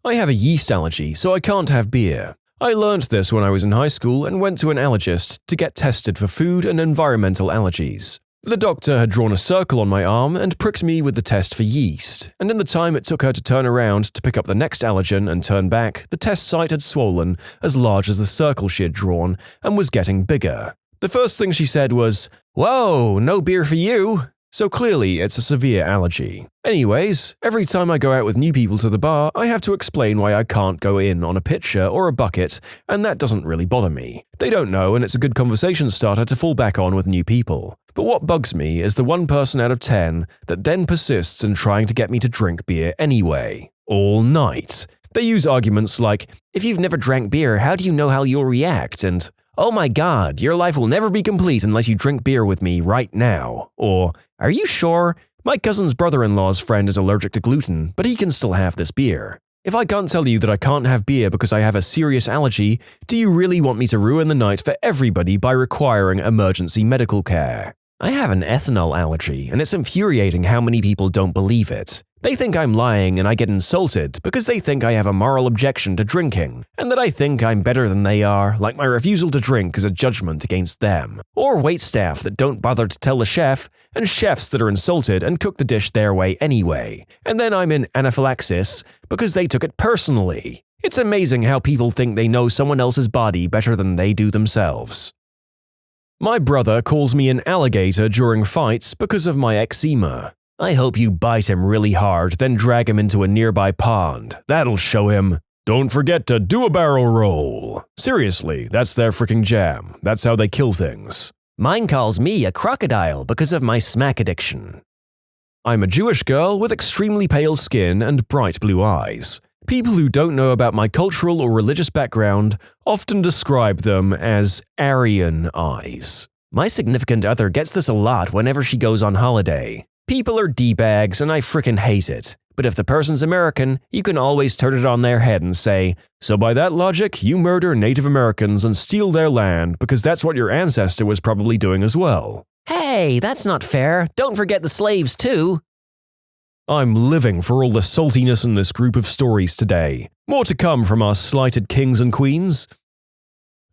S2: I have a yeast allergy, so I can't have beer. I learnt this when I was in high school and went to an allergist to get tested for food and environmental allergies. The doctor had drawn a circle on my arm and pricked me with the test for yeast, and in the time it took her to turn around to pick up the next allergen and turn back, the test site had swollen as large as the circle she had drawn and was getting bigger. The first thing she said was, "Whoa, no beer for you." So clearly it's a severe allergy. Anyways, every time I go out with new people to the bar, I have to explain why I can't go in on a pitcher or a bucket, and that doesn't really bother me. They don't know, and it's a good conversation starter to fall back on with new people. But what bugs me is the 1 person out of 10 that then persists in trying to get me to drink beer anyway. All night. They use arguments like, "If you've never drank beer, how do you know how you'll react?" and "Oh my god, your life will never be complete unless you drink beer with me right now." Or, "Are you sure? My cousin's brother-in-law's friend is allergic to gluten, but he can still have this beer." If I can't tell you that I can't have beer because I have a serious allergy, do you really want me to ruin the night for everybody by requiring emergency medical care? I have an ethanol allergy, and it's infuriating how many people don't believe it. They think I'm lying and I get insulted because they think I have a moral objection to drinking, and that I think I'm better than they are, like my refusal to drink is a judgment against them. Or waitstaff that don't bother to tell the chef, and chefs that are insulted and cook the dish their way anyway. And then I'm in anaphylaxis because they took it personally. It's amazing how people think they know someone else's body better than they do themselves. My brother calls me an alligator during fights because of my eczema. I hope you bite him really hard, then drag him into a nearby pond. That'll show him. Don't forget to do a barrel roll. Seriously, that's their freaking jam. That's how they kill things.
S3: Mine calls me a crocodile because of my smack addiction.
S2: I'm a Jewish girl with extremely pale skin and bright blue eyes. People who don't know about my cultural or religious background often describe them as Aryan eyes.
S3: My significant other gets this a lot whenever she goes on holiday.
S2: People are D-bags and I frickin' hate it. But if the person's American, you can always turn it on their head and say, so by that logic, you murder Native Americans and steal their land because that's what your ancestor was probably doing as well.
S3: Hey, that's not fair. Don't forget the slaves too.
S2: I'm living for all the saltiness in this group of stories today. More to come from our slighted kings and queens.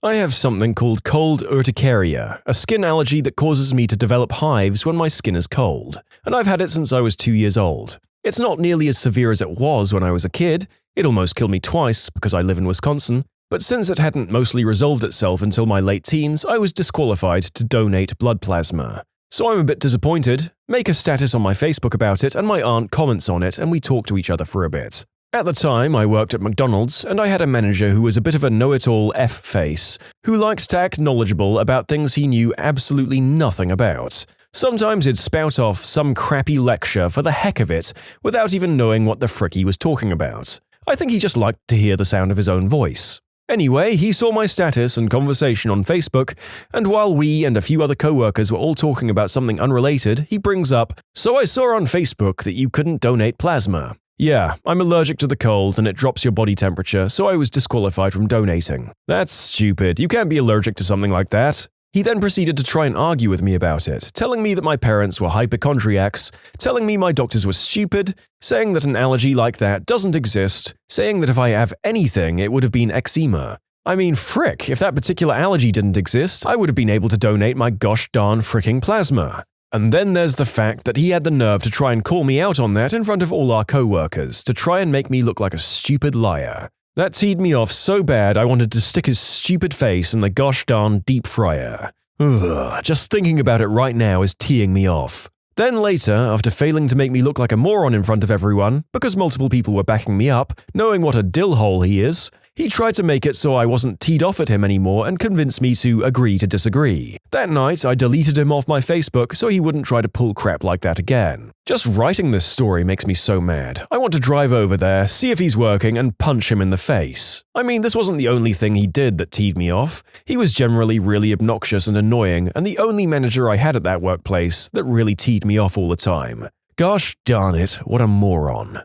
S2: I have something called cold urticaria, a skin allergy that causes me to develop hives when my skin is cold, and I've had it since I was 2 years old. It's not nearly as severe as it was when I was a kid. It almost killed me twice because I live in Wisconsin, but since it hadn't mostly resolved itself until my late teens, I was disqualified to donate blood plasma. So I'm a bit disappointed, make a status on my Facebook about it, and my aunt comments on it and we talk to each other for a bit. At the time, I worked at McDonald's, and I had a manager who was a bit of a know-it-all F-face, who liked to act knowledgeable about things he knew absolutely nothing about. Sometimes he'd spout off some crappy lecture for the heck of it, without even knowing what the frick he was talking about. I think he just liked to hear the sound of his own voice. Anyway, he saw my status and conversation on Facebook, and while we and a few other co-workers were all talking about something unrelated, he brings up, "So I saw on Facebook that you couldn't donate plasma. Yeah, I'm allergic to the cold and it drops your body temperature, so I was disqualified from donating. That's stupid, you can't be allergic to something like that." He then proceeded to try and argue with me about it, telling me that my parents were hypochondriacs, telling me my doctors were stupid, saying that an allergy like that doesn't exist, saying that if I have anything, it would have been eczema. I mean, frick, if that particular allergy didn't exist, I would have been able to donate my gosh darn fricking plasma. And then there's the fact that he had the nerve to try and call me out on that in front of all our co-workers, to try and make me look like a stupid liar. That teed me off so bad I wanted to stick his stupid face in the gosh darn deep fryer. Ugh, just thinking about it right now is teeing me off. Then later, after failing to make me look like a moron in front of everyone, because multiple people were backing me up, knowing what a dillhole he is, he tried to make it so I wasn't teed off at him anymore and convinced me to agree to disagree. That night, I deleted him off my Facebook so he wouldn't try to pull crap like that again. Just writing this story makes me so mad. I want to drive over there, see if he's working, and punch him in the face. I mean, this wasn't the only thing he did that teed me off. He was generally really obnoxious and annoying, and the only manager I had at that workplace that really teed me off all the time. Gosh darn it, what a moron.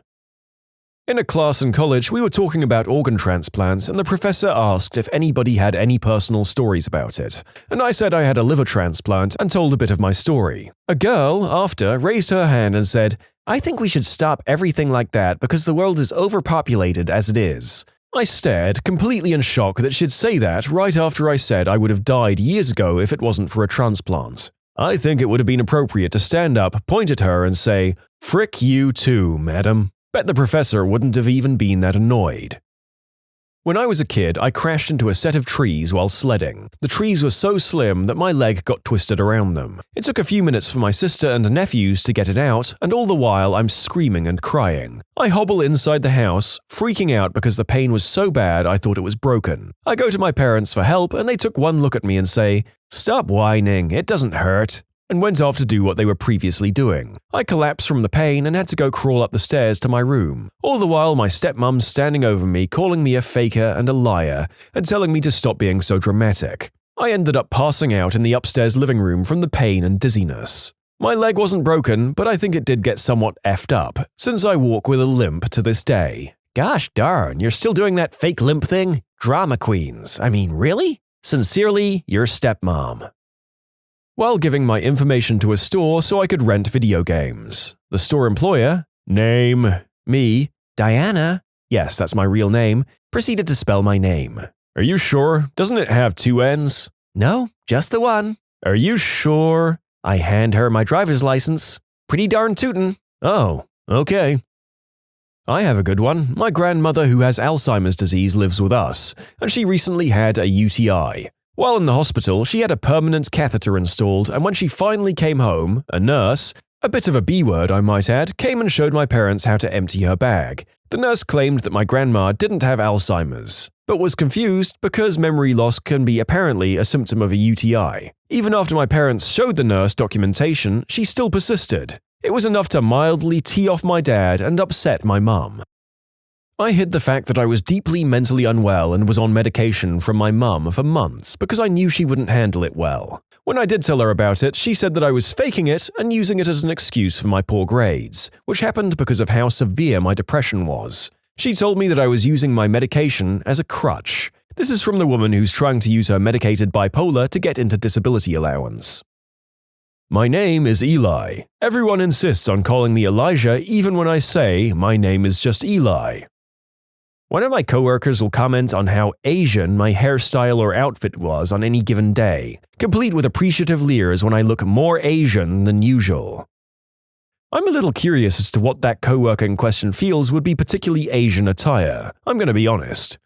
S2: In a class in college, we were talking about organ transplants, and the professor asked if anybody had any personal stories about it. And I said I had a liver transplant and told a bit of my story. A girl, after, raised her hand and said, "I think we should stop everything like that because the world is overpopulated as it is." I stared, completely in shock that she'd say that right after I said I would have died years ago if it wasn't for a transplant. I think it would have been appropriate to stand up, point at her, and say, "Frick you too, madam." Bet the professor wouldn't have even been that annoyed. When I was a kid, I crashed into a set of trees while sledding. The trees were so slim that my leg got twisted around them. It took a few minutes for my sister and nephews to get it out, and all the while I'm screaming and crying. I hobble inside the house, freaking out because the pain was so bad I thought it was broken. I go to my parents for help and they took one look at me and say, "Stop whining, it doesn't hurt," and went off to do what they were previously doing. I collapsed from the pain and had to go crawl up the stairs to my room. All the while my stepmom's standing over me calling me a faker and a liar and telling me to stop being so dramatic. I ended up passing out in the upstairs living room from the pain and dizziness. My leg wasn't broken, but I think it did get somewhat effed up, since I walk with a limp to this day.
S3: Gosh darn, you're still doing that fake limp thing? Drama queens. I mean, really? Sincerely, your stepmom.
S2: While giving my information to a store so I could rent video games. The store employer, Name. Me, Diana. Yes, that's my real name. Proceeded to spell my name. Are you sure? Doesn't it have 2 N's? No, just the one. Are you sure? I hand her my driver's license. Pretty darn tootin'. Oh, okay. I have a good one. My grandmother who has Alzheimer's disease lives with us, and she recently had a UTI. While in the hospital, she had a permanent catheter installed, and when she finally came home, a nurse, a bit of a B word I might add, came and showed my parents how to empty her bag. The nurse claimed that my grandma didn't have Alzheimer's, but was confused because memory loss can be apparently a symptom of a UTI. Even after my parents showed the nurse documentation, she still persisted. It was enough to mildly tee off my dad and upset my mum. I hid the fact that I was deeply mentally unwell and was on medication from my mum for months because I knew she wouldn't handle it well. When I did tell her about it, she said that I was faking it and using it as an excuse for my poor grades, which happened because of how severe my depression was. She told me that I was using my medication as a crutch. This is from the woman who's trying to use her medicated bipolar to get into disability allowance. My name is Eli. Everyone insists on calling me Elijah even when I say my name is just Eli. One of my coworkers will comment on how Asian my hairstyle or outfit was on any given day, complete with appreciative leers when I look more Asian than usual. I'm a little curious as to what that coworker in question feels would be particularly Asian attire, I'm gonna be honest.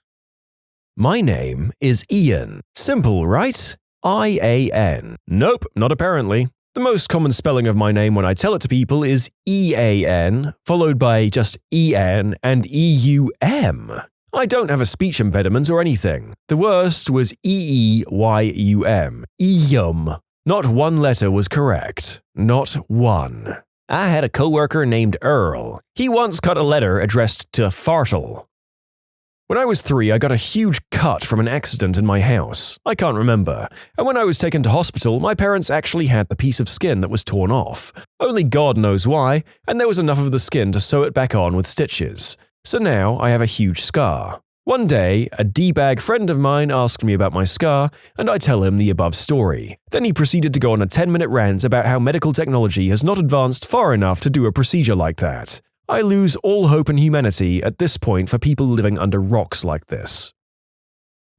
S2: My name is Ian. Simple, right? I-A-N. Nope, not apparently. The most common spelling of my name when I tell it to people is E-A-N, followed by just E-N and E-U-M. I don't have a speech impediment or anything. The worst was E-E-Y-U-M. Eeyum. Not one letter was correct. Not one. I had a coworker named Earl. He once cut a letter addressed to Fartle. When I was 3, I got a huge cut from an accident in my house. I can't remember. And when I was taken to hospital, my parents actually had the piece of skin that was torn off. Only God knows why, and there was enough of the skin to sew it back on with stitches. So now I have a huge scar. One day, a D-bag friend of mine asked me about my scar, and I tell him the above story. Then he proceeded to go on a 10-minute rant about how medical technology has not advanced far enough to do a procedure like that. I lose all hope in humanity at this point for people living under rocks like this.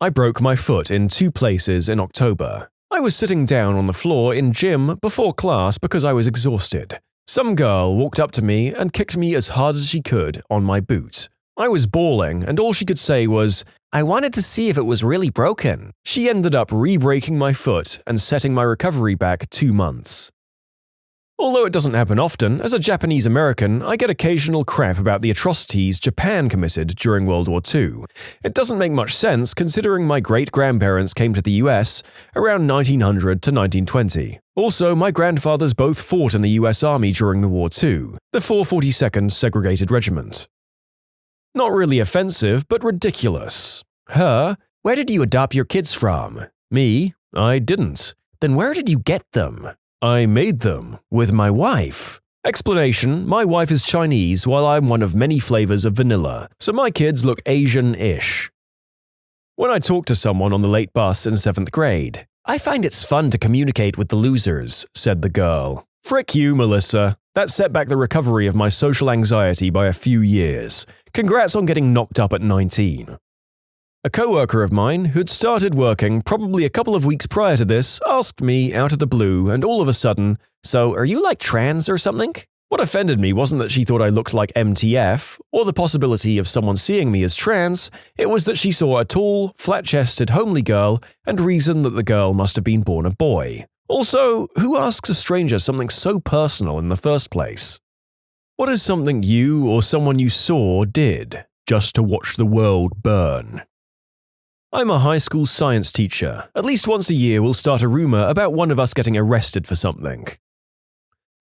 S2: I broke my foot in 2 places in October. I was sitting down on the floor in gym before class because I was exhausted. Some girl walked up to me and kicked me as hard as she could on my boot. I was bawling, and all she could say was, "I wanted to see if it was really broken." She ended up re-breaking my foot and setting my recovery back 2 months. Although it doesn't happen often, as a Japanese American, I get occasional crap about the atrocities Japan committed during World War II. It doesn't make much sense considering my great-grandparents came to the US around 1900 to 1920. Also, my grandfathers both fought in the US Army during the war too, the 442nd Segregated Regiment. Not really offensive, but ridiculous. Her, where did you adopt your kids from? Me, I didn't. Then where did you get them? I made them with my wife. Explanation, my wife is Chinese while I'm one of many flavors of vanilla, so my kids look Asian-ish. When I talk to someone on the late bus in 7th grade, I find it's fun to communicate with the losers, said the girl. Frick you, Melissa. That set back the recovery of my social anxiety by a few years. Congrats on getting knocked up at 19. A coworker of mine, who'd started working probably a couple of weeks prior to this, asked me out of the blue and all of a sudden, "So, are you like trans or something?" What offended me wasn't that she thought I looked like MTF, or the possibility of someone seeing me as trans, it was that she saw a tall, flat-chested, homely girl and reasoned that the girl must have been born a boy. Also, who asks a stranger something so personal in the first place? What is something you or someone you saw did, just to watch the world burn? I'm a high school science teacher. At least once a year we'll start a rumor about one of us getting arrested for something.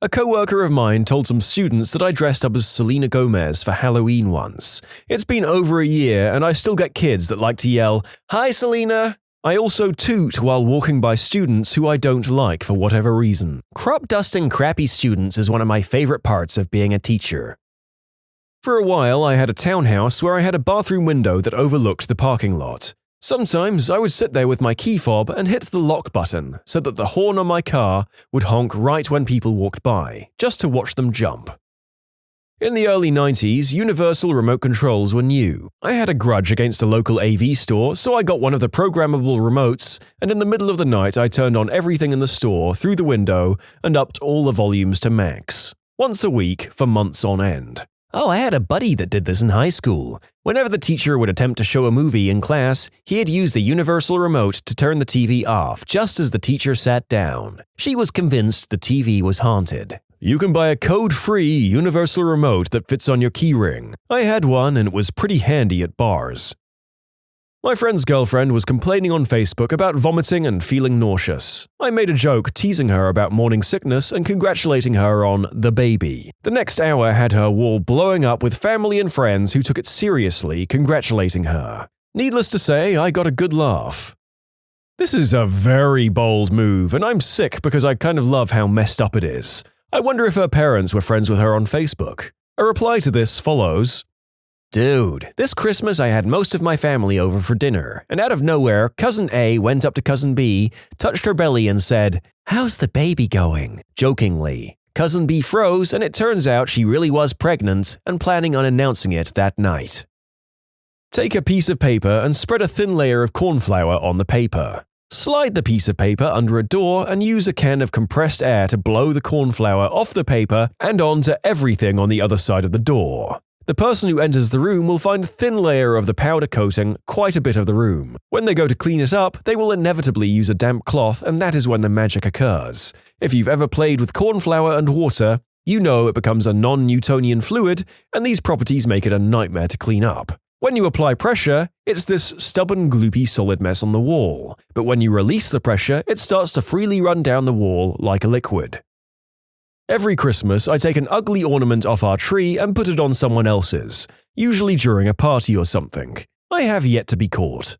S2: A coworker of mine told some students that I dressed up as Selena Gomez for Halloween once. It's been over a year and I still get kids that like to yell, "Hi Selena!" I also toot while walking by students who I don't like for whatever reason. Crop dusting crappy students is one of my favorite parts of being a teacher. For a while I had a townhouse where I had a bathroom window that overlooked the parking lot. Sometimes I would sit there with my key fob and hit the lock button so that the horn on my car would honk right when people walked by, just to watch them jump. In the early 90s, universal remote controls were new. I had a grudge against a local AV store, so I got one of the programmable remotes, and in the middle of the night I turned on everything in the store through the window and upped all the volumes to max. Once a week for months on end.
S3: Oh, I had a buddy that did this in high school. Whenever the teacher would attempt to show a movie in class, he'd use the universal remote to turn the TV off just as the teacher sat down. She was convinced the TV was haunted.
S2: You can buy a code-free universal remote that fits on your keyring. I had one and it was pretty handy at bars. My friend's girlfriend was complaining on Facebook about vomiting and feeling nauseous. I made a joke teasing her about morning sickness and congratulating her on the baby. The next hour had her wall blowing up with family and friends who took it seriously, congratulating her. Needless to say, I got a good laugh. This is a very bold move, and I'm sick because I kind of love how messed up it is. I wonder if her parents were friends with her on Facebook. A reply to this follows.
S3: Dude, this Christmas I had most of my family over for dinner, and out of nowhere, Cousin A went up to Cousin B, touched her belly and said, "How's the baby going?" jokingly. Cousin B froze, and it turns out she really was pregnant and planning on announcing it that night.
S2: Take a piece of paper and spread a thin layer of corn flour on the paper. Slide the piece of paper under a door and use a can of compressed air to blow the corn flour off the paper and onto everything on the other side of the door. The person who enters the room will find a thin layer of the powder coating quite a bit of the room. When they go to clean it up, they will inevitably use a damp cloth, and that is when the magic occurs. If you've ever played with corn flour and water, you know it becomes a non-Newtonian fluid, and these properties make it a nightmare to clean up. When you apply pressure, it's this stubborn, gloopy solid mess on the wall, but when you release the pressure, it starts to freely run down the wall like a liquid. Every Christmas, I take an ugly ornament off our tree and put it on someone else's, usually during a party or something. I have yet to be caught.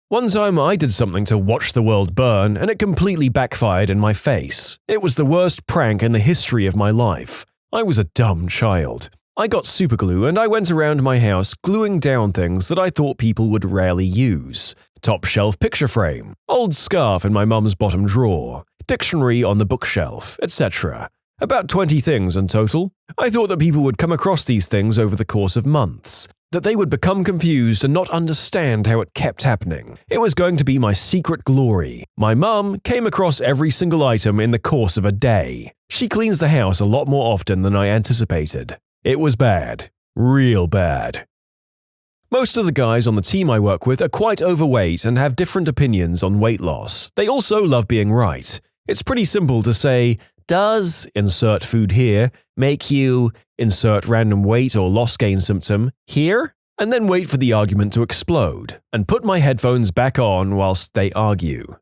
S2: One time I did something to watch the world burn, and it completely backfired in my face. It was the worst prank in the history of my life. I was a dumb child. I got superglue and I went around my house gluing down things that I thought people would rarely use. Top shelf picture frame, old scarf in my mum's bottom drawer, dictionary on the bookshelf, etc. About 20 things in total. I thought that people would come across these things over the course of months, that they would become confused and not understand how it kept happening. It was going to be my secret glory. My mum came across every single item in the course of a day. She cleans the house a lot more often than I anticipated. It was bad. Real bad. Most of the guys on the team I work with are quite overweight and have different opinions on weight loss. They also love being right. It's pretty simple to say, does, insert food here, make you, insert random weight or loss gain symptom here? And then wait for the argument to explode, and put my headphones back on whilst they argue.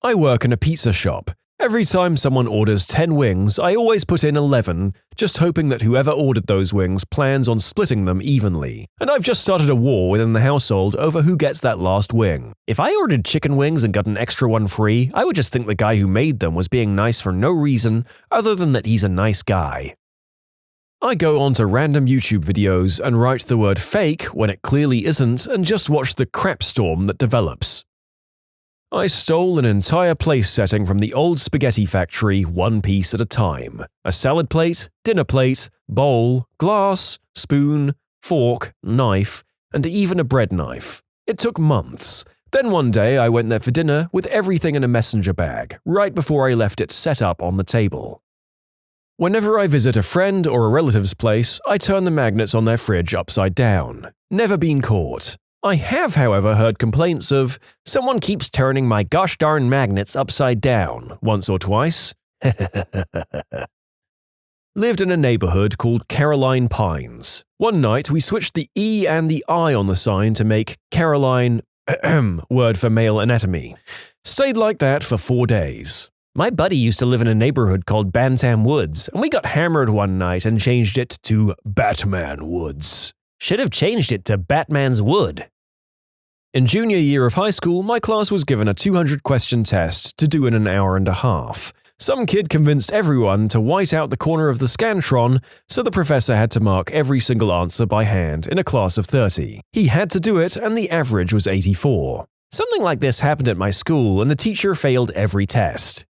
S2: I work in a pizza shop. Every time someone orders 10 wings, I always put in 11, just hoping that whoever ordered those wings plans on splitting them evenly. And I've just started a war within the household over who gets that last wing. If I ordered chicken wings and got an extra one free, I would just think the guy who made them was being nice for no reason other than that he's a nice guy. I go onto random YouTube videos and write the word fake when it clearly isn't and just watch the crap storm that develops. I stole an entire place setting from the old spaghetti factory one piece at a time. A salad plate, dinner plate, bowl, glass, spoon, fork, knife, and even a bread knife. It took months. Then one day I went there for dinner with everything in a messenger bag, right before I left it set up on the table. Whenever I visit a friend or a relative's place, I turn the magnets on their fridge upside down. Never been caught. I have, however, heard complaints of, "Someone keeps turning my gosh darn magnets upside down," once or twice. Lived in a neighborhood called Caroline Pines. One night we switched the E and the I on the sign to make Caroline word for male anatomy. Stayed like that for 4 days. My buddy used to live in a neighborhood called Bantam Woods, and we got hammered one night and changed it to Batman Woods. Should have changed it to Batman's Wood. In junior year of high school, my class was given a 200-question test to do in an hour and a half. Some kid convinced everyone to white out the corner of the Scantron, so the professor had to mark every single answer by hand in a class of 30. He had to do it, and the average was 84. Something like this happened at my school, and the teacher failed every test.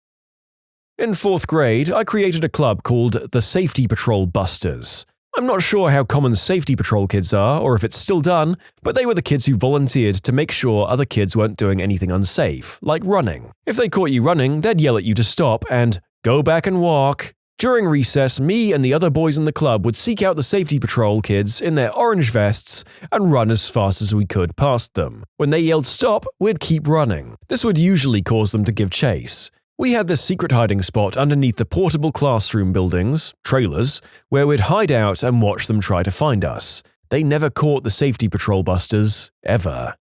S2: In 4th grade, I created a club called the Safety Patrol Busters. I'm not sure how common Safety Patrol kids are or if it's still done, but they were the kids who volunteered to make sure other kids weren't doing anything unsafe, like running. If they caught you running, they'd yell at you to stop and go back and walk. During recess, me and the other boys in the club would seek out the Safety Patrol kids in their orange vests and run as fast as we could past them. When they yelled stop, we'd keep running. This would usually cause them to give chase. We had this secret hiding spot underneath the portable classroom buildings, trailers, where we'd hide out and watch them try to find us. They never caught the Safety Patrol Busters, ever.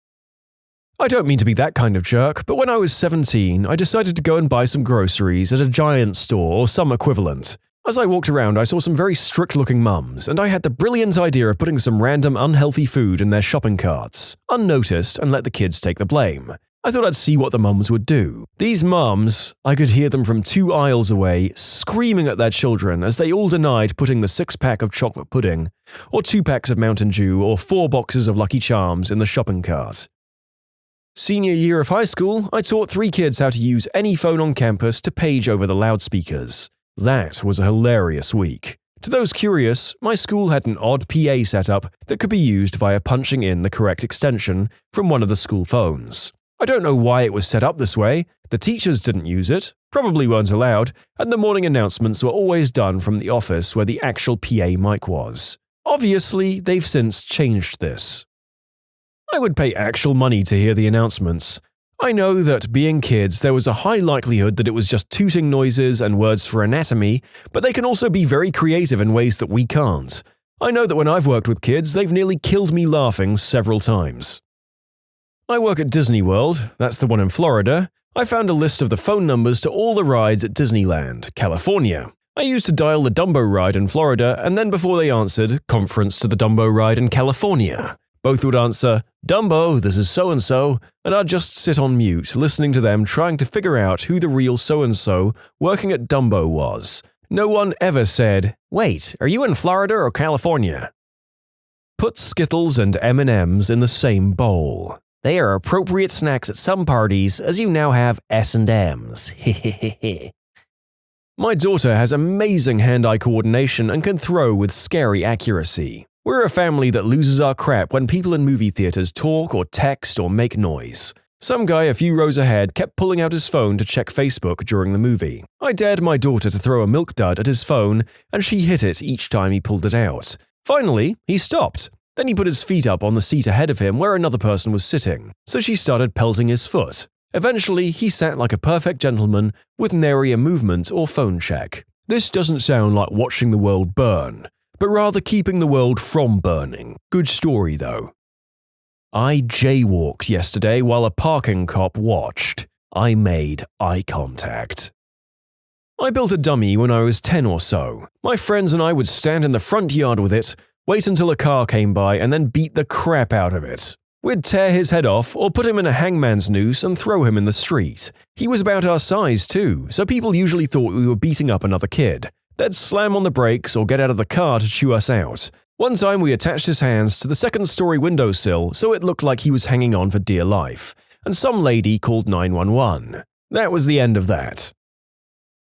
S2: I don't mean to be that kind of jerk, but when I was 17, I decided to go and buy some groceries at a Giant store or some equivalent. As I walked around, I saw some very strict-looking mums, and I had the brilliant idea of putting some random unhealthy food in their shopping carts, unnoticed, and let the kids take the blame. I thought I'd see what the mums would do. These mums, I could hear them from 2 aisles away, screaming at their children as they all denied putting the 6-pack of chocolate pudding, or 2 packs of Mountain Dew, or 4 boxes of Lucky Charms in the shopping cart. Senior year of high school, I taught 3 kids how to use any phone on campus to page over the loudspeakers. That was a hilarious week. To those curious, my school had an odd PA setup that could be used via punching in the correct extension from one of the school phones. I don't know why it was set up this way. The teachers didn't use it, probably weren't allowed, and the morning announcements were always done from the office where the actual PA mic was. Obviously, they've since changed this. I would pay actual money to hear the announcements. I know that, being kids, there was a high likelihood that it was just tooting noises and words for anatomy, but they can also be very creative in ways that we can't. I know that when I've worked with kids, they've nearly killed me laughing several times. I work at Disney World, that's the one in Florida. I found a list of the phone numbers to all the rides at Disneyland, California. I used to dial the Dumbo ride in Florida, and then before they answered, conference to the Dumbo ride in California. Both would answer, "Dumbo, this is so-and-so," and I'd just sit on mute, listening to them trying to figure out who the real so-and-so working at Dumbo was. No one ever said, "Wait, are you in Florida or California?" Put Skittles and M&Ms in the same bowl. They are appropriate snacks at some parties, as you now have S&Ms. My daughter has amazing hand-eye coordination and can throw with scary accuracy. We're a family that loses our crap when people in movie theaters talk or text or make noise. Some guy a few rows ahead kept pulling out his phone to check Facebook during the movie. I dared my daughter to throw a milk dud at his phone, and she hit it each time he pulled it out. Finally, he stopped. Then he put his feet up on the seat ahead of him where another person was sitting, so she started pelting his foot. Eventually, he sat like a perfect gentleman with nary a movement or phone check. This doesn't sound like watching the world burn, but rather keeping the world from burning. Good story, though. I jaywalked yesterday while a parking cop watched. I made eye contact. I built a dummy when I was 10 or so. My friends and I would stand in the front yard with it, wait until a car came by, and then beat the crap out of it. We'd tear his head off or put him in a hangman's noose and throw him in the street. He was about our size too, so people usually thought we were beating up another kid. They'd slam on the brakes or get out of the car to chew us out. One time we attached his hands to the second-story windowsill so it looked like he was hanging on for dear life, and some lady called 911. That was the end of that.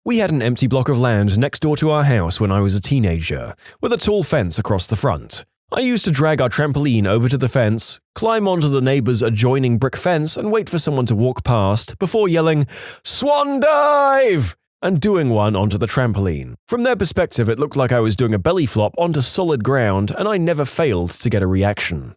S2: We had an empty block of land next door to our house when I was a teenager, with a tall fence across the front. I used to drag our trampoline over to the fence, climb onto the neighbor's adjoining brick fence and wait for someone to walk past before yelling, "Swan dive!" and doing one onto the trampoline. From their perspective, it looked like I was doing a belly flop onto solid ground, and I never failed to get a reaction.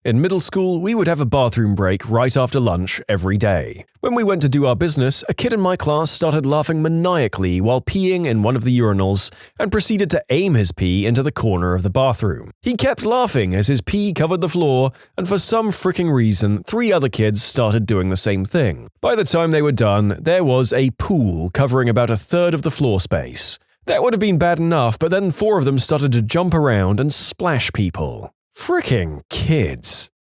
S2: In middle school, we would have a bathroom break right after lunch every day. When we went to do our business, a kid in my class started laughing maniacally while peeing in one of the urinals and proceeded to aim his pee into the corner of the bathroom. He kept laughing as his pee covered the floor, and for some freaking reason, 3 other kids started doing the same thing. By the time they were done, there was a pool covering about a third of the floor space. That would have been bad enough, but then 4 of them started to jump around and splash people. Fricking kids.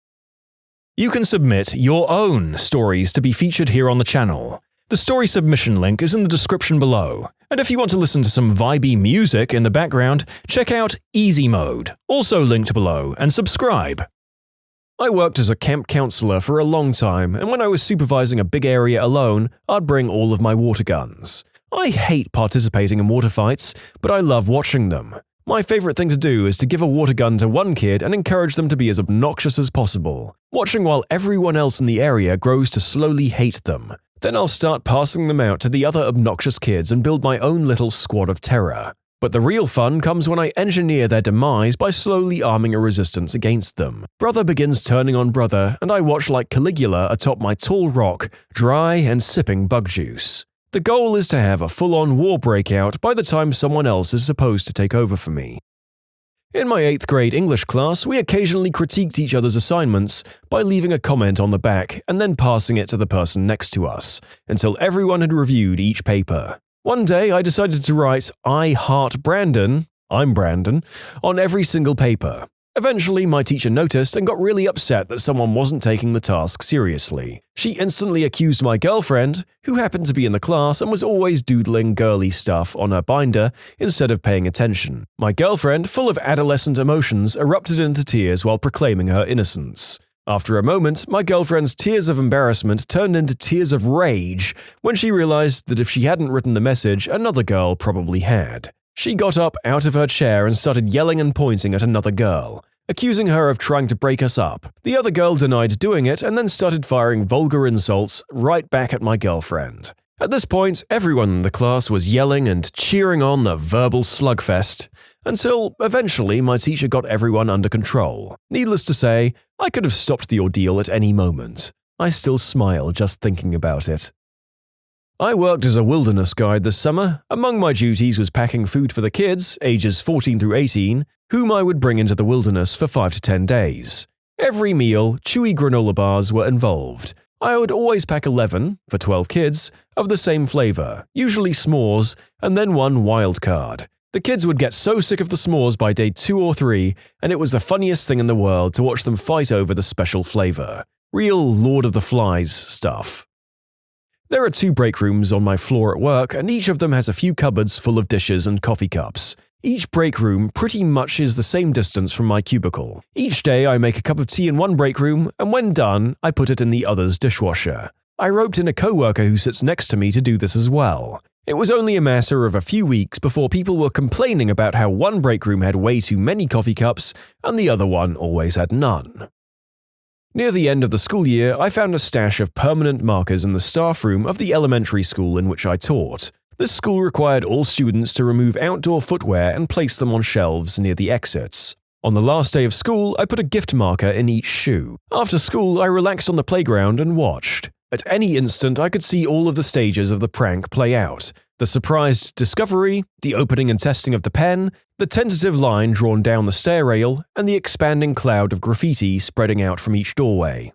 S2: You can submit your own stories to be featured here on the channel. The story submission link is in the description below. And if you want to listen to some vibey music in the background, check out easymode, also linked below, and subscribe. I worked as a camp counselor for a long time, and when I was supervising a big area alone, I'd bring all of my water guns. I hate participating in water fights, but I love watching them. My favorite thing to do is to give a water gun to one kid and encourage them to be as obnoxious as possible, watching while everyone else in the area grows to slowly hate them. Then I'll start passing them out to the other obnoxious kids and build my own little squad of terror. But the real fun comes when I engineer their demise by slowly arming a resistance against them. Brother begins turning on brother, and I watch like Caligula atop my tall rock, dry and sipping bug juice. The goal is to have a full-on war breakout by the time someone else is supposed to take over for me. In my 8th grade English class, we occasionally critiqued each other's assignments by leaving a comment on the back and then passing it to the person next to us, until everyone had reviewed each paper. One day, I decided to write "I heart Brandon," I'm Brandon, on every single paper. Eventually, my teacher noticed and got really upset that someone wasn't taking the task seriously. She instantly accused my girlfriend, who happened to be in the class and was always doodling girly stuff on her binder instead of paying attention. My girlfriend, full of adolescent emotions, erupted into tears while proclaiming her innocence. After a moment, my girlfriend's tears of embarrassment turned into tears of rage when she realized that if she hadn't written the message, another girl probably had. She got up out of her chair and started yelling and pointing at another girl, accusing her of trying to break us up. The other girl denied doing it and then started firing vulgar insults right back at my girlfriend. At this point, everyone in the class was yelling and cheering on the verbal slugfest, until eventually my teacher got everyone under control. Needless to say, I could have stopped the ordeal at any moment. I still smile just thinking about it. I worked as a wilderness guide this summer. Among my duties was packing food for the kids, ages 14 through 18, whom I would bring into the wilderness for 5 to 10 days. Every meal, chewy granola bars were involved. I would always pack 11, for 12 kids, of the same flavor, usually s'mores, and then one wild card. The kids would get so sick of the s'mores by day 2 or 3, and it was the funniest thing in the world to watch them fight over the special flavor. Real Lord of the Flies stuff. There are 2 break rooms on my floor at work, and each of them has a few cupboards full of dishes and coffee cups. Each break room pretty much is the same distance from my cubicle. Each day I make a cup of tea in one break room, and when done, I put it in the other's dishwasher. I roped in a coworker who sits next to me to do this as well. It was only a matter of a few weeks before people were complaining about how one break room had way too many coffee cups and the other one always had none. Near the end of the school year, I found a stash of permanent markers in the staff room of the elementary school in which I taught. This school required all students to remove outdoor footwear and place them on shelves near the exits. On the last day of school, I put a gift marker in each shoe. After school, I relaxed on the playground and watched. At any instant, I could see all of the stages of the prank play out. The surprised discovery, the opening and testing of the pen, the tentative line drawn down the stair rail, and the expanding cloud of graffiti spreading out from each doorway.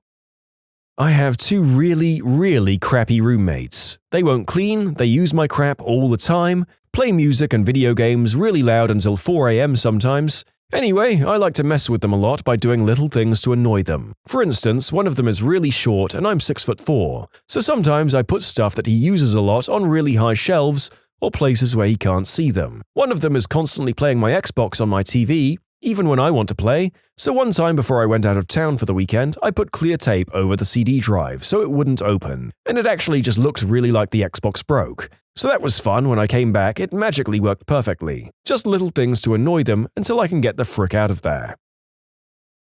S2: I have 2 really crappy roommates. They won't clean, they use my crap all the time, play music and video games really loud until 4 a.m. sometimes. Anyway, I like to mess with them a lot by doing little things to annoy them. For instance, one of them is really short and I'm 6'4", so sometimes I put stuff that he uses a lot on really high shelves or places where he can't see them. One of them is constantly playing my Xbox on my TV, even when I want to play, so one time before I went out of town for the weekend, I put clear tape over the CD drive so it wouldn't open, and it actually just looked really like the Xbox broke. So that was fun. When I came back, it magically worked perfectly. Just little things to annoy them until I can get the frick out of there.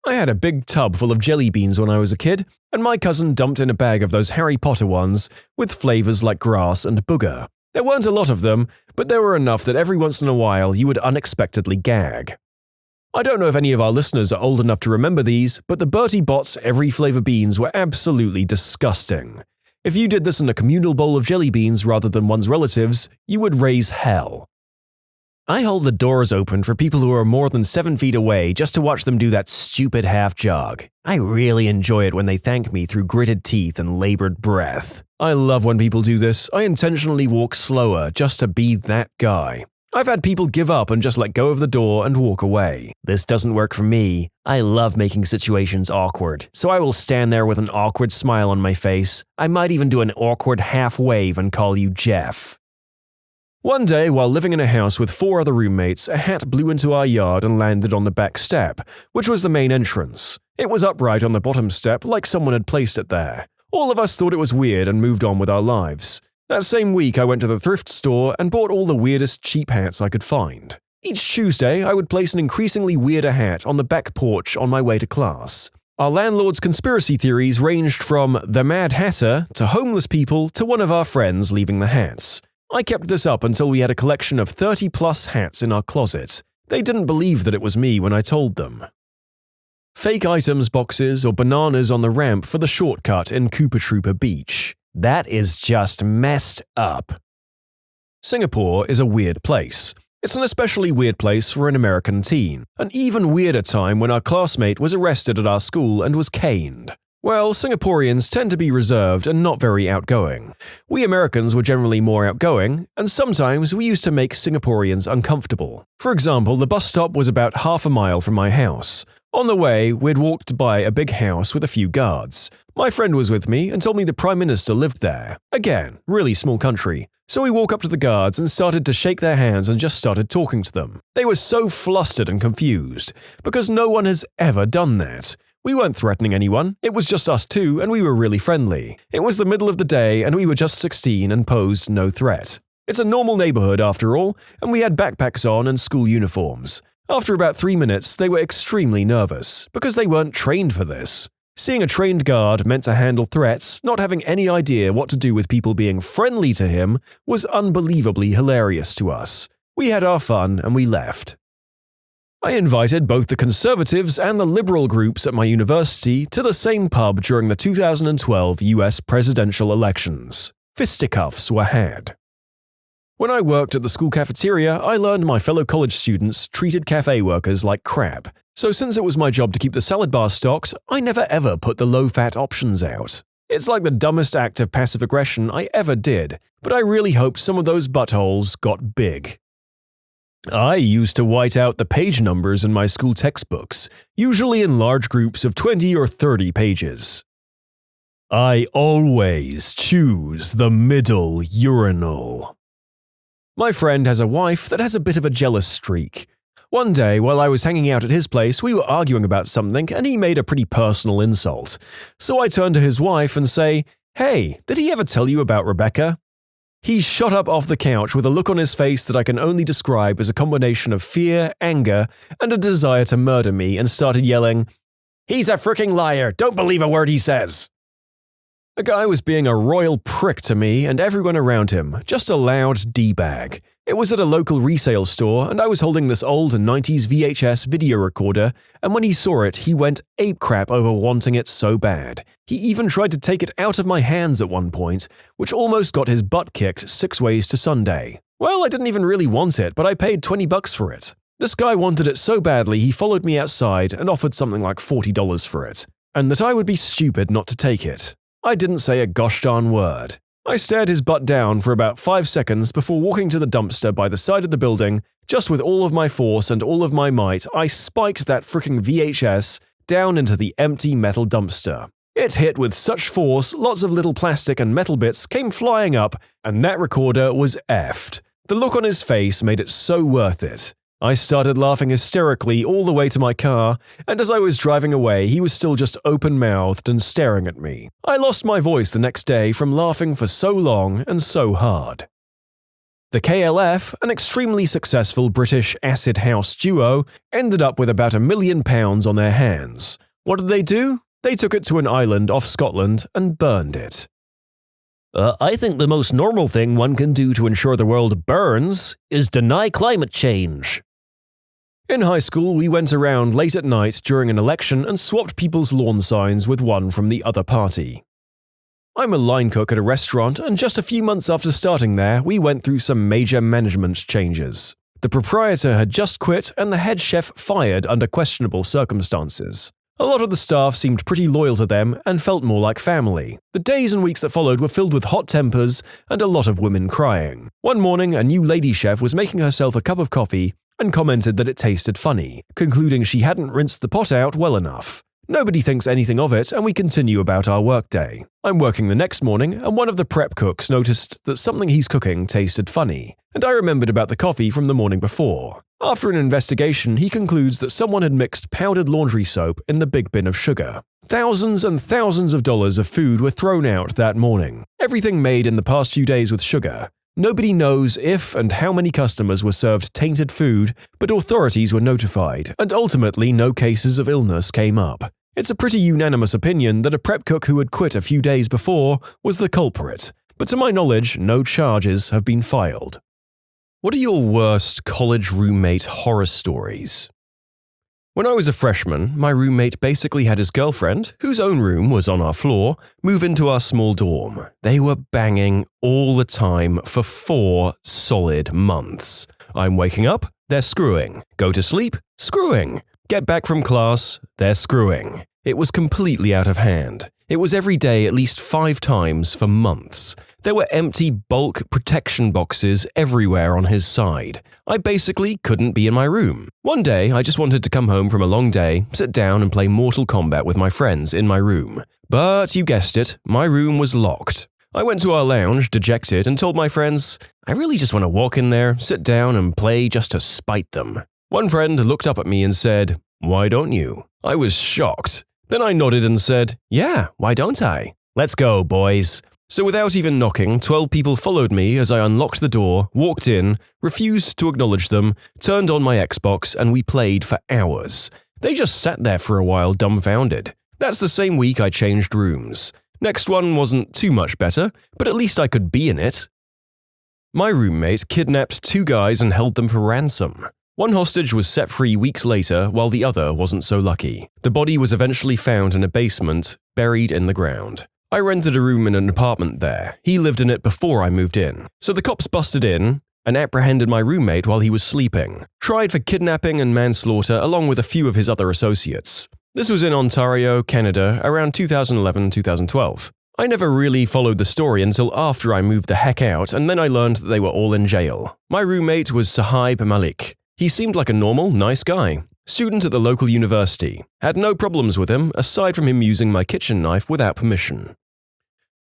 S2: I had a big tub full of jelly beans when I was a kid, and my cousin dumped in a bag of those Harry Potter ones with flavors like grass and booger. There weren't a lot of them, but there were enough that every once in a while you would unexpectedly gag. I don't know if any of our listeners are old enough to remember these, but the Bertie Bott's every flavor beans were absolutely disgusting. If you did this in a communal bowl of jelly beans rather than one's relatives, you would raise hell. I hold the doors open for people who are more than 7 feet away just to watch them do that stupid half jog. I really enjoy it when they thank me through gritted teeth and labored breath. I love when people do this. I intentionally walk slower just to be that guy. I've had people give up and just let go of the door and walk away. This doesn't work for me. I love making situations awkward, so I will stand there with an awkward smile on my face. I might even do an awkward half wave and call you Jeff. One day, while living in a house with 4 other roommates, a hat blew into our yard and landed on the back step, which was the main entrance. It was upright on the bottom step like someone had placed it there. All of us thought it was weird and moved on with our lives. That same week, I went to the thrift store and bought all the weirdest cheap hats I could find. Each Tuesday, I would place an increasingly weirder hat on the back porch on my way to class. Our landlord's conspiracy theories ranged from the Mad Hatter to homeless people to one of our friends leaving the hats. I kept this up until we had a collection of 30-plus hats in our closet. They didn't believe that it was me when I told them. Fake items boxes or bananas on the ramp for the shortcut in Koopa Troopa Beach. That is just messed up. Singapore is a weird place. It's an especially weird place for an American teen. An even weirder time when our classmate was arrested at our school and was caned. Well, Singaporeans tend to be reserved and not very outgoing. We Americans were generally more outgoing, and sometimes we used to make Singaporeans uncomfortable. For example, the bus stop was about half a mile from my house. On the way, we'd walked by a big house with a few guards. My friend was with me and told me the Prime Minister lived there. Again, really small country. So we walked up to the guards and started to shake their hands and just started talking to them. They were so flustered and confused, because no one has ever done that. We weren't threatening anyone, it was just us two and we were really friendly. It was the middle of the day and we were just 16 and posed no threat. It's a normal neighborhood after all, and we had backpacks on and school uniforms. After about 3 minutes, they were extremely nervous, because they weren't trained for this. Seeing a trained guard meant to handle threats, not having any idea what to do with people being friendly to him, was unbelievably hilarious to us. We had our fun and we left. I invited both the conservatives and the liberal groups at my university to the same pub during the 2012 US presidential elections. Fisticuffs were had. When I worked at the school cafeteria, I learned my fellow college students treated cafe workers like crap. So since it was my job to keep the salad bar stocked, I never ever put the low-fat options out. It's like the dumbest act of passive aggression I ever did, but I really hoped some of those buttholes got big. I used to white out the page numbers in my school textbooks, usually in large groups of 20 or 30 pages. I always choose the middle urinal. My friend has a wife that has a bit of a jealous streak. One day, while I was hanging out at his place, we were arguing about something and he made a pretty personal insult. So I turned to his wife and say, "Hey, did he ever tell you about Rebecca?" He shot up off the couch with a look on his face that I can only describe as a combination of fear, anger, and a desire to murder me and started yelling, "He's a fricking liar! Don't believe a word he says!" The guy was being a royal prick to me and everyone around him, just a loud D-bag. It was at a local resale store and I was holding this old 90s VHS video recorder, and when he saw it, he went apecrap over wanting it so bad. He even tried to take it out of my hands at one point, which almost got his butt kicked 6 ways to Sunday. Well, I didn't even really want it, but I paid $20 for it. This guy wanted it so badly he followed me outside and offered something like $40 for it, and that I would be stupid not to take it. I didn't say a gosh darn word. I stared his butt down for about 5 seconds before walking to the dumpster by the side of the building. Just with all of my force and all of my might, I spiked that fricking VHS down into the empty metal dumpster. It hit with such force, lots of little plastic and metal bits came flying up, and that recorder was effed. The look on his face made it so worth it. I started laughing hysterically all the way to my car, and as I was driving away, he was still just open-mouthed and staring at me. I lost my voice the next day from laughing for so long and so hard. The KLF, an extremely successful British acid house duo, ended up with about £1 million on their hands. What did they do? They took it to an island off Scotland and burned it.
S3: I think the most normal thing one can do to ensure the world burns is deny climate change.
S2: In high school, we went around late at night during an election and swapped people's lawn signs with one from the other party. I'm a line cook at a restaurant, and just a few months after starting there, we went through some major management changes. The proprietor had just quit and the head chef fired under questionable circumstances. A lot of the staff seemed pretty loyal to them and felt more like family. The days and weeks that followed were filled with hot tempers and a lot of women crying. One morning, a new lady chef was making herself a cup of coffee and commented that it tasted funny, concluding she hadn't rinsed the pot out well enough. Nobody thinks anything of it, and we continue about our workday. I'm working the next morning, and one of the prep cooks noticed that something he's cooking tasted funny, and I remembered about the coffee from the morning before. After an investigation, he concludes that someone had mixed powdered laundry soap in the big bin of sugar. Thousands and thousands of dollars of food were thrown out that morning, everything made in the past few days with sugar. Nobody knows if and how many customers were served tainted food, but authorities were notified, and ultimately no cases of illness came up. It's a pretty unanimous opinion that a prep cook who had quit a few days before was the culprit, but to my knowledge, no charges have been filed.
S1: What are your worst college roommate horror stories? When I was a freshman, my roommate basically had his girlfriend, whose own room was on our floor, move into our small dorm. They were banging all the time for 4 solid months. I'm waking up, they're screwing. Go to sleep, screwing. Get back from class, they're screwing. It was completely out of hand. It was every day at least 5 times for months. There were empty bulk protection boxes everywhere on his side. I basically couldn't be in my room. One day, I just wanted to come home from a long day, sit down and play Mortal Kombat with my friends in my room. But you guessed it, my room was locked. I went to our lounge, dejected, and told my friends, I really just want to walk in there, sit down and play just to spite them. One friend looked up at me and said, "Why don't you?" I was shocked. Then I nodded and said, "Yeah, why don't I? Let's go, boys." So without even knocking, 12 people followed me as I unlocked the door, walked in, refused to acknowledge them, turned on my Xbox, and we played for hours. They just sat there for a while dumbfounded. That's the same week I changed rooms. Next one wasn't too much better, but at least I could be in it. My roommate kidnapped 2 guys and held them for ransom. One hostage was set free weeks later, while the other wasn't so lucky. The body was eventually found in a basement, buried in the ground. I rented a room in an apartment there. He lived in it before I moved in. So the cops busted in and apprehended my roommate while he was sleeping. Tried for kidnapping and manslaughter along with a few of his other associates. This was in Ontario, Canada, around 2011-2012. I never really followed the story until after I moved the heck out, and then I learned that they were all in jail. My roommate was Sahib Malik. He seemed like a normal, nice guy. Student at the local university. Had no problems with him, aside from him using my kitchen knife without permission.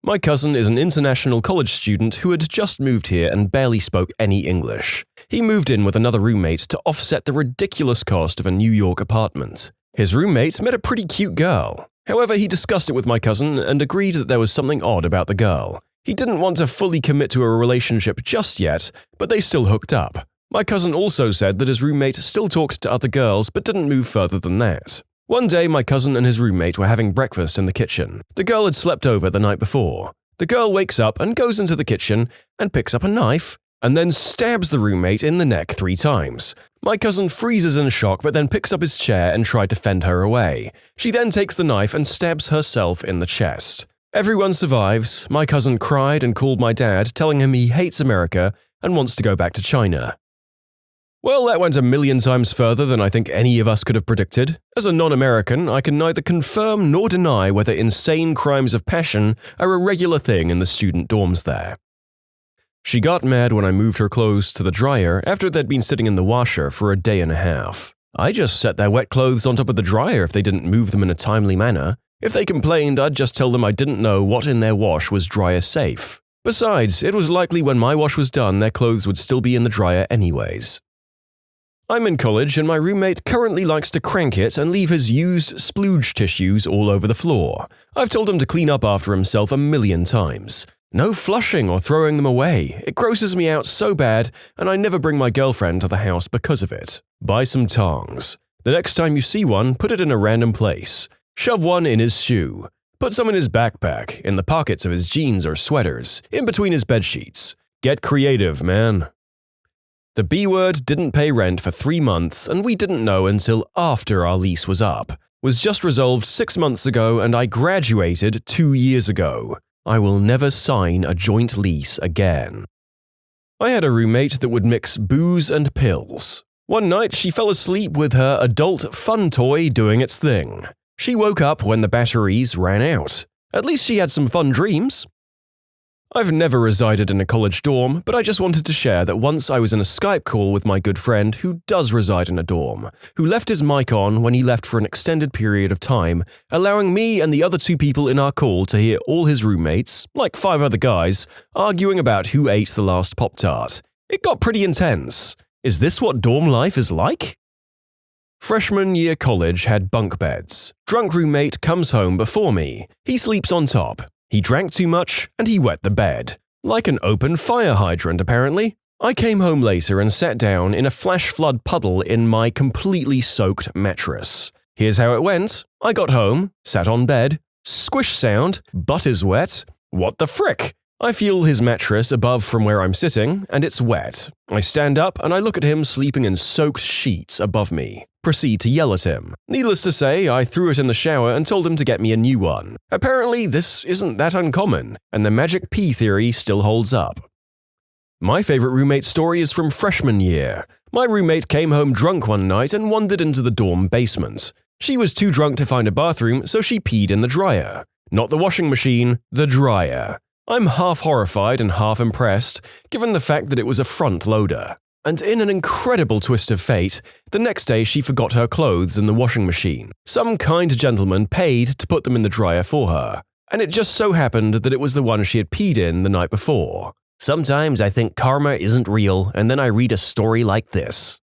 S1: My cousin is an international college student who had just moved here and barely spoke any English. He moved in with another roommate to offset the ridiculous cost of a New York apartment. His roommate met a pretty cute girl. However, he discussed it with my cousin and agreed that there was something odd about the girl. He didn't want to fully commit to a relationship just yet, but they still hooked up. My cousin also said that his roommate still talked to other girls but didn't move further than that. One day, my cousin and his roommate were having breakfast in the kitchen. The girl had slept over the night before. The girl wakes up and goes into the kitchen and picks up a knife and then stabs the roommate in the neck 3 times. My cousin freezes in shock but then picks up his chair and tried to fend her away. She then takes the knife and stabs herself in the chest. Everyone survives. My cousin cried and called my dad, telling him he hates America and wants to go back to China. Well, that went a million times further than I think any of us could have predicted. As a non-American, I can neither confirm nor deny whether insane crimes of passion are a regular thing in the student dorms there. She got mad when I moved her clothes to the dryer after they'd been sitting in the washer for a day and a half. I just set their wet clothes on top of the dryer if they didn't move them in a timely manner. If they complained, I'd just tell them I didn't know what in their wash was dryer safe. Besides, it was likely when my wash was done, their clothes would still be in the dryer anyways. I'm in college and my roommate currently likes to crank it and leave his used splooge tissues all over the floor. I've told him to clean up after himself a million times. No flushing or throwing them away. It grosses me out so bad, and I never bring my girlfriend to the house because of it. Buy some tongs. The next time you see one, put it in a random place. Shove one in his shoe. Put some in his backpack, in the pockets of his jeans or sweaters, in between his bedsheets. Get creative, man. The B word didn't pay rent for 3 months, and we didn't know until after our lease was up. Was just resolved 6 months ago, and I graduated 2 years ago. I will never sign a joint lease again. I had a roommate that would mix booze and pills. One night, she fell asleep with her adult fun toy doing its thing. She woke up when the batteries ran out. At least she had some fun dreams. I've never resided in a college dorm, but I just wanted to share that once I was in a Skype call with my good friend who does reside in a dorm, who left his mic on when he left for an extended period of time, allowing me and the other 2 people in our call to hear all his roommates, like 5 other guys, arguing about who ate the last Pop-Tart. It got pretty intense. Is this what dorm life is like?
S2: Freshman year college had bunk beds. Drunk roommate comes home before me. He sleeps on top. He drank too much and he wet the bed. Like an open fire hydrant, apparently. I came home later and sat down in a flash flood puddle in my completely soaked mattress. Here's how it went. I got home, sat on bed, squish sound, butt is wet. What the frick? I feel his mattress above from where I'm sitting, and it's wet. I stand up and I look at him sleeping in soaked sheets above me. Proceed to yell at him. Needless to say, I threw it in the shower and told him to get me a new one. Apparently, this isn't that uncommon, and the magic pee theory still holds up. My favorite roommate story is from freshman year. My roommate came home drunk one night and wandered into the dorm basement. She was too drunk to find a bathroom, so she peed in the dryer. Not the washing machine, the dryer. I'm half horrified and half impressed, given the fact that it was a front loader. And in an incredible twist of fate, the next day she forgot her clothes in the washing machine. Some kind gentleman paid to put them in the dryer for her, and it just so happened that it was the one she had peed in the night before. Sometimes I think karma isn't real, and then I read a story like this.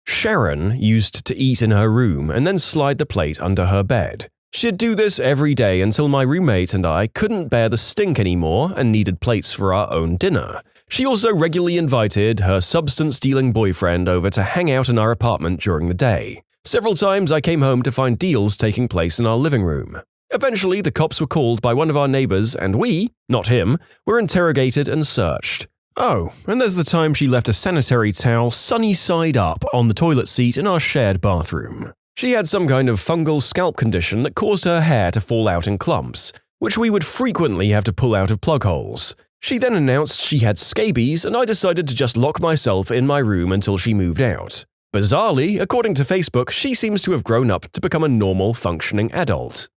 S2: Sharon used to eat in her room and then slide the plate under her bed. She'd do this every day until my roommate and I couldn't bear the stink anymore and needed plates for our own dinner. She also regularly invited her substance-dealing boyfriend over to hang out in our apartment during the day. Several times I came home to find deals taking place in our living room. Eventually, the cops were called by one of our neighbors and we, not him, were interrogated and searched. Oh, and there's the time she left a sanitary towel sunny side up on the toilet seat in our shared bathroom. She had some kind of fungal scalp condition that caused her hair to fall out in clumps, which we would frequently have to pull out of plug holes. She then announced she had scabies and I decided to just lock myself in my room until she moved out. Bizarrely, according to Facebook, she seems to have grown up to become a normal, functioning adult.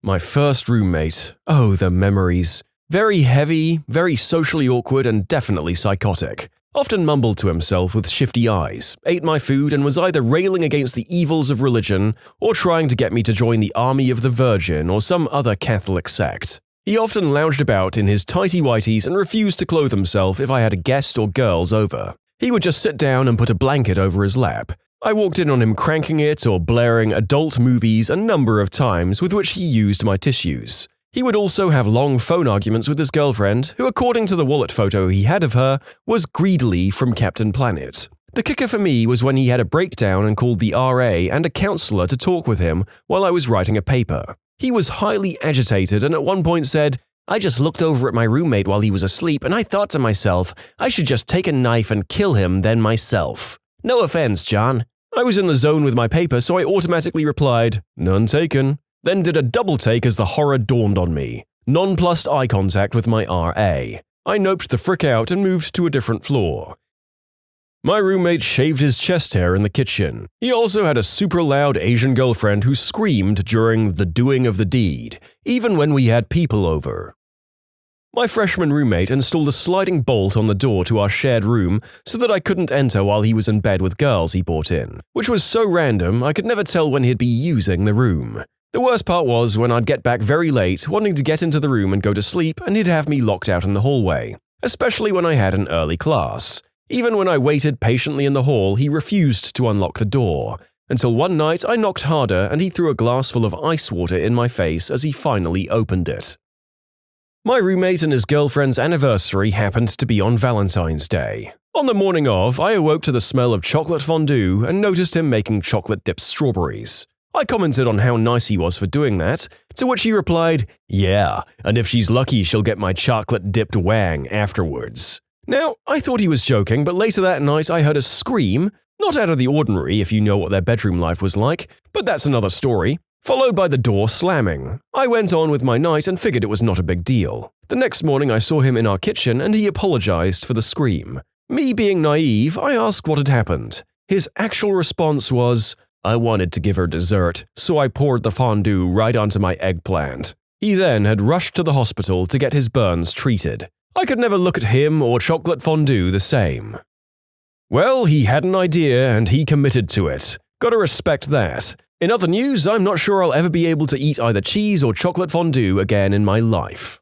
S2: My first roommate. Oh, the memories. Very heavy, very socially awkward and definitely psychotic. Often mumbled to himself with shifty eyes, ate my food and was either railing against the evils of religion or trying to get me to join the Army of the Virgin or some other Catholic sect. He often lounged about in his tighty-whities and refused to clothe himself if I had a guest or girls over. He would just sit down and put a blanket over his lap. I walked in on him cranking it or blaring adult movies a number of times with which he used my tissues. He would also have long phone arguments with his girlfriend, who according to the wallet photo he had of her, was Greedily from Captain Planet. The kicker for me was when he had a breakdown and called the RA and a counselor to talk with him while I was writing a paper. He was highly agitated and at one point said, "I just looked over at my roommate while he was asleep and I thought to myself, I should just take a knife and kill him then myself. No offense, John." I was in the zone with my paper, so I automatically replied, "None taken." Then did a double take as the horror dawned on me. Nonplussed eye contact with my RA. I noped the frick out and moved to a different floor. My roommate shaved his chest hair in the kitchen. He also had a super loud Asian girlfriend who screamed during the doing of the deed, even when we had people over. My freshman roommate installed a sliding bolt on the door to our shared room so that I couldn't enter while he was in bed with girls he brought in, which was so random I could never tell when he'd be using the room. The worst part was when I'd get back very late, wanting to get into the room and go to sleep, and he'd have me locked out in the hallway, especially when I had an early class. Even when I waited patiently in the hall, he refused to unlock the door, until one night I knocked harder and he threw a glass full of ice water in my face as he finally opened it. My roommate and his girlfriend's anniversary happened to be on Valentine's Day. On the morning of, I awoke to the smell of chocolate fondue and noticed him making chocolate-dipped strawberries. I commented on how nice he was for doing that, to which he replied, "Yeah, and if she's lucky she'll get my chocolate-dipped wang afterwards." Now, I thought he was joking, but later that night I heard a scream, not out of the ordinary if you know what their bedroom life was like, but that's another story, followed by the door slamming. I went on with my night and figured it was not a big deal. The next morning I saw him in our kitchen and he apologized for the scream. Me being naive, I asked what had happened. His actual response was, "I wanted to give her dessert, so I poured the fondue right onto my eggplant." He then had rushed to the hospital to get his burns treated. I could never look at him or chocolate fondue the same. Well, he had an idea and he committed to it. Gotta respect that. In other news, I'm not sure I'll ever be able to eat either cheese or chocolate fondue again in my life.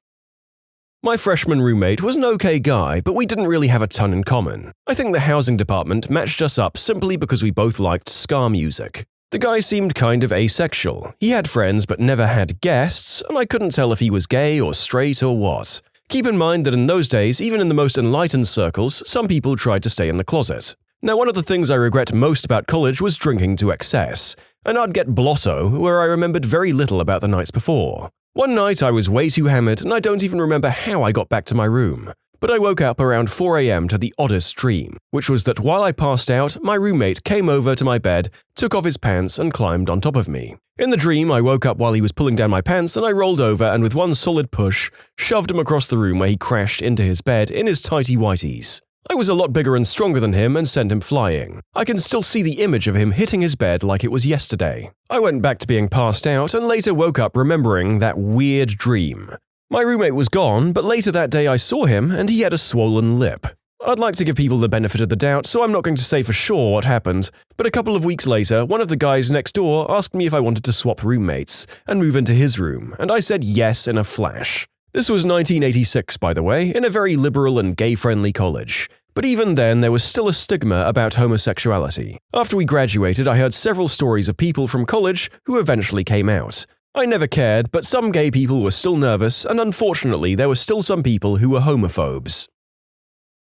S2: My freshman roommate was an okay guy, but we didn't really have a ton in common. I think the housing department matched us up simply because we both liked ska music. The guy seemed kind of asexual. He had friends but never had guests, and I couldn't tell if he was gay or straight or what. Keep in mind that in those days, even in the most enlightened circles, some people tried to stay in the closet. Now, one of the things I regret most about college was drinking to excess, and I'd get blotto where I remembered very little about the nights before. One night I was way too hammered and I don't even remember how I got back to my room. But I woke up around 4 a.m. to the oddest dream, which was that while I passed out, my roommate came over to my bed, took off his pants and climbed on top of me. In the dream, I woke up while he was pulling down my pants and I rolled over and with one solid push, shoved him across the room where he crashed into his bed in his tighty whities. I was a lot bigger and stronger than him and sent him flying. I can still see the image of him hitting his bed like it was yesterday. I went back to being passed out and later woke up remembering that weird dream. My roommate was gone, but later that day I saw him and he had a swollen lip. I'd like to give people the benefit of the doubt, so I'm not going to say for sure what happened, but a couple of weeks later, one of the guys next door asked me if I wanted to swap roommates and move into his room, and I said yes in a flash. This was 1986, by the way, in a very liberal and gay-friendly college. But even then, there was still a stigma about homosexuality. After we graduated, I heard several stories of people from college who eventually came out. I never cared, but some gay people were still nervous, and unfortunately, there were still some people who were homophobes.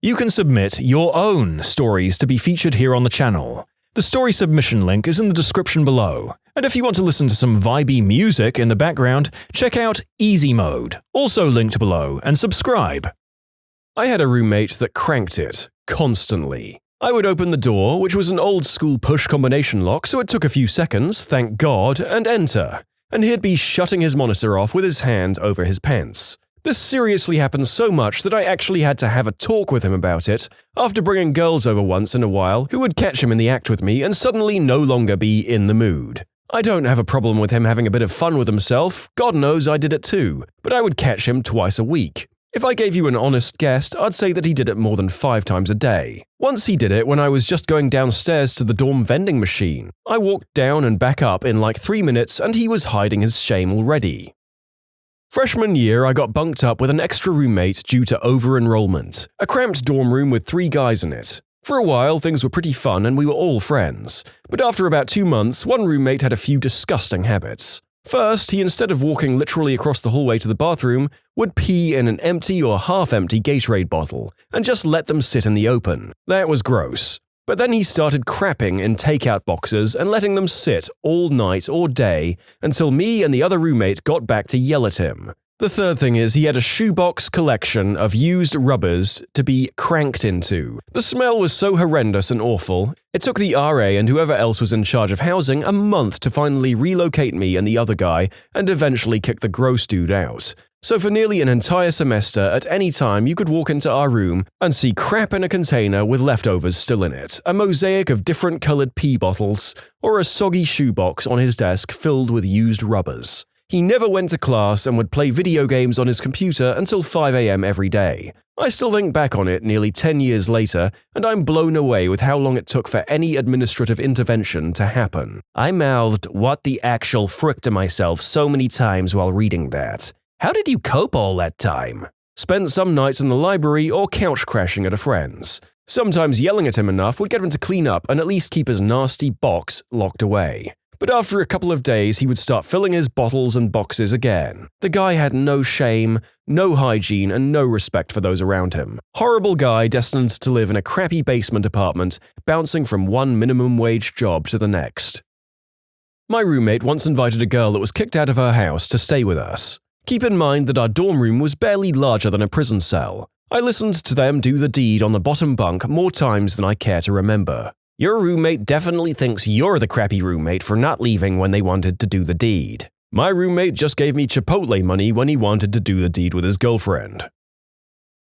S1: You can submit your own stories to be featured here on the channel. The story submission link is in the description below. And if you want to listen to some vibey music in the background, check out easymode, also linked below, and subscribe.
S2: I had a roommate that cranked it, constantly. I would open the door, which was an old-school push combination lock, so it took a few seconds, thank God, and enter. And he'd be shutting his monitor off with his hand over his pants. This seriously happened so much that I actually had to have a talk with him about it, after bringing girls over once in a while who would catch him in the act with me and suddenly no longer be in the mood. I don't have a problem with him having a bit of fun with himself, God knows I did it too, but I would catch him twice a week. If I gave you an honest guess, I'd say that he did it more than 5 times a day. Once he did it when I was just going downstairs to the dorm vending machine. I walked down and back up in like 3 minutes and he was hiding his shame already. Freshman year, I got bunked up with an extra roommate due to over-enrollment. A cramped dorm room with 3 guys in it. For a while, things were pretty fun and we were all friends. But after about 2 months, one roommate had a few disgusting habits. First, he instead of walking literally across the hallway to the bathroom, would pee in an empty or half-empty Gatorade bottle and just let them sit in the open. That was gross. But then he started crapping in takeout boxes and letting them sit all night or day until me and the other roommate got back to yell at him. The third thing is he had a shoebox collection of used rubbers to be cranked into. The smell was so horrendous and awful, it took the RA and whoever else was in charge of housing a month to finally relocate me and the other guy and eventually kick the gross dude out. So for nearly an entire semester, at any time you could walk into our room and see crap in a container with leftovers still in it, a mosaic of different colored pee bottles, or a soggy shoebox on his desk filled with used rubbers. He never went to class and would play video games on his computer until 5 a.m. every day. I still think back on it nearly 10 years later, and I'm blown away with how long it took for any administrative intervention to happen. I mouthed, "What the actual frick" to myself so many times while reading that. How did you cope all that time? Spent some nights in the library or couch crashing at a friend's. Sometimes yelling at him enough would get him to clean up and at least keep his nasty box locked away. But after a couple of days, he would start filling his bottles and boxes again. The guy had no shame, no hygiene, and no respect for those around him. Horrible guy destined to live in a crappy basement apartment, bouncing from one minimum wage job to the next. My roommate once invited a girl that was kicked out of her house to stay with us. Keep in mind that our dorm room was barely larger than a prison cell. I listened to them do the deed on the bottom bunk more times than I care to remember. Your roommate definitely thinks you're the crappy roommate for not leaving when they wanted to do the deed. My roommate just gave me Chipotle money when he wanted to do the deed with his girlfriend.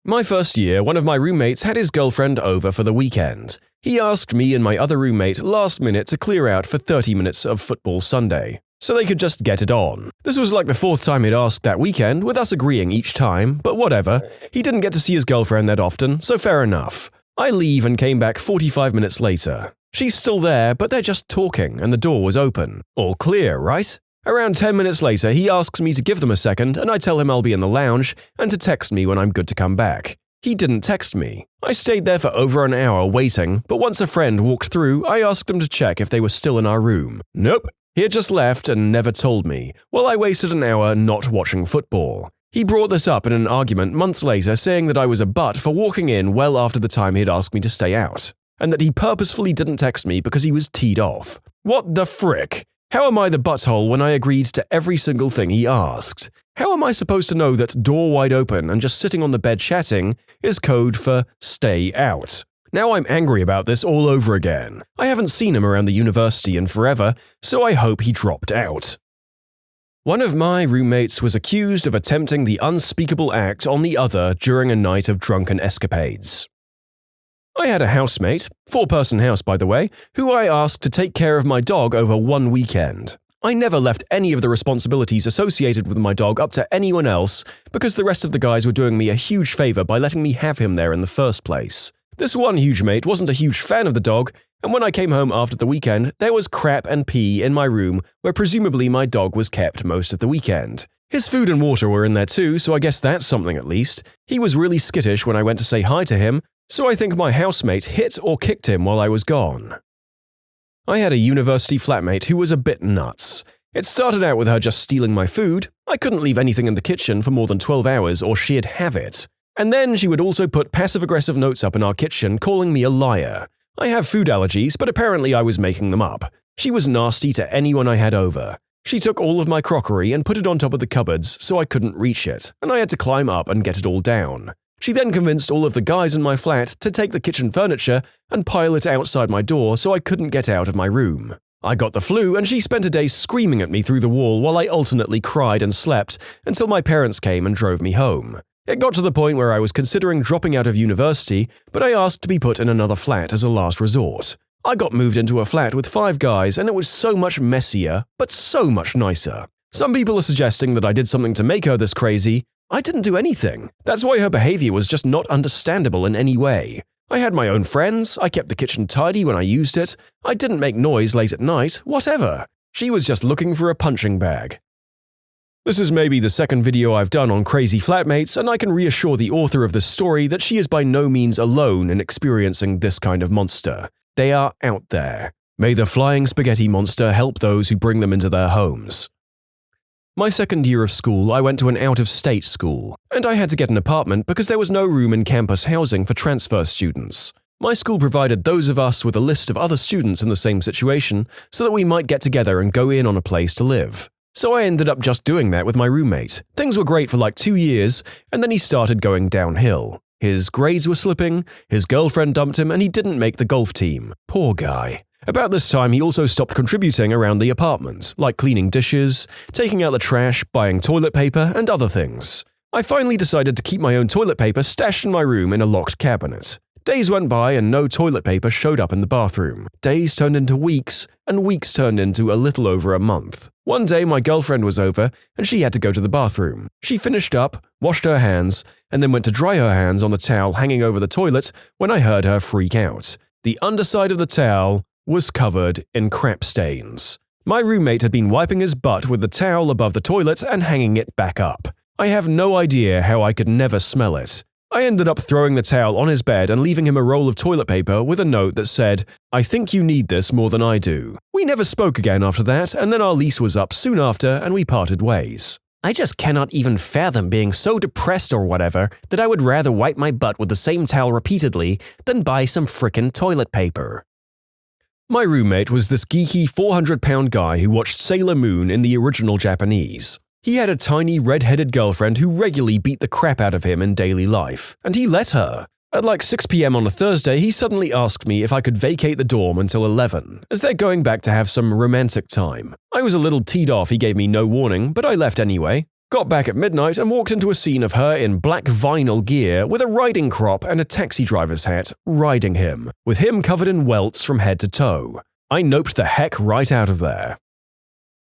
S2: My first year, one of my roommates had his girlfriend over for the weekend. He asked me and my other roommate last minute to clear out for 30 minutes of football Sunday, so they could just get it on. This was like the 4th time he'd asked that weekend, with us agreeing each time, but whatever. He didn't get to see his girlfriend that often, so fair enough. I leave and came back 45 minutes later. She's still there, but they're just talking and the door was open. All clear, right? Around 10 minutes later, he asks me to give them a second, and I tell him I'll be in the lounge and to text me when I'm good to come back. He didn't text me. I stayed there for over an hour waiting, but once a friend walked through, I asked him to check if they were still in our room. Nope. He had just left and never told me, while I wasted an hour not watching football. He brought this up in an argument months later, saying that I was a butt for walking in well after the time he'd asked me to stay out, and that he purposefully didn't text me because he was teed off. What the frick? How am I the butthole when I agreed to every single thing he asked? How am I supposed to know that door wide open and just sitting on the bed chatting is code for stay out? Now I'm angry about this all over again. I haven't seen him around the university in forever, so I hope he dropped out. One of my roommates was accused of attempting the unspeakable act on the other during a night of drunken escapades. I had a housemate, 4-person house by the way, who I asked to take care of my dog over one weekend. I never left any of the responsibilities associated with my dog up to anyone else because the rest of the guys were doing me a huge favor by letting me have him there in the first place. This one huge mate wasn't a huge fan of the dog, and when I came home after the weekend, there was crap and pee in my room where presumably my dog was kept most of the weekend. His food and water were in there too, so I guess that's something at least. He was really skittish when I went to say hi to him, so I think my housemate hit or kicked him while I was gone. I had a university flatmate who was a bit nuts. It started out with her just stealing my food. I couldn't leave anything in the kitchen for more than 12 hours or she'd have it. And then she would also put passive-aggressive notes up in our kitchen calling me a liar. I have food allergies, but apparently I was making them up. She was nasty to anyone I had over. She took all of my crockery and put it on top of the cupboards so I couldn't reach it, and I had to climb up and get it all down. She then convinced all of the guys in my flat to take the kitchen furniture and pile it outside my door so I couldn't get out of my room. I got the flu and she spent a day screaming at me through the wall while I alternately cried and slept until my parents came and drove me home. It got to the point where I was considering dropping out of university, but I asked to be put in another flat as a last resort. I got moved into a flat with 5 guys and it was so much messier, but so much nicer. Some people are suggesting that I did something to make her this crazy. I didn't do anything. That's why her behavior was just not understandable in any way. I had my own friends, I kept the kitchen tidy when I used it, I didn't make noise late at night, whatever. She was just looking for a punching bag. This is maybe the second video I've done on crazy flatmates, and I can reassure the author of this story that she is by no means alone in experiencing this kind of monster. They are out there. May the flying spaghetti monster help those who bring them into their homes. My second year of school, I went to an out-of-state school, and I had to get an apartment because there was no room in campus housing for transfer students. My school provided those of us with a list of other students in the same situation so that we might get together and go in on a place to live. So I ended up just doing that with my roommate. Things were great for like 2 years, and then he started going downhill. His grades were slipping, his girlfriend dumped him, and he didn't make the golf team. Poor guy. About this time, he also stopped contributing around the apartment, like cleaning dishes, taking out the trash, buying toilet paper, and other things. I finally decided to keep my own toilet paper stashed in my room in a locked cabinet. Days went by and no toilet paper showed up in the bathroom. Days turned into weeks, and weeks turned into a little over a month. One day my girlfriend was over, and she had to go to the bathroom. She finished up, washed her hands, and then went to dry her hands on the towel hanging over the toilet when I heard her freak out. The underside of the towel was covered in crap stains. My roommate had been wiping his butt with the towel above the toilet and hanging it back up. I have no idea how I could never smell it. I ended up throwing the towel on his bed and leaving him a roll of toilet paper with a note that said, "I think you need this more than I do." We never spoke again after that, and then our lease was up soon after and we parted ways. I just cannot even fathom being so depressed or whatever that I would rather wipe my butt with the same towel repeatedly than buy some frickin' toilet paper. My roommate was this geeky 400-pound guy who watched Sailor Moon in the original Japanese. He had a tiny red-headed girlfriend who regularly beat the crap out of him in daily life, and he let her. At like 6 p.m. on a Thursday, he suddenly asked me if I could vacate the dorm until 11, as they're going back to have some romantic time. I was a little teed off, he gave me no warning, but I left anyway. Got back at midnight and walked into a scene of her in black vinyl gear with a riding crop and a taxi driver's hat, riding him, with him covered in welts from head to toe. I noped the heck right out of there.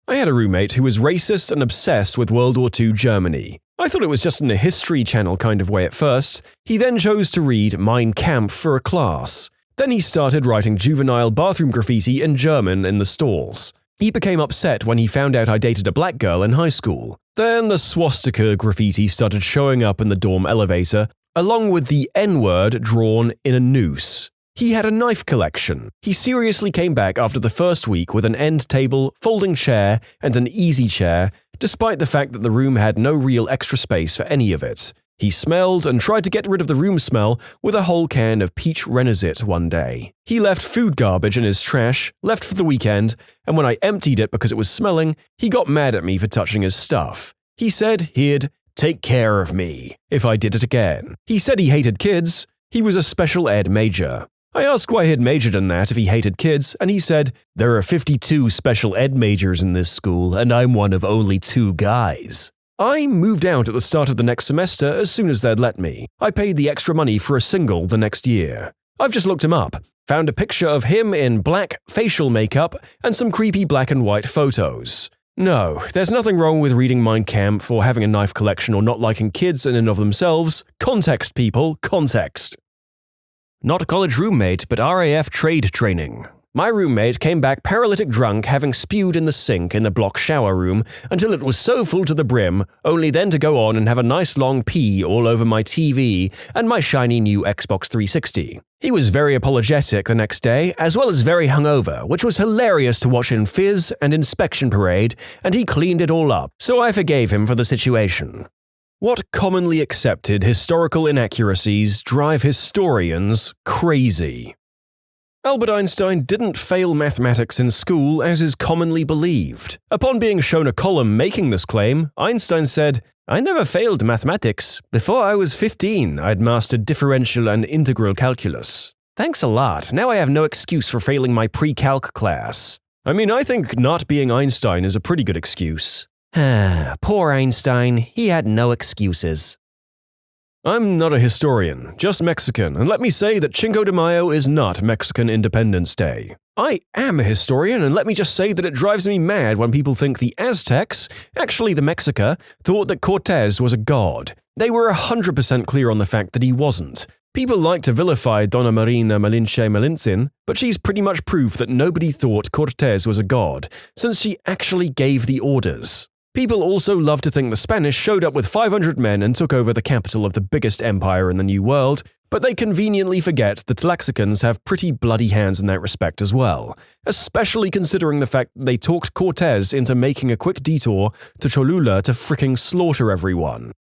S2: I had a roommate who was racist and obsessed with World War II Germany. I thought it was just in a History Channel kind of way at first. He then chose to read Mein Kampf for a class. Then he started writing juvenile bathroom graffiti in German in the stalls. He became upset when he found out I dated a black girl in high school. Then the swastika graffiti started showing up in the dorm elevator, along with the N-word drawn in a noose. He had a knife collection. He seriously came back after the first week with an end table, folding chair, and an easy chair, despite the fact that the room had no real extra space for any of it. He smelled and tried to get rid of the room smell with a whole can of peach renizit one day. He left food garbage in his trash, left for the weekend, and when I emptied it because it was smelling, he got mad at me for touching his stuff. He said he'd take care of me if I did it again. He said he hated kids. He was a special ed major. I asked why he'd majored in that if he hated kids, and he said, "There are 52 special ed majors in this school, and I'm one of only 2 guys." I moved out at the start of the next semester as soon as they'd let me. I paid the extra money for a single the next year. I've just looked him up, found a picture of him in black facial makeup and some creepy black and white photos. No, there's nothing wrong with reading Mein Kampf or having a knife collection or not liking kids in and of themselves. Context, people, context. Not a college roommate, but RAF trade training. My roommate came back paralytic drunk, having spewed in the sink in the block shower room until it was so full to the brim, only then to go on and have a nice long pee all over my TV and my shiny new Xbox 360. He was very apologetic the next day, as well as very hungover, which was hilarious to watch in Fizz and Inspection Parade, and he cleaned it all up, so I forgave him for the situation. What commonly accepted historical inaccuracies drive historians crazy? Albert Einstein didn't fail mathematics in school as is commonly believed. Upon being shown a column making this claim, Einstein said, "I never failed mathematics. Before I was 15, I'd mastered differential and integral calculus. Thanks a lot. Now I have no excuse for failing my pre-calc class." I mean, I think not being Einstein is a pretty good excuse. Poor Einstein, he had no excuses. I'm not a historian, just Mexican, and let me say that Cinco de Mayo is not Mexican Independence Day. I am a historian, and let me just say that it drives me mad when people think the Aztecs, actually the Mexica, thought that Cortez was a god. They were 100% clear on the fact that he wasn't. People like to vilify Dona Marina Malinche Malintzin, but she's pretty much proof that nobody thought Cortez was a god, since she actually gave the orders. People also love to think the Spanish showed up with 500 men and took over the capital of the biggest empire in the New World, but they conveniently forget that Tlaxicans have pretty bloody hands in that respect as well, especially considering the fact that they talked Cortez into making a quick detour to Cholula to fricking slaughter everyone.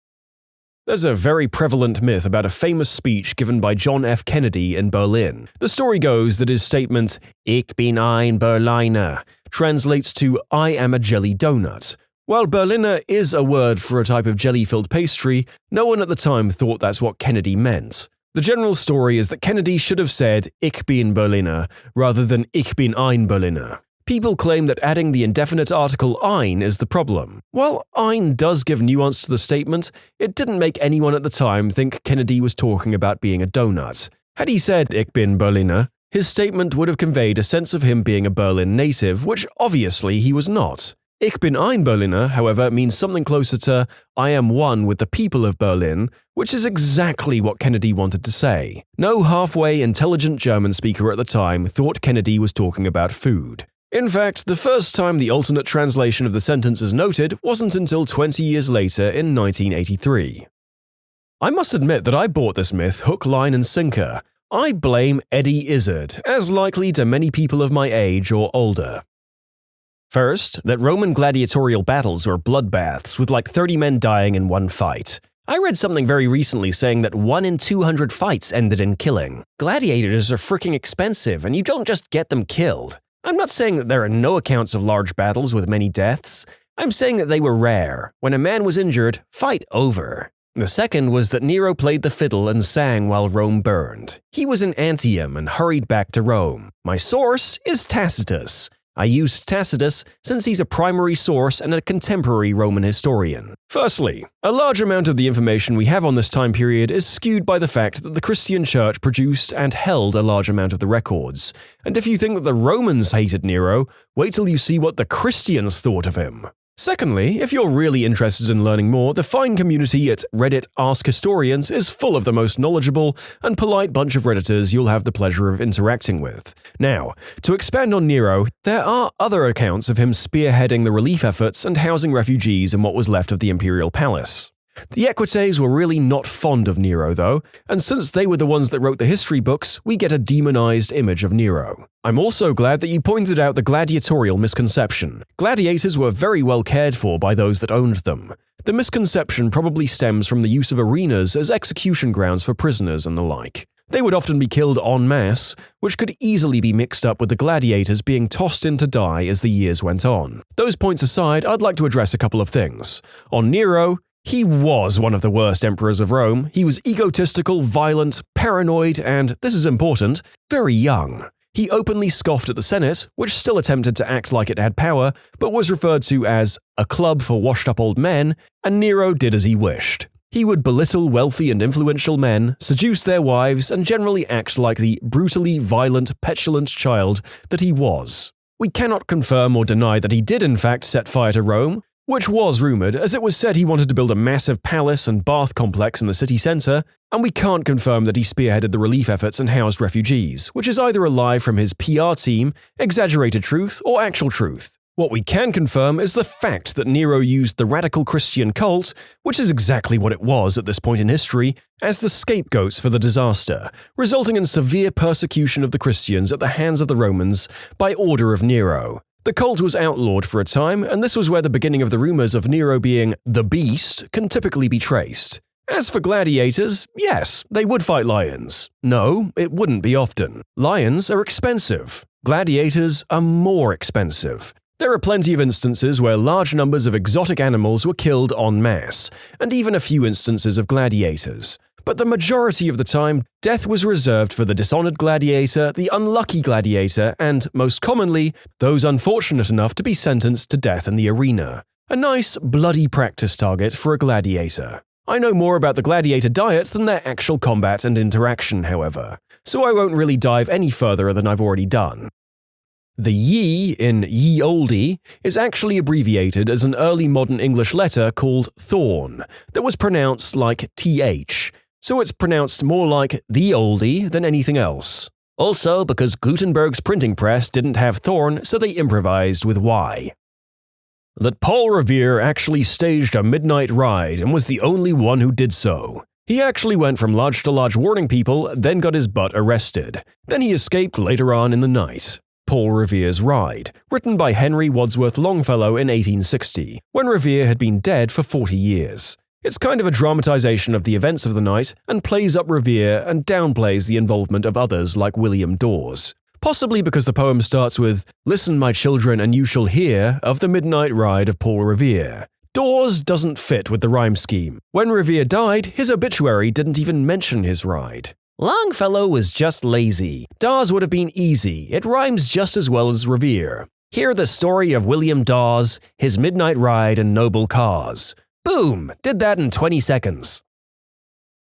S2: There's a very prevalent myth about a famous speech given by John F. Kennedy in Berlin. The story goes that his statement, "Ich bin ein Berliner," translates to "I am a jelly donut." While Berliner is a word for a type of jelly-filled pastry, no one at the time thought that's what Kennedy meant. The general story is that Kennedy should have said "Ich bin Berliner" rather than "Ich bin ein Berliner." People claim that adding the indefinite article ein is the problem. While ein does give nuance to the statement, it didn't make anyone at the time think Kennedy was talking about being a donut. Had he said "Ich bin Berliner," his statement would have conveyed a sense of him being a Berlin native, which obviously he was not. Ich bin ein Berliner, however, means something closer to "I am one with the people of Berlin," which is exactly what Kennedy wanted to say. No halfway intelligent German speaker at the time thought Kennedy was talking about food. In fact, the first time the alternate translation of the sentence is noted wasn't until 20 years later in 1983. I must admit that I bought this myth hook, line, and sinker. I blame Eddie Izzard, as likely to many people of my age or older. First, that Roman gladiatorial battles were bloodbaths with like 30 men dying in one fight. I read something very recently saying that 1 in 200 fights ended in killing. Gladiators are freaking expensive, and you don't just get them killed. I'm not saying that there are no accounts of large battles with many deaths. I'm saying that they were rare. When a man was injured, fight over. The second was that Nero played the fiddle and sang while Rome burned. He was in Antium and hurried back to Rome. My source is Tacitus. I used Tacitus since he's a primary source and a contemporary Roman historian. Firstly, a large amount of the information we have on this time period is skewed by the fact that the Christian Church produced and held a large amount of the records. And if you think that the Romans hated Nero, wait till you see what the Christians thought of him. Secondly, if you're really interested in learning more, the fine community at Reddit Ask Historians is full of the most knowledgeable and polite bunch of Redditors you'll have the pleasure of interacting with. Now, to expand on Nero, there are other accounts of him spearheading the relief efforts and housing refugees in what was left of the imperial palace. The Equites were really not fond of Nero, though, and since they were the ones that wrote the history books, we get a demonized image of Nero. I'm also glad that you pointed out the gladiatorial misconception. Gladiators were very well cared for by those that owned them. The misconception probably stems from the use of arenas as execution grounds for prisoners and the like. They would often be killed en masse, which could easily be mixed up with the gladiators being tossed in to die as the years went on. Those points aside, I'd like to address a couple of things. On Nero, he was one of the worst emperors of Rome. He was egotistical, violent, paranoid, and, this is important, very young. He openly scoffed at the Senate, which still attempted to act like it had power, but was referred to as a club for washed-up old men, and Nero did as he wished. He would belittle wealthy and influential men, seduce their wives, and generally act like the brutally violent, petulant child that he was. We cannot confirm or deny that he did in fact set fire to Rome, which was rumoured, as it was said he wanted to build a massive palace and bath complex in the city centre, and we can't confirm that he spearheaded the relief efforts and housed refugees, which is either a lie from his PR team, exaggerated truth, or actual truth. What we can confirm is the fact that Nero used the radical Christian cult, which is exactly what it was at this point in history, as the scapegoats for the disaster, resulting in severe persecution of the Christians at the hands of the Romans by order of Nero. The cult was outlawed for a time, and this was where the beginning of the rumors of Nero being the Beast can typically be traced. As for gladiators, yes, they would fight lions. No, it wouldn't be often. Lions are expensive. Gladiators are more expensive. There are plenty of instances where large numbers of exotic animals were killed en masse, and even a few instances of gladiators. But the majority of the time, death was reserved for the dishonored gladiator, the unlucky gladiator, and, most commonly, those unfortunate enough to be sentenced to death in the arena. A nice, bloody practice target for a gladiator. I know more about the gladiator diet than their actual combat and interaction, however, so I won't really dive any further than I've already done. The ye in ye olde is actually abbreviated as an early modern English letter called thorn that was pronounced like th. So it's pronounced more like the oldie than anything else. Also, because Gutenberg's printing press didn't have thorn, so they improvised with y. That Paul Revere actually staged a midnight ride and was the only one who did so. He actually went from lodge to lodge warning people, then got his butt arrested. Then he escaped later on in the night. Paul Revere's Ride, written by Henry Wadsworth Longfellow in 1860, when Revere had been dead for 40 years. It's kind of a dramatization of the events of the night and plays up Revere and downplays the involvement of others like William Dawes. Possibly because the poem starts with, "Listen, my children, and you shall hear of the midnight ride of Paul Revere." Dawes doesn't fit with the rhyme scheme. When Revere died, his obituary didn't even mention his ride. Longfellow was just lazy. Dawes would have been easy. It rhymes just as well as Revere. Hear the story of William Dawes, his midnight ride and noble cause. Boom! Did that in 20 seconds.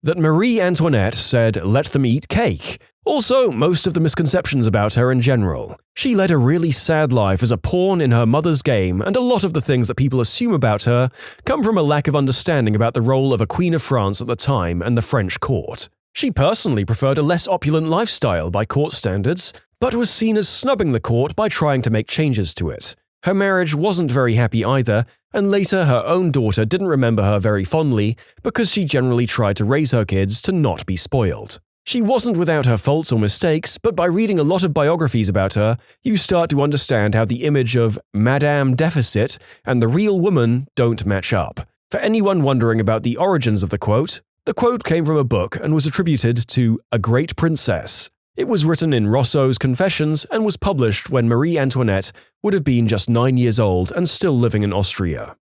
S2: That Marie Antoinette said, "Let them eat cake." Also, most of the misconceptions about her in general. She led a really sad life as a pawn in her mother's game, and a lot of the things that people assume about her come from a lack of understanding about the role of a Queen of France at the time and the French court. She personally preferred a less opulent lifestyle by court standards, but was seen as snubbing the court by trying to make changes to it. Her marriage wasn't very happy either, and later her own daughter didn't remember her very fondly because she generally tried to raise her kids to not be spoiled. She wasn't without her faults or mistakes, but by reading a lot of biographies about her, you start to understand how the image of Madame Deficit and the real woman don't match up. For anyone wondering about the origins of the quote came from a book and was attributed to a great princess. It was written in Rousseau's Confessions and was published when Marie Antoinette would have been just 9 years old and still living in Austria.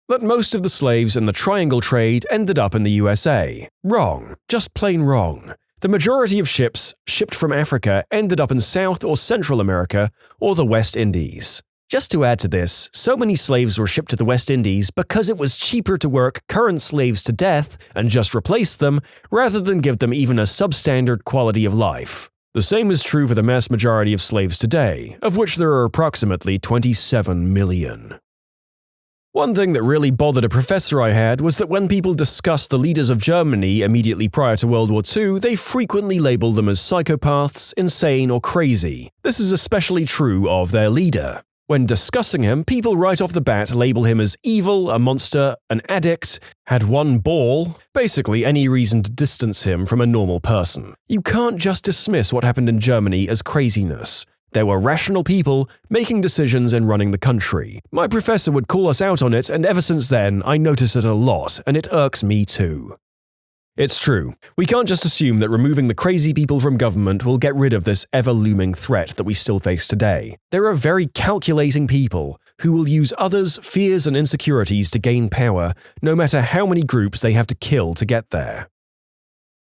S2: That most of the slaves in the triangle trade ended up in the USA. Wrong. Just plain wrong. The majority of ships shipped from Africa ended up in South or Central America or the West Indies. Just to add to this, so many slaves were shipped to the West Indies because it was cheaper to work current slaves to death and just replace them rather than give them even a substandard quality of life. The same is true for the mass majority of slaves today, of which there are approximately 27 million. One thing that really bothered a professor I had was that when people discussed the leaders of Germany immediately prior to World War II, they frequently labeled them as psychopaths, insane, or crazy. This is especially true of their leader. When discussing him, people right off the bat label him as evil, a monster, an addict, had one ball, basically any reason to distance him from a normal person. You can't just dismiss what happened in Germany as craziness. There were rational people making decisions and running the country. My professor would call us out on it, and ever since then, I notice it a lot, and it irks me too. It's true. We can't just assume that removing the crazy people from government will get rid of this ever-looming threat that we still face today. There are very calculating people who will use others' fears and insecurities to gain power, no matter how many groups they have to kill to get there.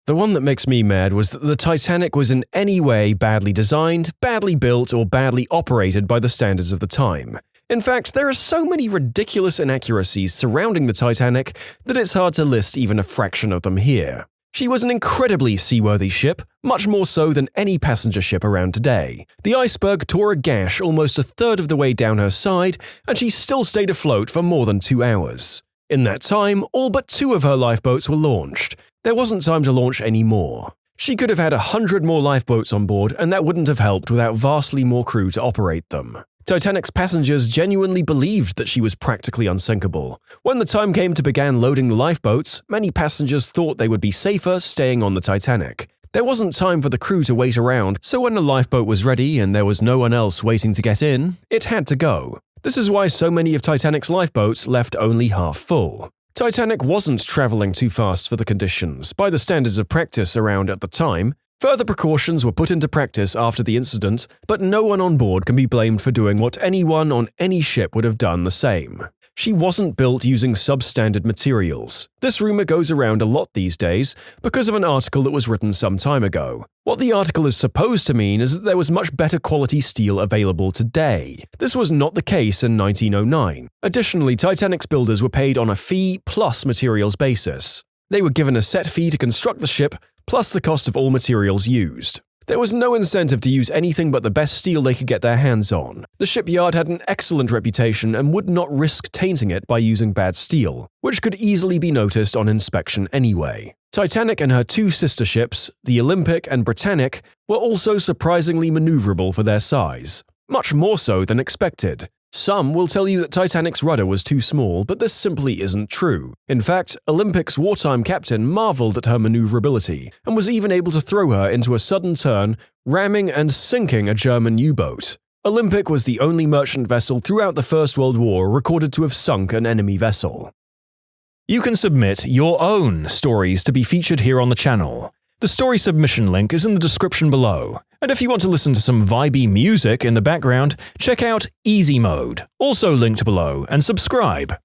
S2: The one that makes me mad was that the Titanic was in any way badly designed, badly built, or badly operated by the standards of the time. In fact, there are so many ridiculous inaccuracies surrounding the Titanic that it's hard to list even a fraction of them here. She was an incredibly seaworthy ship, much more so than any passenger ship around today. The iceberg tore a gash almost a third of the way down her side, and she still stayed afloat for more than 2 hours. In that time, all but 2 of her lifeboats were launched. There wasn't time to launch any more. She could have had 100 more lifeboats on board, and that wouldn't have helped without vastly more crew to operate them. Titanic's passengers genuinely believed that she was practically unsinkable. When the time came to begin loading the lifeboats, many passengers thought they would be safer staying on the Titanic. There wasn't time for the crew to wait around, so when the lifeboat was ready and there was no one else waiting to get in, it had to go. This is why so many of Titanic's lifeboats left only half full. Titanic wasn't traveling too fast for the conditions, by the standards of practice around at the time. Further precautions were put into practice after the incident, but no one on board can be blamed for doing what anyone on any ship would have done the same. She wasn't built using substandard materials. This rumor goes around a lot these days because of an article that was written some time ago. What the article is supposed to mean is that there was much better quality steel available today. This was not the case in 1909. Additionally, Titanic's builders were paid on a fee plus materials basis. They were given a set fee to construct the ship, plus the cost of all materials used. There was no incentive to use anything but the best steel they could get their hands on. The shipyard had an excellent reputation and would not risk tainting it by using bad steel, which could easily be noticed on inspection anyway. Titanic and her 2 sister ships, the Olympic and Britannic, were also surprisingly maneuverable for their size, much more so than expected. Some will tell you that Titanic's rudder was too small, but this simply isn't true. In fact, Olympic's wartime captain marveled at her maneuverability and was even able to throw her into a sudden turn, ramming and sinking a German U-boat. Olympic was the only merchant vessel throughout the First World War recorded to have sunk an enemy vessel. You can submit your own stories to be featured here on the channel. The story submission link is in the description below. And if you want to listen to some vibey music in the background, check out easymode, also linked below, and subscribe.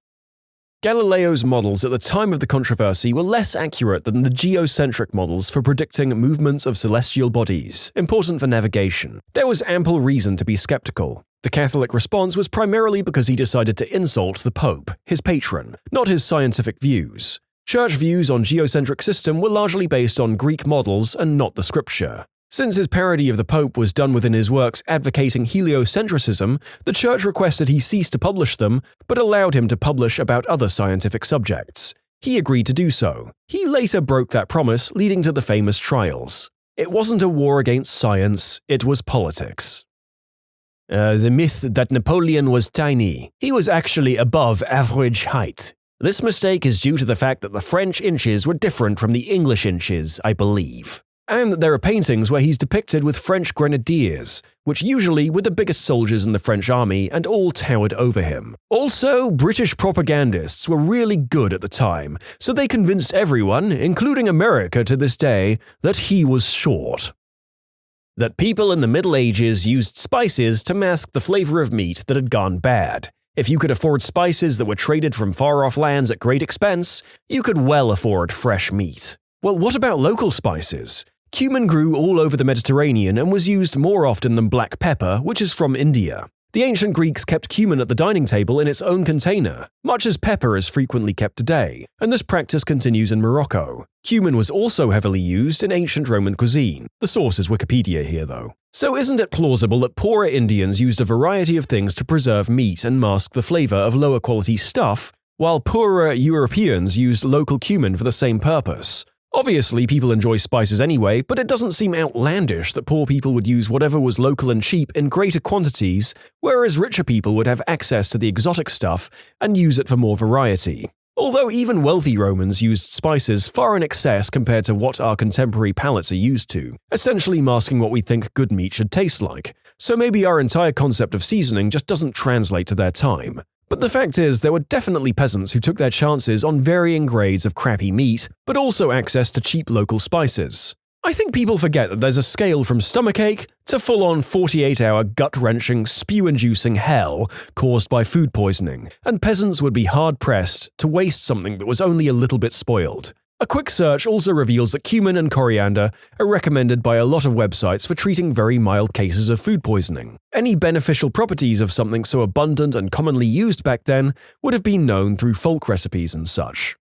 S2: Galileo's models at the time of the controversy were less accurate than the geocentric models for predicting movements of celestial bodies, important for navigation. There was ample reason to be skeptical. The Catholic response was primarily because he decided to insult the Pope, his patron, not his scientific views. Church views on geocentric system were largely based on Greek models and not the scripture. Since his parody of the Pope was done within his works advocating heliocentrism, the Church requested he cease to publish them, but allowed him to publish about other scientific subjects. He agreed to do so. He later broke that promise, leading to the famous trials. It wasn't a war against science, it was politics. The myth that Napoleon was tiny. He was actually above average height. This mistake is due to the fact that the French inches were different from the English inches, I believe. And that there are paintings where he's depicted with French grenadiers, which usually were the biggest soldiers in the French army and all towered over him. Also, British propagandists were really good at the time, so they convinced everyone, including America to this day, that he was short. That people in the Middle Ages used spices to mask the flavor of meat that had gone bad. If you could afford spices that were traded from far-off lands at great expense, you could well afford fresh meat. Well, what about local spices? Cumin grew all over the Mediterranean and was used more often than black pepper, which is from India. The ancient Greeks kept cumin at the dining table in its own container, much as pepper is frequently kept today, and this practice continues in Morocco. Cumin was also heavily used in ancient Roman cuisine. The source is Wikipedia here, though. So isn't it plausible that poorer Indians used a variety of things to preserve meat and mask the flavor of lower quality stuff, while poorer Europeans used local cumin for the same purpose? Obviously, people enjoy spices anyway, but it doesn't seem outlandish that poor people would use whatever was local and cheap in greater quantities, whereas richer people would have access to the exotic stuff and use it for more variety. Although even wealthy Romans used spices far in excess compared to what our contemporary palates are used to, essentially masking what we think good meat should taste like. So maybe our entire concept of seasoning just doesn't translate to their time. But the fact is, there were definitely peasants who took their chances on varying grades of crappy meat, but also access to cheap local spices. I think people forget that there's a scale from stomachache to full-on 48-hour gut-wrenching, spew-inducing hell caused by food poisoning, and peasants would be hard-pressed to waste something that was only a little bit spoiled. A quick search also reveals that cumin and coriander are recommended by a lot of websites for treating very mild cases of food poisoning. Any beneficial properties of something so abundant and commonly used back then would have been known through folk recipes and such.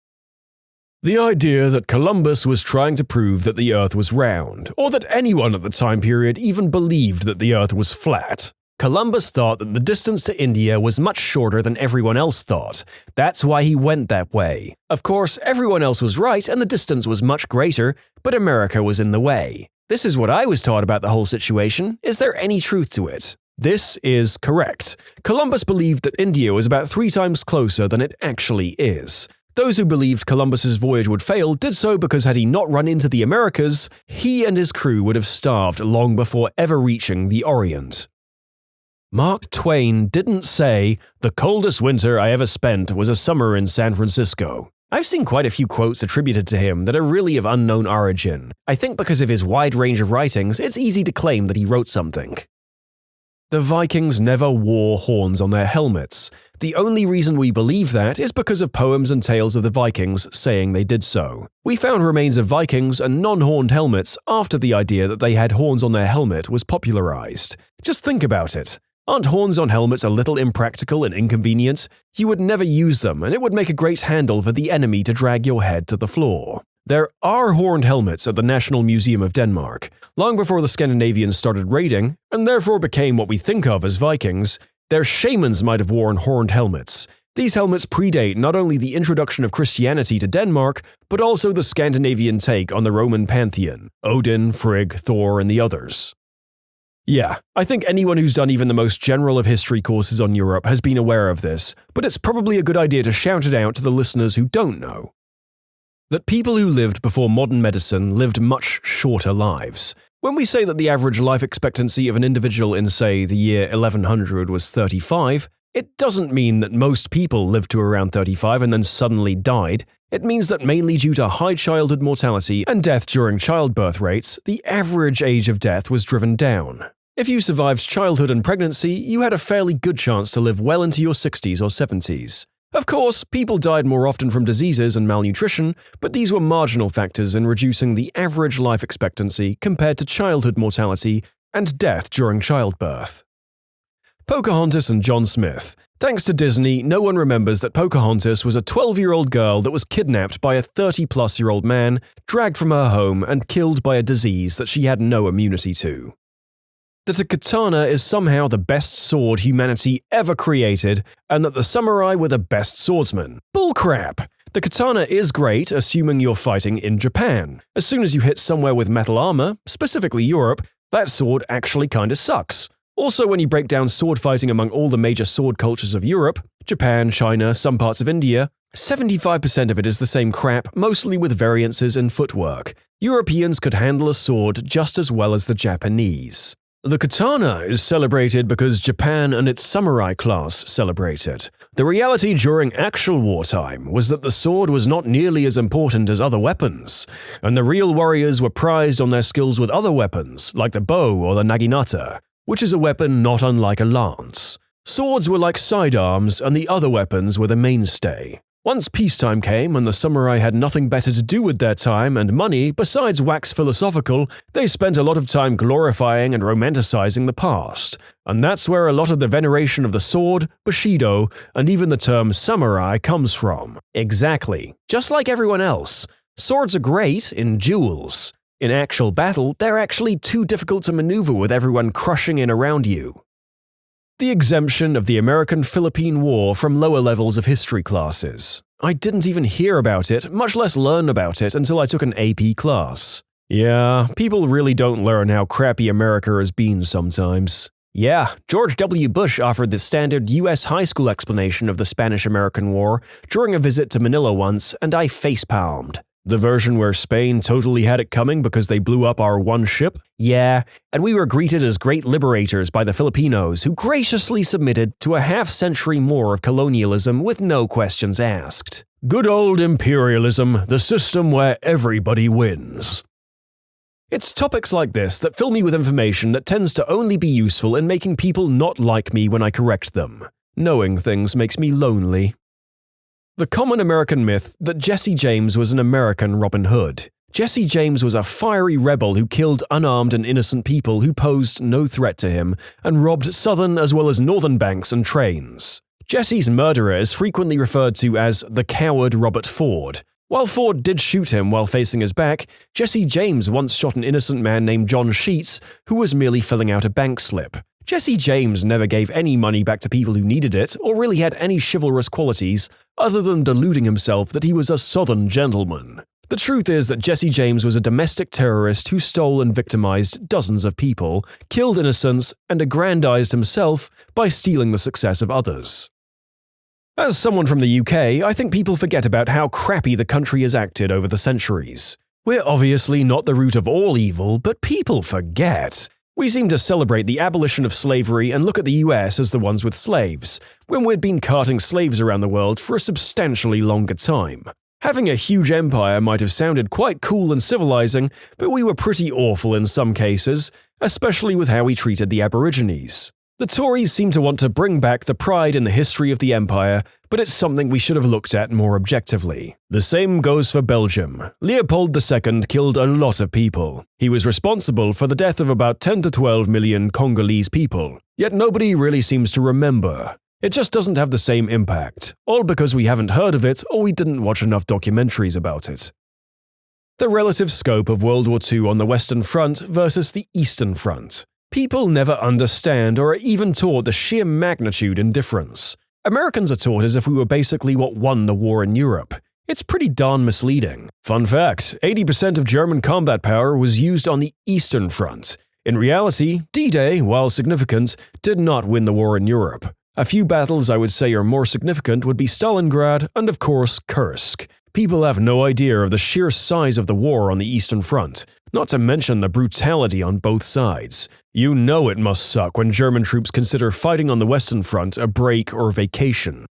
S2: The idea that Columbus was trying to prove that the Earth was round, or that anyone at the time period even believed that the Earth was flat. Columbus thought that the distance to India was much shorter than everyone else thought. That's why he went that way. Of course, everyone else was right and the distance was much greater, but America was in the way. This is what I was taught about the whole situation. Is there any truth to it? This is correct. Columbus believed that India was about 3 times closer than it actually is. Those who believed Columbus's voyage would fail did so because had he not run into the Americas, he and his crew would have starved long before ever reaching the Orient. Mark Twain didn't say, "The coldest winter I ever spent was a summer in San Francisco." I've seen quite a few quotes attributed to him that are really of unknown origin. I think because of his wide range of writings, it's easy to claim that he wrote something. The Vikings never wore horns on their helmets. The only reason we believe that is because of poems and tales of the Vikings saying they did so. We found remains of Vikings and non-horned helmets after the idea that they had horns on their helmet was popularized. Just think about it. Aren't horns on helmets a little impractical and inconvenient? You would never use them, and it would make a great handle for the enemy to drag your head to the floor. There are horned helmets at the National Museum of Denmark. Long before the Scandinavians started raiding, and therefore became what we think of as Vikings, their shamans might have worn horned helmets. These helmets predate not only the introduction of Christianity to Denmark, but also the Scandinavian take on the Roman pantheon, Odin, Frigg, Thor, and the others. Yeah, I think anyone who's done even the most general of history courses on Europe has been aware of this, but it's probably a good idea to shout it out to the listeners who don't know. That people who lived before modern medicine lived much shorter lives. When we say that the average life expectancy of an individual in, say, the year 1100 was 35, it doesn't mean that most people lived to around 35 and then suddenly died. It means that mainly due to high childhood mortality and death during childbirth rates, the average age of death was driven down. If you survived childhood and pregnancy, you had a fairly good chance to live well into your 60s or 70s. Of course, people died more often from diseases and malnutrition, but these were marginal factors in reducing the average life expectancy compared to childhood mortality and death during childbirth. Pocahontas and John Smith. Thanks to Disney, no one remembers that Pocahontas was a 12-year-old girl that was kidnapped by a 30-plus-year-old man, dragged from her home, and killed by a disease that she had no immunity to. That a katana is somehow the best sword humanity ever created, and that the samurai were the best swordsmen. Bullcrap! The katana is great, assuming you're fighting in Japan. As soon as you hit somewhere with metal armor, specifically Europe, that sword actually kinda sucks. Also, when you break down sword fighting among all the major sword cultures of Europe, Japan, China, some parts of India, 75% of it is the same crap, mostly with variances in footwork. Europeans could handle a sword just as well as the Japanese. The katana is celebrated because Japan and its samurai class celebrate it. The reality during actual wartime was that the sword was not nearly as important as other weapons, and the real warriors were prized on their skills with other weapons, like the bow or the naginata, which is a weapon not unlike a lance. Swords were like sidearms, and the other weapons were the mainstay. Once peacetime came and the samurai had nothing better to do with their time and money besides wax philosophical, they spent a lot of time glorifying and romanticizing the past. And that's where a lot of the veneration of the sword, bushido, and even the term samurai comes from. Exactly. Just like everyone else. Swords are great in duels. In actual battle, they're actually too difficult to maneuver with everyone crushing in around you. The exemption of the American-Philippine War from lower levels of history classes. I didn't even hear about it, much less learn about it until I took an AP class. Yeah, people really don't learn how crappy America has been sometimes. Yeah, George W. Bush offered the standard US high school explanation of the Spanish-American War during a visit to Manila once, and I facepalmed. The version where Spain totally had it coming because they blew up our one ship? Yeah, and we were greeted as great liberators by the Filipinos who graciously submitted to a half-century more of colonialism with no questions asked. Good old imperialism, the system where everybody wins. It's topics like this that fill me with information that tends to only be useful in making people not like me when I correct them. Knowing things makes me lonely. The common American myth that Jesse James was an American Robin Hood. Jesse James was a fiery rebel who killed unarmed and innocent people who posed no threat to him and robbed southern as well as northern banks and trains. Jesse's murderer is frequently referred to as the coward Robert Ford. While Ford did shoot him while facing his back, Jesse James once shot an innocent man named John Sheets who was merely filling out a bank slip. Jesse James never gave any money back to people who needed it or really had any chivalrous qualities other than deluding himself that he was a southern gentleman. The truth is that Jesse James was a domestic terrorist who stole and victimized dozens of people, killed innocents, and aggrandized himself by stealing the success of others. As someone from the UK, I think people forget about how crappy the country has acted over the centuries. We're obviously not the root of all evil, but people forget. We seem to celebrate the abolition of slavery and look at the US as the ones with slaves, when we'd been carting slaves around the world for a substantially longer time. Having a huge empire might have sounded quite cool and civilizing, but we were pretty awful in some cases, especially with how we treated the Aborigines. The Tories seem to want to bring back the pride in the history of the empire, but it's something we should have looked at more objectively. The same goes for Belgium. Leopold II killed a lot of people. He was responsible for the death of about 10 to 12 million Congolese people. Yet nobody really seems to remember. It just doesn't have the same impact, all because we haven't heard of it or we didn't watch enough documentaries about it. The relative scope of World War II on the Western Front versus the Eastern Front. People never understand or are even taught the sheer magnitude and difference. Americans are taught as if we were basically what won the war in Europe. It's pretty darn misleading. Fun fact, 80% of German combat power was used on the Eastern Front. In reality, D-Day, while significant, did not win the war in Europe. A few battles I would say are more significant would be Stalingrad and of course Kursk. People have no idea of the sheer size of the war on the Eastern Front, not to mention the brutality on both sides. You know it must suck when German troops consider fighting on the Western Front a break or vacation.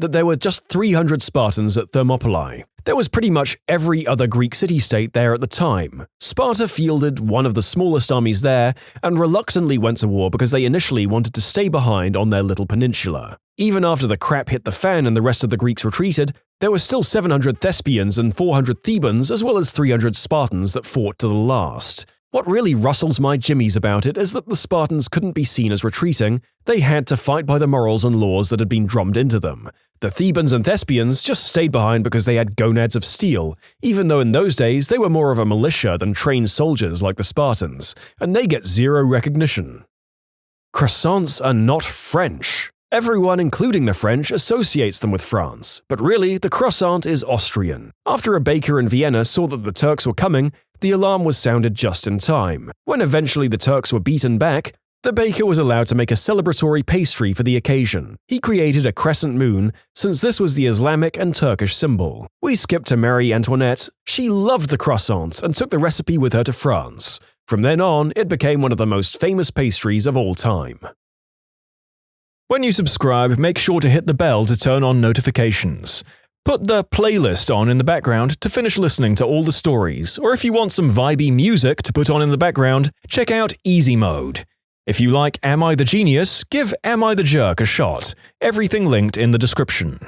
S2: That there were just 300 Spartans at Thermopylae. There was pretty much every other Greek city-state there at the time. Sparta fielded one of the smallest armies there and reluctantly went to war because they initially wanted to stay behind on their little peninsula. Even after the crap hit the fan and the rest of the Greeks retreated, there were still 700 Thespians and 400 Thebans as well as 300 Spartans that fought to the last. What really rustles my jimmies about it is that the Spartans couldn't be seen as retreating, they had to fight by the morals and laws that had been drummed into them. The Thebans and Thespians just stayed behind because they had gonads of steel, even though in those days they were more of a militia than trained soldiers like the Spartans, and they get zero recognition. Croissants are not French. Everyone, including the French, associates them with France, but really, the croissant is Austrian. After a baker in Vienna saw that the Turks were coming, the alarm was sounded just in time. When eventually the Turks were beaten back, the baker was allowed to make a celebratory pastry for the occasion. He created a crescent moon, since this was the Islamic and Turkish symbol. We skip to Marie Antoinette. She loved the croissant and took the recipe with her to France. From then on, it became one of the most famous pastries of all time. When you subscribe, make sure to hit the bell to turn on notifications. Put the playlist on in the background to finish listening to all the stories, or if you want some vibey music to put on in the background, check out easymode. If you like Am I the Genius, give Am I the Jerk a shot. Everything linked in the description.